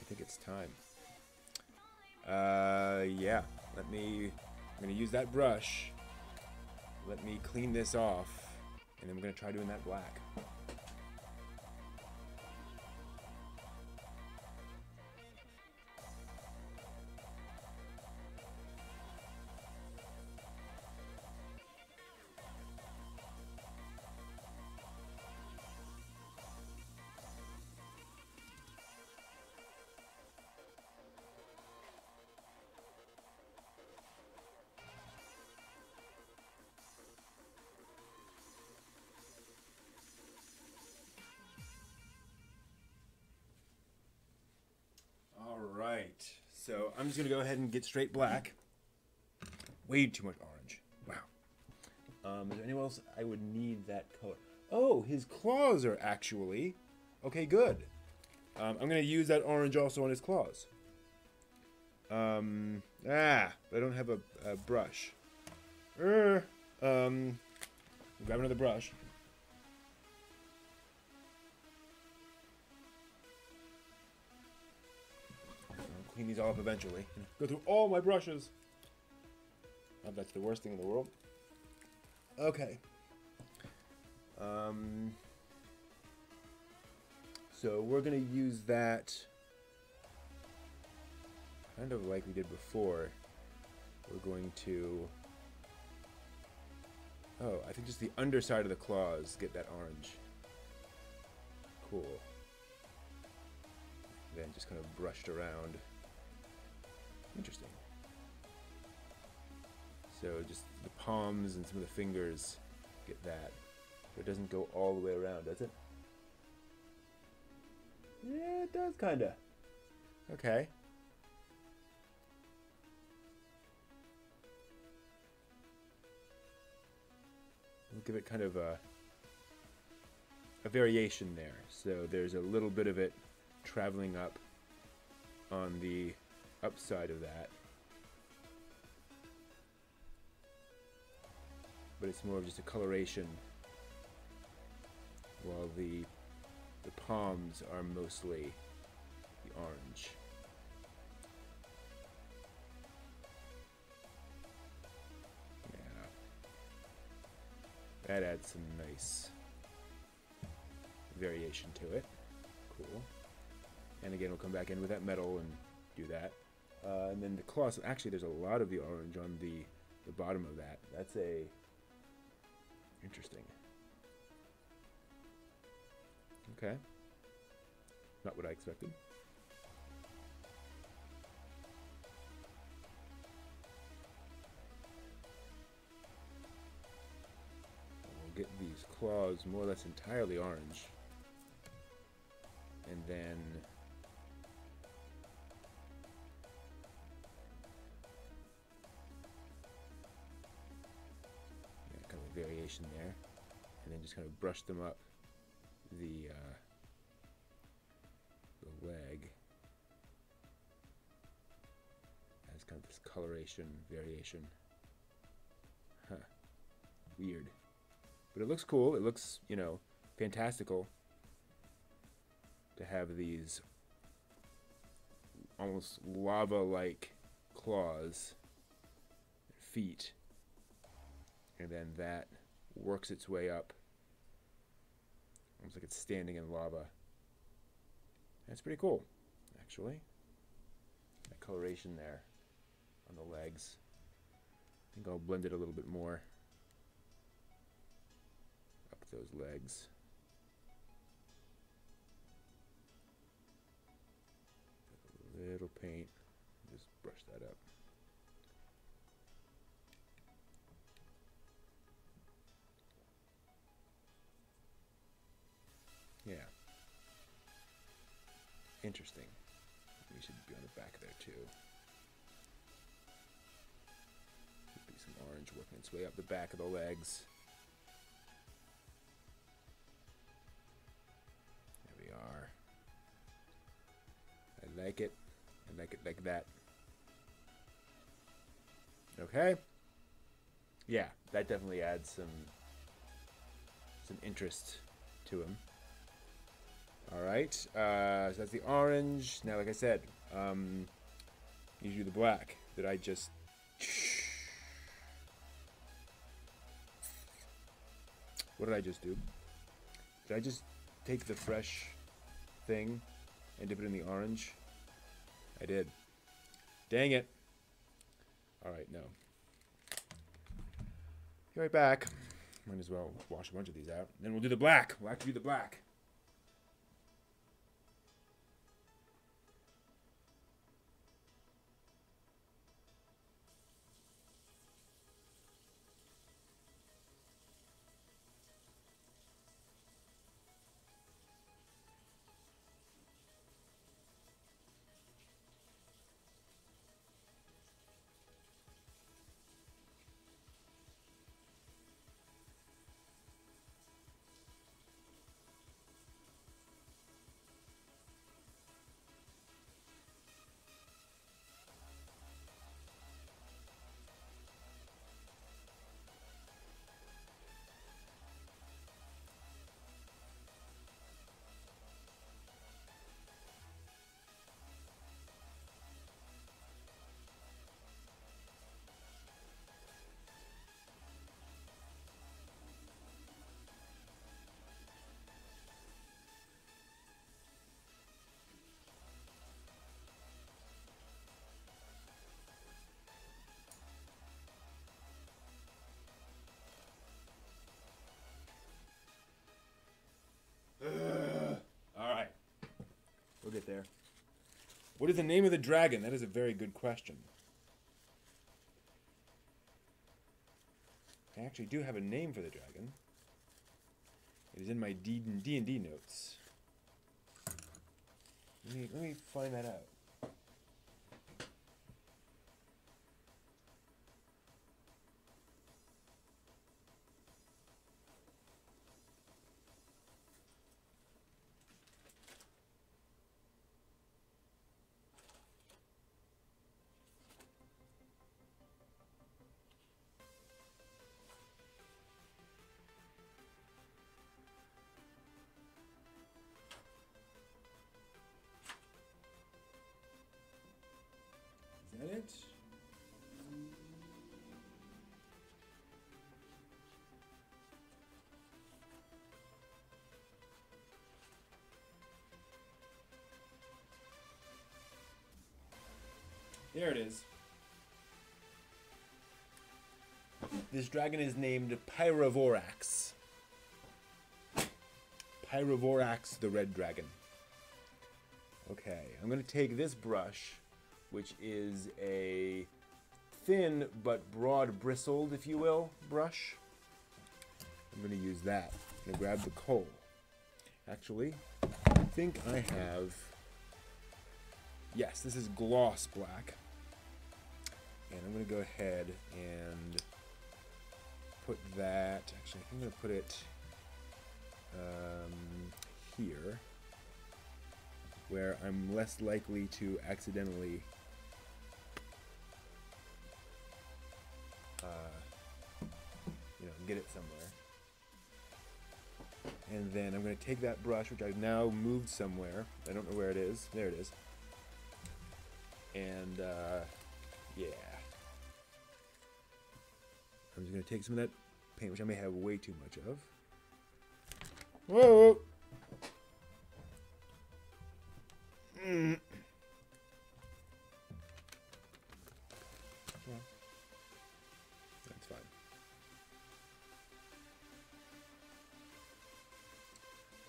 S1: I think it's time. Yeah. I'm gonna use that brush. Let me clean this off, and then we're gonna try doing that black. Alright, so I'm just going to go ahead and get straight black. Way too much orange. Wow. Is there anyone else I would need that color? Oh, his claws are actually... Okay, good. I'm going to use that orange also on his claws. But I don't have a brush. Grab another brush. Clean these all up eventually. Go through all my brushes. Oh, that's the worst thing in the world. Okay. So we're gonna use that kind of like we did before. We're going to... Oh, I think just the underside of the claws get that orange. Cool. Then just kind of brushed around. Interesting. So just the palms and some of the fingers get that. But it doesn't go all the way around, does it? Yeah, it does kinda. Okay. We'll give it kind of a variation there. So there's a little bit of it traveling up on the upside of that. But it's more of just a coloration, while the palms are mostly the orange. Yeah. That adds some nice variation to it. Cool. And again, we'll come back in with that metal and do that. And then the claws, actually there's a lot of the orange on the bottom of that. That's interesting. Okay. Not what I expected. We'll get these claws more or less entirely orange. And then kind of a variation there, and then just kind of brush them up the leg as kind of this coloration variation. Huh. Weird. But it looks cool. It looks, you know, fantastical to have these almost lava-like claws, feet, and then that works its way up, almost like it's standing in lava. That's pretty cool, actually. That coloration there on the legs. I think I'll blend it a little bit more up those legs. A little paint, just brush that up. Yeah. Interesting. We should be on the back there too. Could be some orange working its way up the back of the legs. There we are. I like it. I like it like that. Okay. Yeah, that definitely adds some interest to him. All right, so that's the orange. Now, like I said, you do the black that I just... What did I just do? Did I just take the fresh thing and dip it in the orange? I did. Dang it. All right, no. Be right back. Might as well wash a bunch of these out. Then we'll do the black. We'll have to do the black. All right. We'll get there. What is the name of the dragon? That is a very good question. I actually do have a name for the dragon. It is in my D&D notes. Let me find that out. There it is. This dragon is named Pyrovorax. Pyrovorax the red dragon. Okay, I'm going to take this brush, which is a thin but broad bristled, if you will, brush. I'm going to use that. I'm going to grab the coal. Actually, I think I have... Yes, this is gloss black. And I'm going to go ahead and put that... Actually, I'm going to put it here, where I'm less likely to accidentally get it somewhere. And then I'm going to take that brush, which I've now moved somewhere. I don't know where it is. There it is. And yeah. I'm just going to take some of that paint, which I may have way too much of. Whoa! That's fine.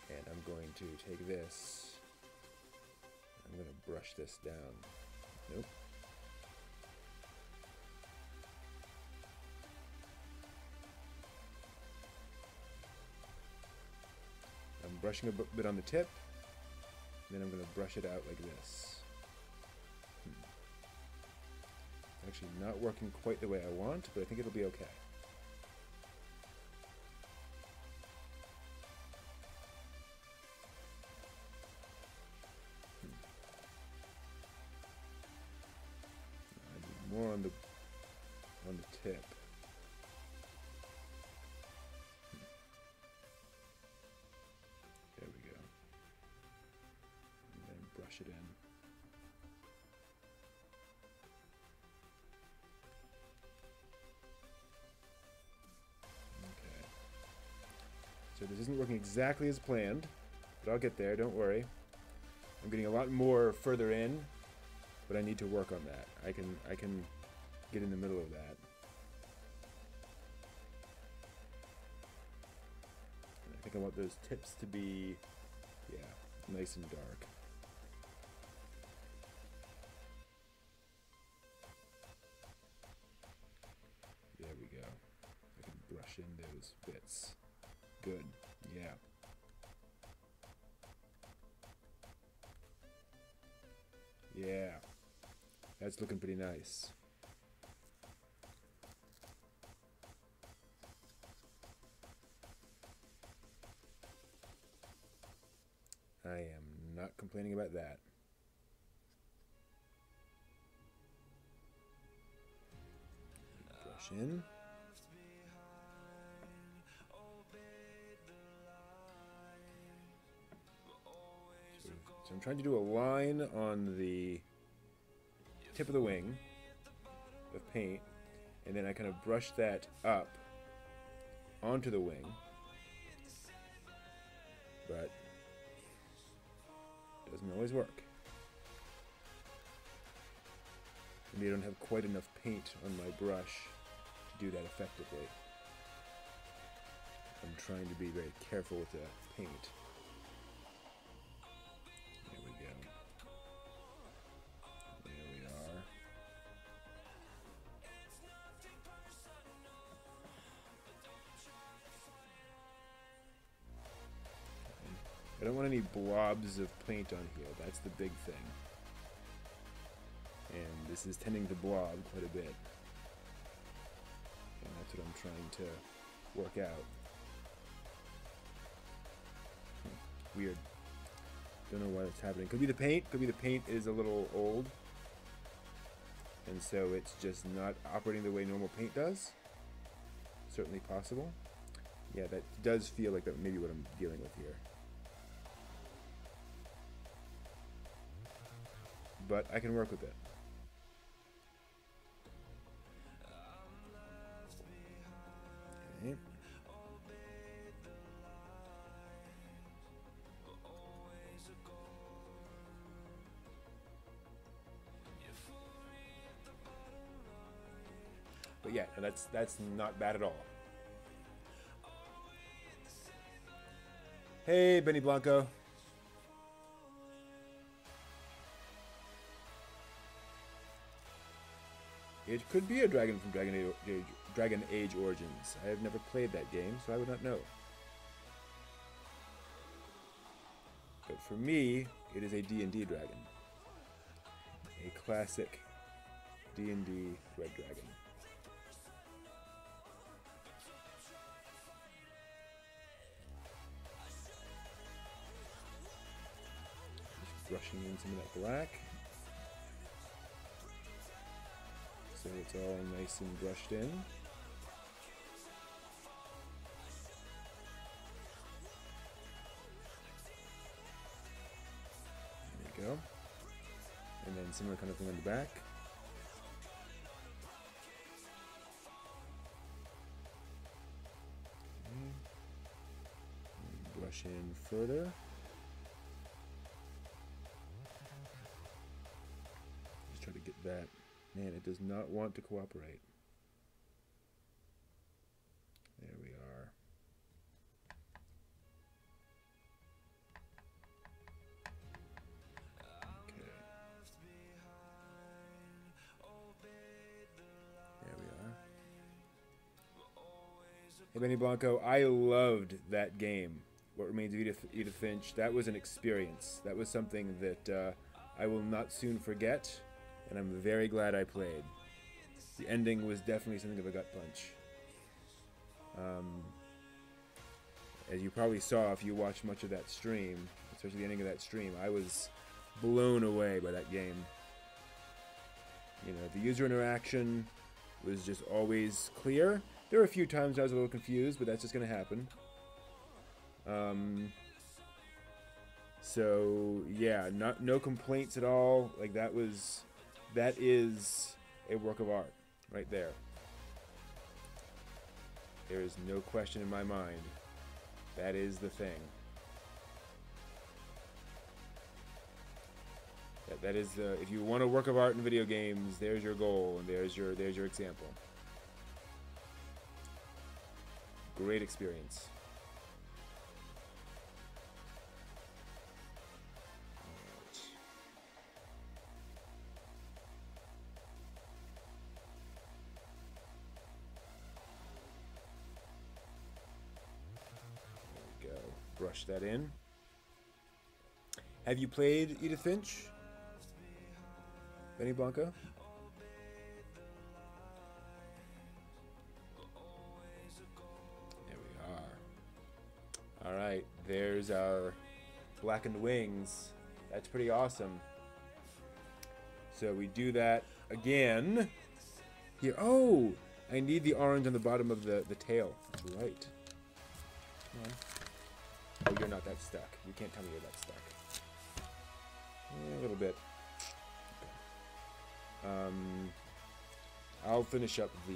S1: And I'm going to take this. I'm going to brush this down. Nope. I'm brushing a bit on the tip. Then I'm going to brush it out like this. Actually not working quite the way I want, but I think it'll be okay. I need more on the tip. There we go. And then brush it in. So this isn't working exactly as planned, but I'll get there, don't worry. I'm getting a lot more further in, but I need to work on that. I can get in the middle of that. And I think I want those tips to be, yeah, nice and dark. There we go. I can brush in those bits. Good, yeah. Yeah, that's looking pretty nice. I am not complaining about that. Brush in. So I'm trying to do a line on the tip of the wing of paint, and then I kind of brush that up onto the wing, but it doesn't always work. Maybe I don't have quite enough paint on my brush to do that effectively. I'm trying to be very careful with the paint. I don't want any blobs of paint on here. That's the big thing. And this is tending to blob quite a bit. And that's what I'm trying to work out. Weird. Don't know why that's happening. Could be the paint. Could be the paint is a little old. And so it's just not operating the way normal paint does. Certainly possible. Yeah, that does feel like that may be what I'm dealing with here. But I can work with it. Okay. But yeah, that's not bad at all. Hey, Benny Blanco. It could be a dragon from Dragon Age Origins. I have never played that game, so I would not know. But for me, it is a D&D dragon. A classic D&D red dragon. Just brushing in some of that black. So it's all nice and brushed in. There you go. And then similar kind of thing on the back. And brush in further. Just try to get that. Man, it does not want to cooperate. There we are. Okay. There we are. Hey, Benny Blanco, I loved that game. What Remains of Edith Finch. That was an experience. That was something that I will not soon forget. And I'm very glad I played. The ending was definitely something of a gut punch. As you probably saw if you watched much of that stream, especially the ending of that stream, I was blown away by that game. You know, the user interaction was just always clear. There were a few times I was a little confused, but that's just going to happen. So yeah, no complaints at all. Like that is a work of art right there. There is no question in my mind. That is the thing. That is the, if you want a work of art in video games, there's your goal and there's your example. Great experience. Brush that in. Have you played Edith Finch? Benny Blanco? There we are. Alright, there's our blackened wings. That's pretty awesome. So we do that again. Here. Oh! I need the orange on the bottom of the tail. That's right. Come on. Oh, you're not that stuck. You can't tell me you're that stuck. A little bit. Okay. I'll finish up the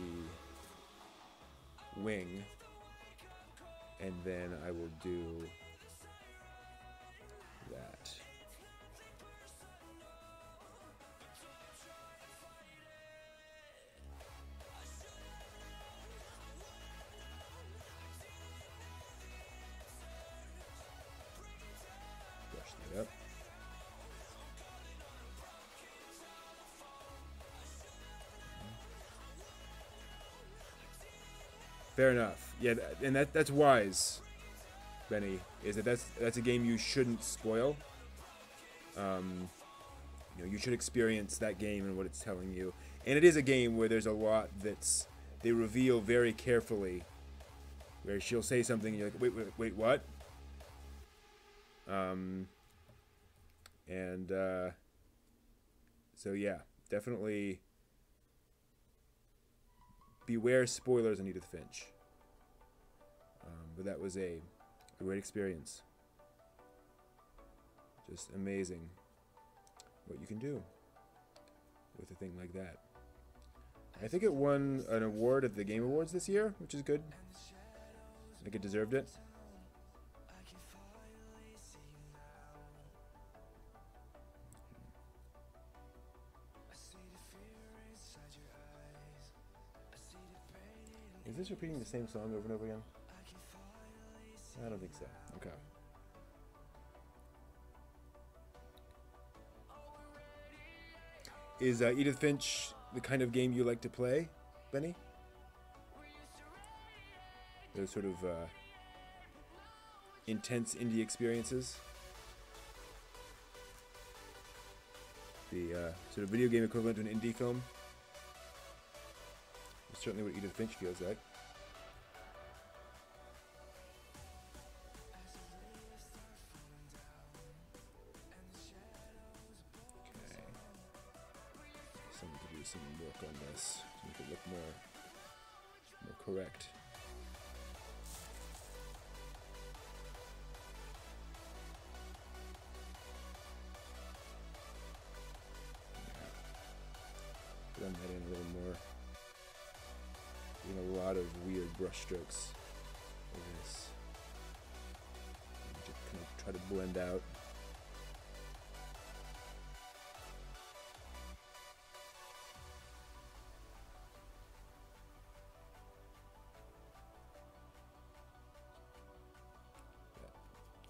S1: wing, and then I will do that. Yep. Fair enough. Yeah, and that's wise, Benny. Is that's a game you shouldn't spoil. You know, you should experience that game and what it's telling you. And it is a game where there's a lot they reveal very carefully. Where she'll say something and you're like, wait, what? So yeah, definitely beware spoilers on Edith Finch. But that was a great experience. Just amazing what you can do with a thing like that. I think it won an award at the Game Awards this year, which is good. I think it deserved it. this repeating the same song over and over again? I don't think so. Okay. Is Edith Finch the kind of game you like to play, Benny? Those sort of intense indie experiences? The sort of video game equivalent to an indie film? That's certainly what Edith Finch feels like. Someone could do some work on this to make it look more correct. Yeah. Blend that in a little more. Doing a lot of weird brush strokes over this. Just kind of try to blend out.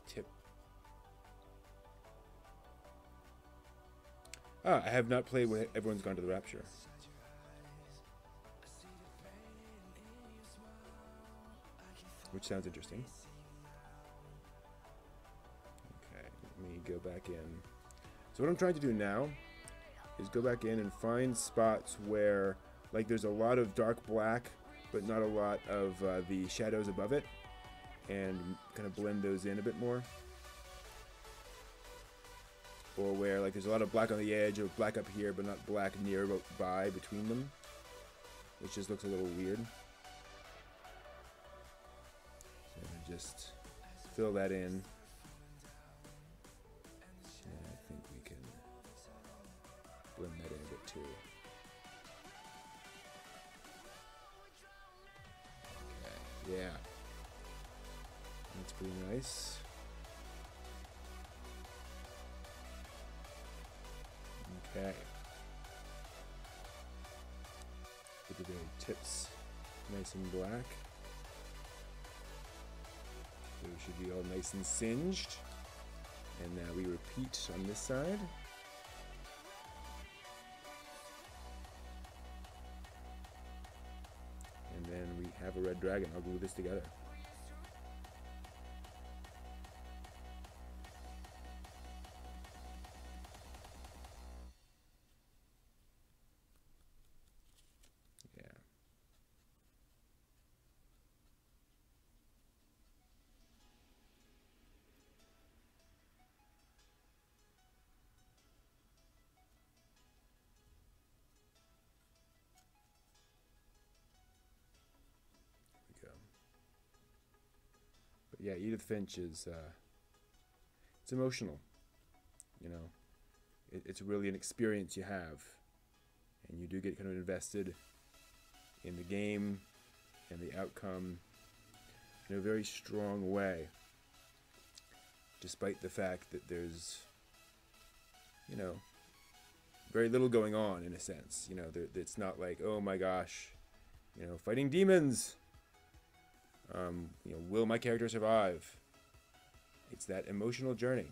S1: Tip. I have not played when Everyone's Gone to the Rapture. Which sounds interesting. Okay, let me go back in. So what I'm trying to do now is go back in and find spots where, like, there's a lot of dark black, but not a lot of the shadows above it, and kind of blend those in a bit more. Or where, like, there's a lot of black on the edge, or black up here, but not black nearby between them, which just looks a little weird. Just fill that in. And I think we can blend that in a bit too. Okay, yeah. That's pretty nice. Okay. Get the very tips nice and black. So it should be all nice and singed. And now we repeat on this side. And then we have a red dragon. I'll glue this together. Yeah, Edith Finch is, it's emotional, you know, it's really an experience you have, and you do get kind of invested in the game and the outcome in a very strong way, despite the fact that there's, you know, very little going on in a sense. You know, it's not like, oh my gosh, you know, fighting demons. You know, will my character survive? It's that emotional journey,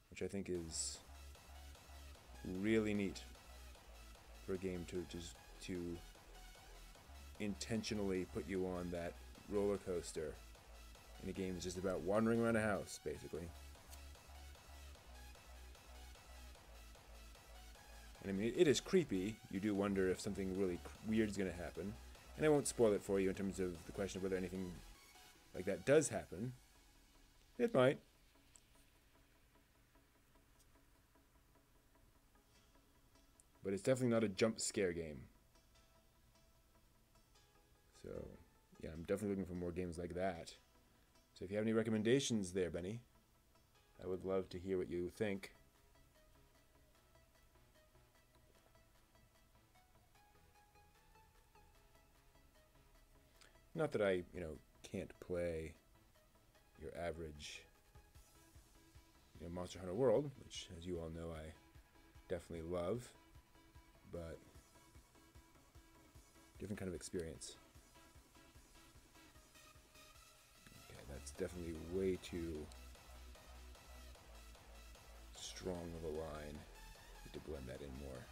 S1: which I think is really neat for a game to intentionally put you on that roller coaster in a game that's just about wandering around a house, basically. And I mean, it is creepy. You do wonder if something really weird is going to happen. And I won't spoil it for you in terms of the question of whether anything like that does happen. It might. But it's definitely not a jump scare game. So, yeah, I'm definitely looking for more games like that. So if you have any recommendations there, Benny, I would love to hear what you think. Not that I, you know, can't play your average, you know, Monster Hunter World, which, as you all know, I definitely love, but different kind of experience. definitely way too strong of a line. Need to blend that in more.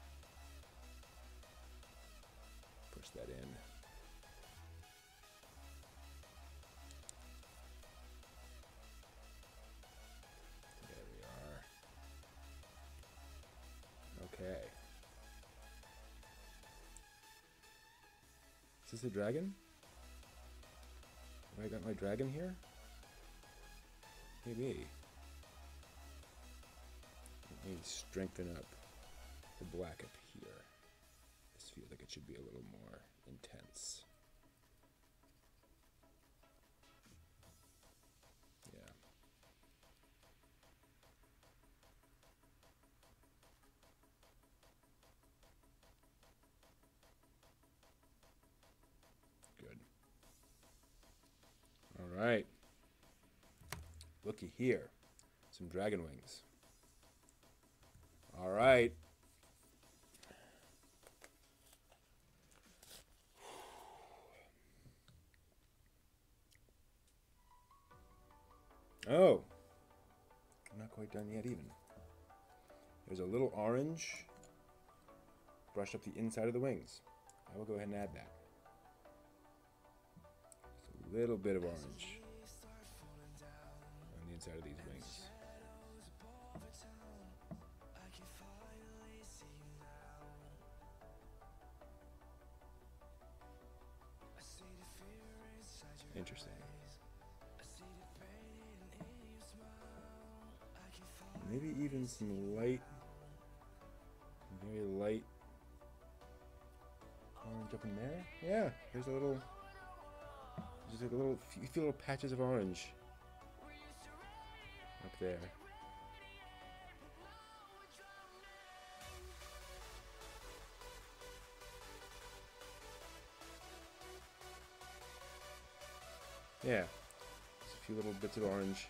S1: Push that in. There we are. Okay. Is this a dragon? Have I got my dragon here? Maybe. Let me strengthen up the black up here. This feels like it should be a little more intense. Yeah. Good. All right. Looky here. Some dragon wings. All right. Oh. I'm not quite done yet even. There's a little orange brushed up the inside of the wings. I will go ahead and add that. Just a little bit of orange on the inside of these wings. Interesting. Maybe even some light, very light orange up in there. Yeah, there's a little, just like a little, you feel little patches of orange up there. Yeah, just a few little bits of orange.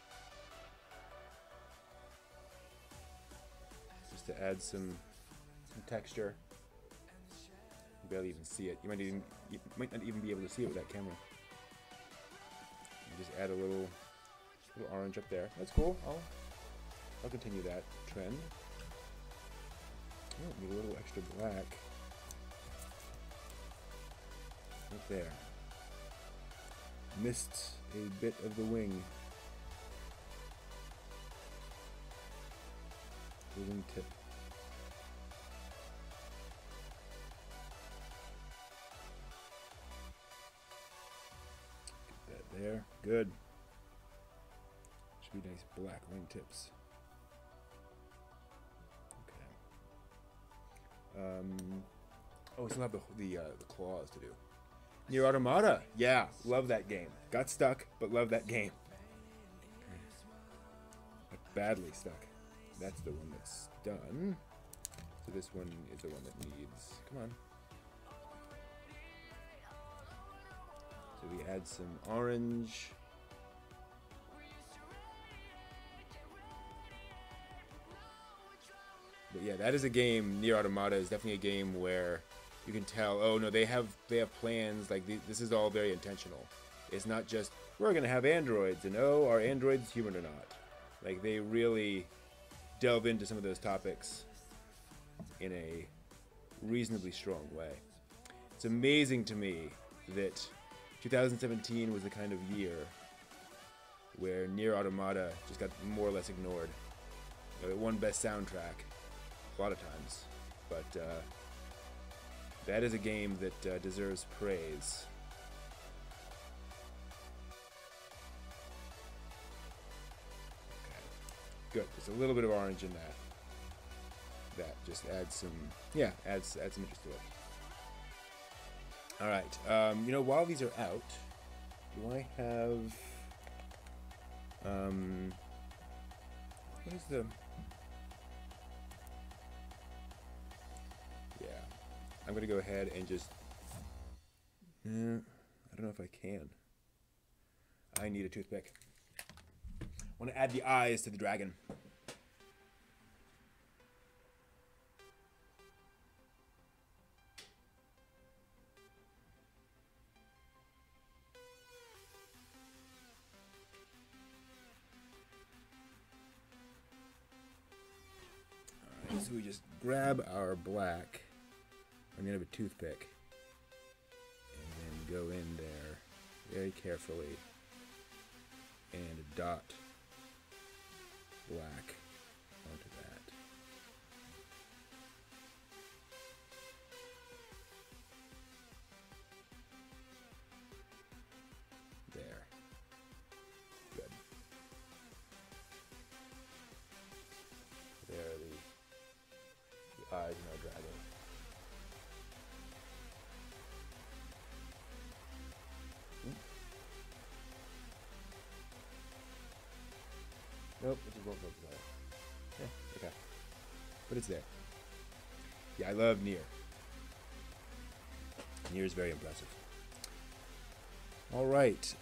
S1: Just to add some texture. You barely even see it. You might not even be able to see it with that camera. You just add a little orange up there. That's cool. I'll continue that trend. Oh, need a little extra black. Right there. Missed a bit of the wing. The wing tip. Get that there. Good. Should be nice black wing tips. Okay. Oh, we still have the claws to do. Nier Automata. Yeah, love that game. Got stuck, but love that game. Got badly stuck. That's the one that's done. So this one is the one that needs... Come on. So we add some orange. But yeah, that is a game. Nier Automata is definitely a game where you can tell, oh no, they have plans. Like this is all very intentional. It's not just we're gonna have androids and oh, are androids human or not? Like they really delve into some of those topics in a reasonably strong way. It's amazing to me that 2017 was the kind of year where Nier Automata just got more or less ignored. You know, it won best soundtrack a lot of times, but that is a game that deserves praise. Okay. Good. There's a little bit of orange in that. That just adds some, yeah, adds some interest to it. All right. You know, while these are out, do I have what is the? Yeah, I'm gonna go ahead and just. I don't know if I can. I need a toothpick. I want to add the eyes to the dragon. So we just grab our black. I'm gonna have a toothpick. And then go in there very carefully. And dot black onto that. There. Good. There are the eyes in our dragon. Nope, it just won't focus on it. Yeah, okay. But it's there. Yeah, I love Nier. Nier is very impressive. Alright,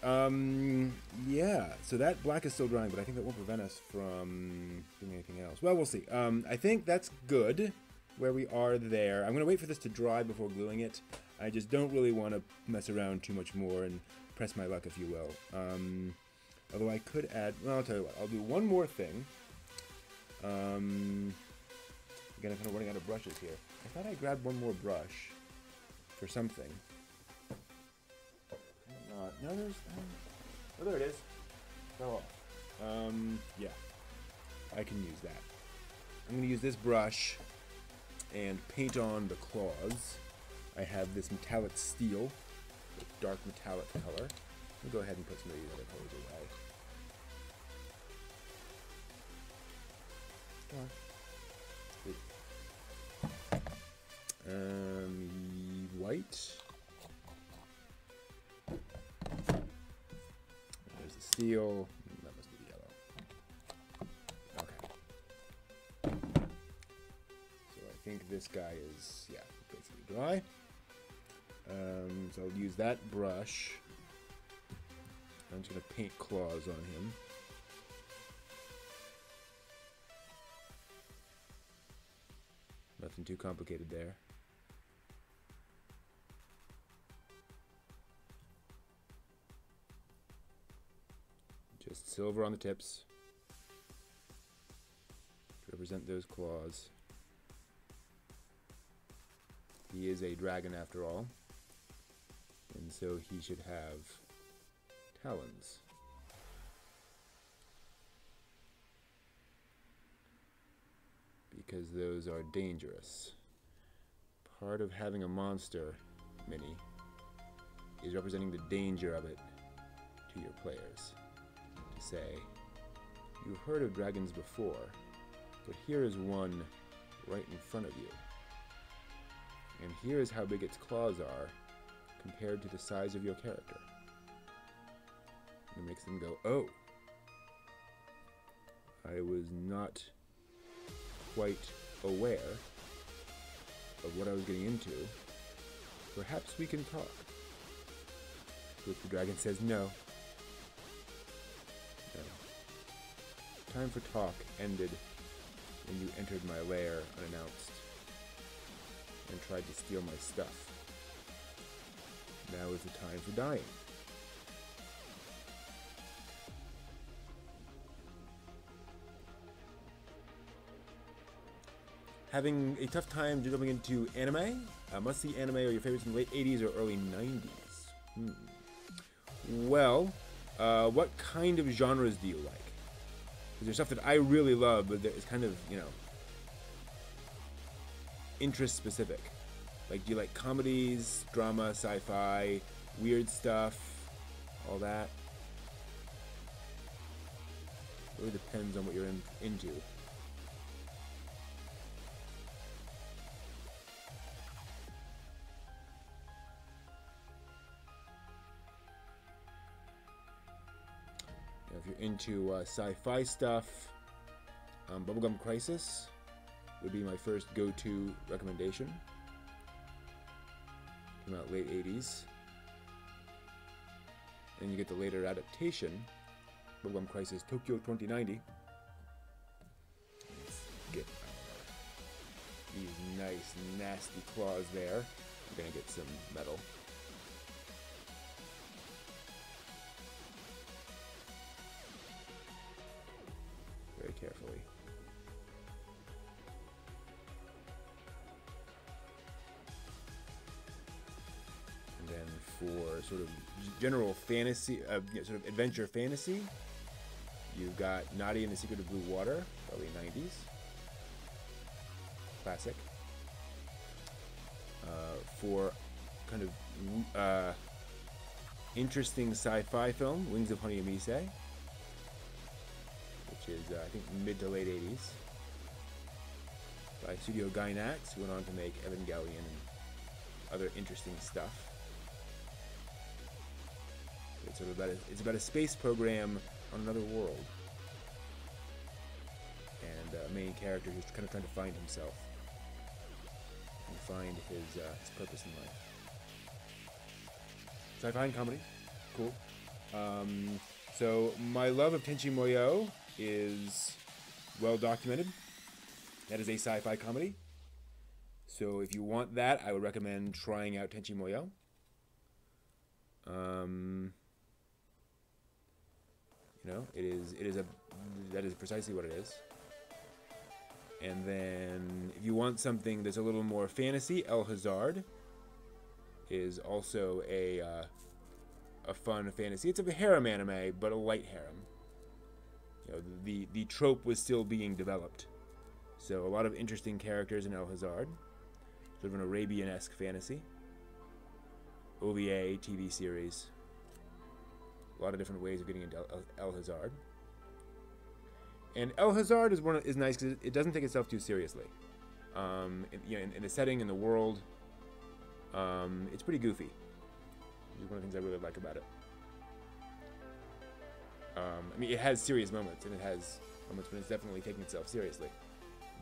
S1: yeah, so that black is still drying, but I think that won't prevent us from doing anything else. Well, we'll see. I think that's good where we are there. I'm going to wait for this to dry before gluing it. I just don't really want to mess around too much more and press my luck, if you will. Although I could add, well, I'll tell you what, I'll do one more thing. Again, I'm kind of running out of brushes here. I thought I grabbed one more brush for something. No, there's, oh, there it is. Fell off. Yeah, I can use that. I'm going to use this brush and paint on the claws. I have this metallic steel, dark metallic color. We'll go ahead and put some of these other colors away. White. There's the steel. That must be yellow. Okay. So I think this guy is, yeah, basically dry. So I'll use that brush. I'm just going to paint claws on him. Nothing too complicated there. Just silver on the tips to represent those claws. He is a dragon after all, and so he should have talons. Because those are dangerous. Part of having a monster mini is representing the danger of it to your players. To say, you've heard of dragons before, but here is one right in front of you. And here is how big its claws are compared to the size of your character. It makes them go, oh, I was not quite aware of what I was getting into. Perhaps we can talk. But the dragon says no. No. Time for talk ended when you entered my lair unannounced and tried to steal my stuff. Now is the time for dying. Having a tough time jumping into anime? Must-see anime or your favorites in the late 80s or early 90s? Well, what kind of genres do you like? Because there's stuff that I really love, but it's kind of, you know, interest specific. Like, do you like comedies, drama, sci-fi, weird stuff, all that? It really depends on what you're into. If you're into sci-fi stuff, Bubblegum Crisis would be my first go-to recommendation. Came out late 80s. And you get the later adaptation, Bubblegum Crisis Tokyo 2090. Let's get these nice, nasty claws there. I'm gonna get some metal. Very carefully. sort of general fantasy, sort of adventure fantasy. You've got Nadia and the Secret of Blue Water, probably 90s. Classic. For kind of interesting sci-fi film, Wings of Honey Amise, which is, I think, mid to late 80s. By Studio Gainax, who went on to make Evangelion and other interesting stuff. It's sort of about a space program on another world, and a main character who's kind of trying to find himself and find his purpose in life. Sci-fi and comedy, cool. So my love of Tenchi Muyo is well documented. That is a sci-fi comedy. So if you want that, I would recommend trying out Tenchi Muyo. You know, that is precisely what it is. And then if you want something that's a little more fantasy, El Hazard is also a fun fantasy. It's a harem anime, but a light harem. You know, the trope was still being developed. So a lot of interesting characters in El Hazard. Sort of an Arabian-esque fantasy. OVA, TV series. A lot of different ways of getting into El Hazard. And El Hazard is nice because it doesn't take itself too seriously. In the setting, in the world, it's pretty goofy. It's one of the things I really like about it. I mean, it has serious moments, and it has moments when it's definitely taking itself seriously.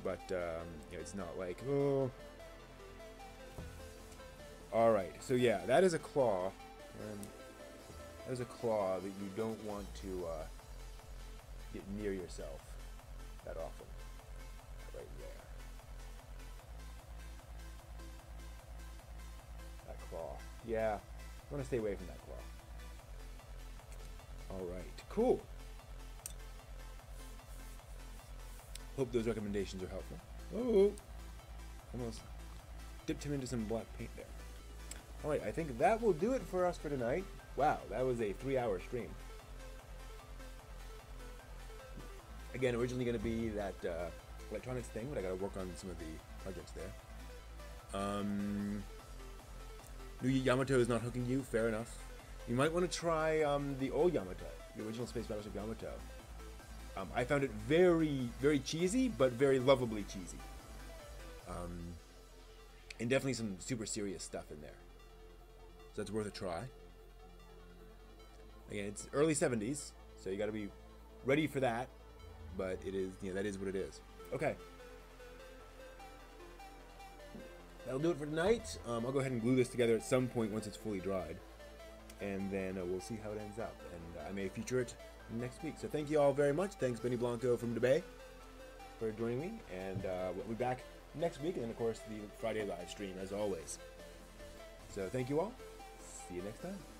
S1: But it's not like, oh. All right, so yeah, that is a claw. That is a claw that you don't want to get near yourself that often. Right there. That claw. Yeah, I want to stay away from that claw. All right, cool. Hope those recommendations are helpful. Oh, almost dipped him into some black paint there. All right, I think that will do it for us for tonight. Wow, that was a 3-hour stream. Again, originally going to be that electronics thing, but I got to work on some of the projects there. New Yamato is not hooking you. Fair enough. You might want to try the old Yamato, the original Space Battleship Yamato. I found it very, very cheesy, but very lovably cheesy. And definitely some super serious stuff in there. So that's worth a try. Again, it's early 70s, so you got to be ready for that. But it is, that is what it is. Okay. That'll do it for tonight. I'll go ahead and glue this together at some point once it's fully dried. And then we'll see how it ends up. And I may feature it next week. So thank you all very much. Thanks, Benny Blanco from Debay, for joining me. And we'll be back next week. And then, of course, the Friday live stream, as always. So thank you all. See you next time.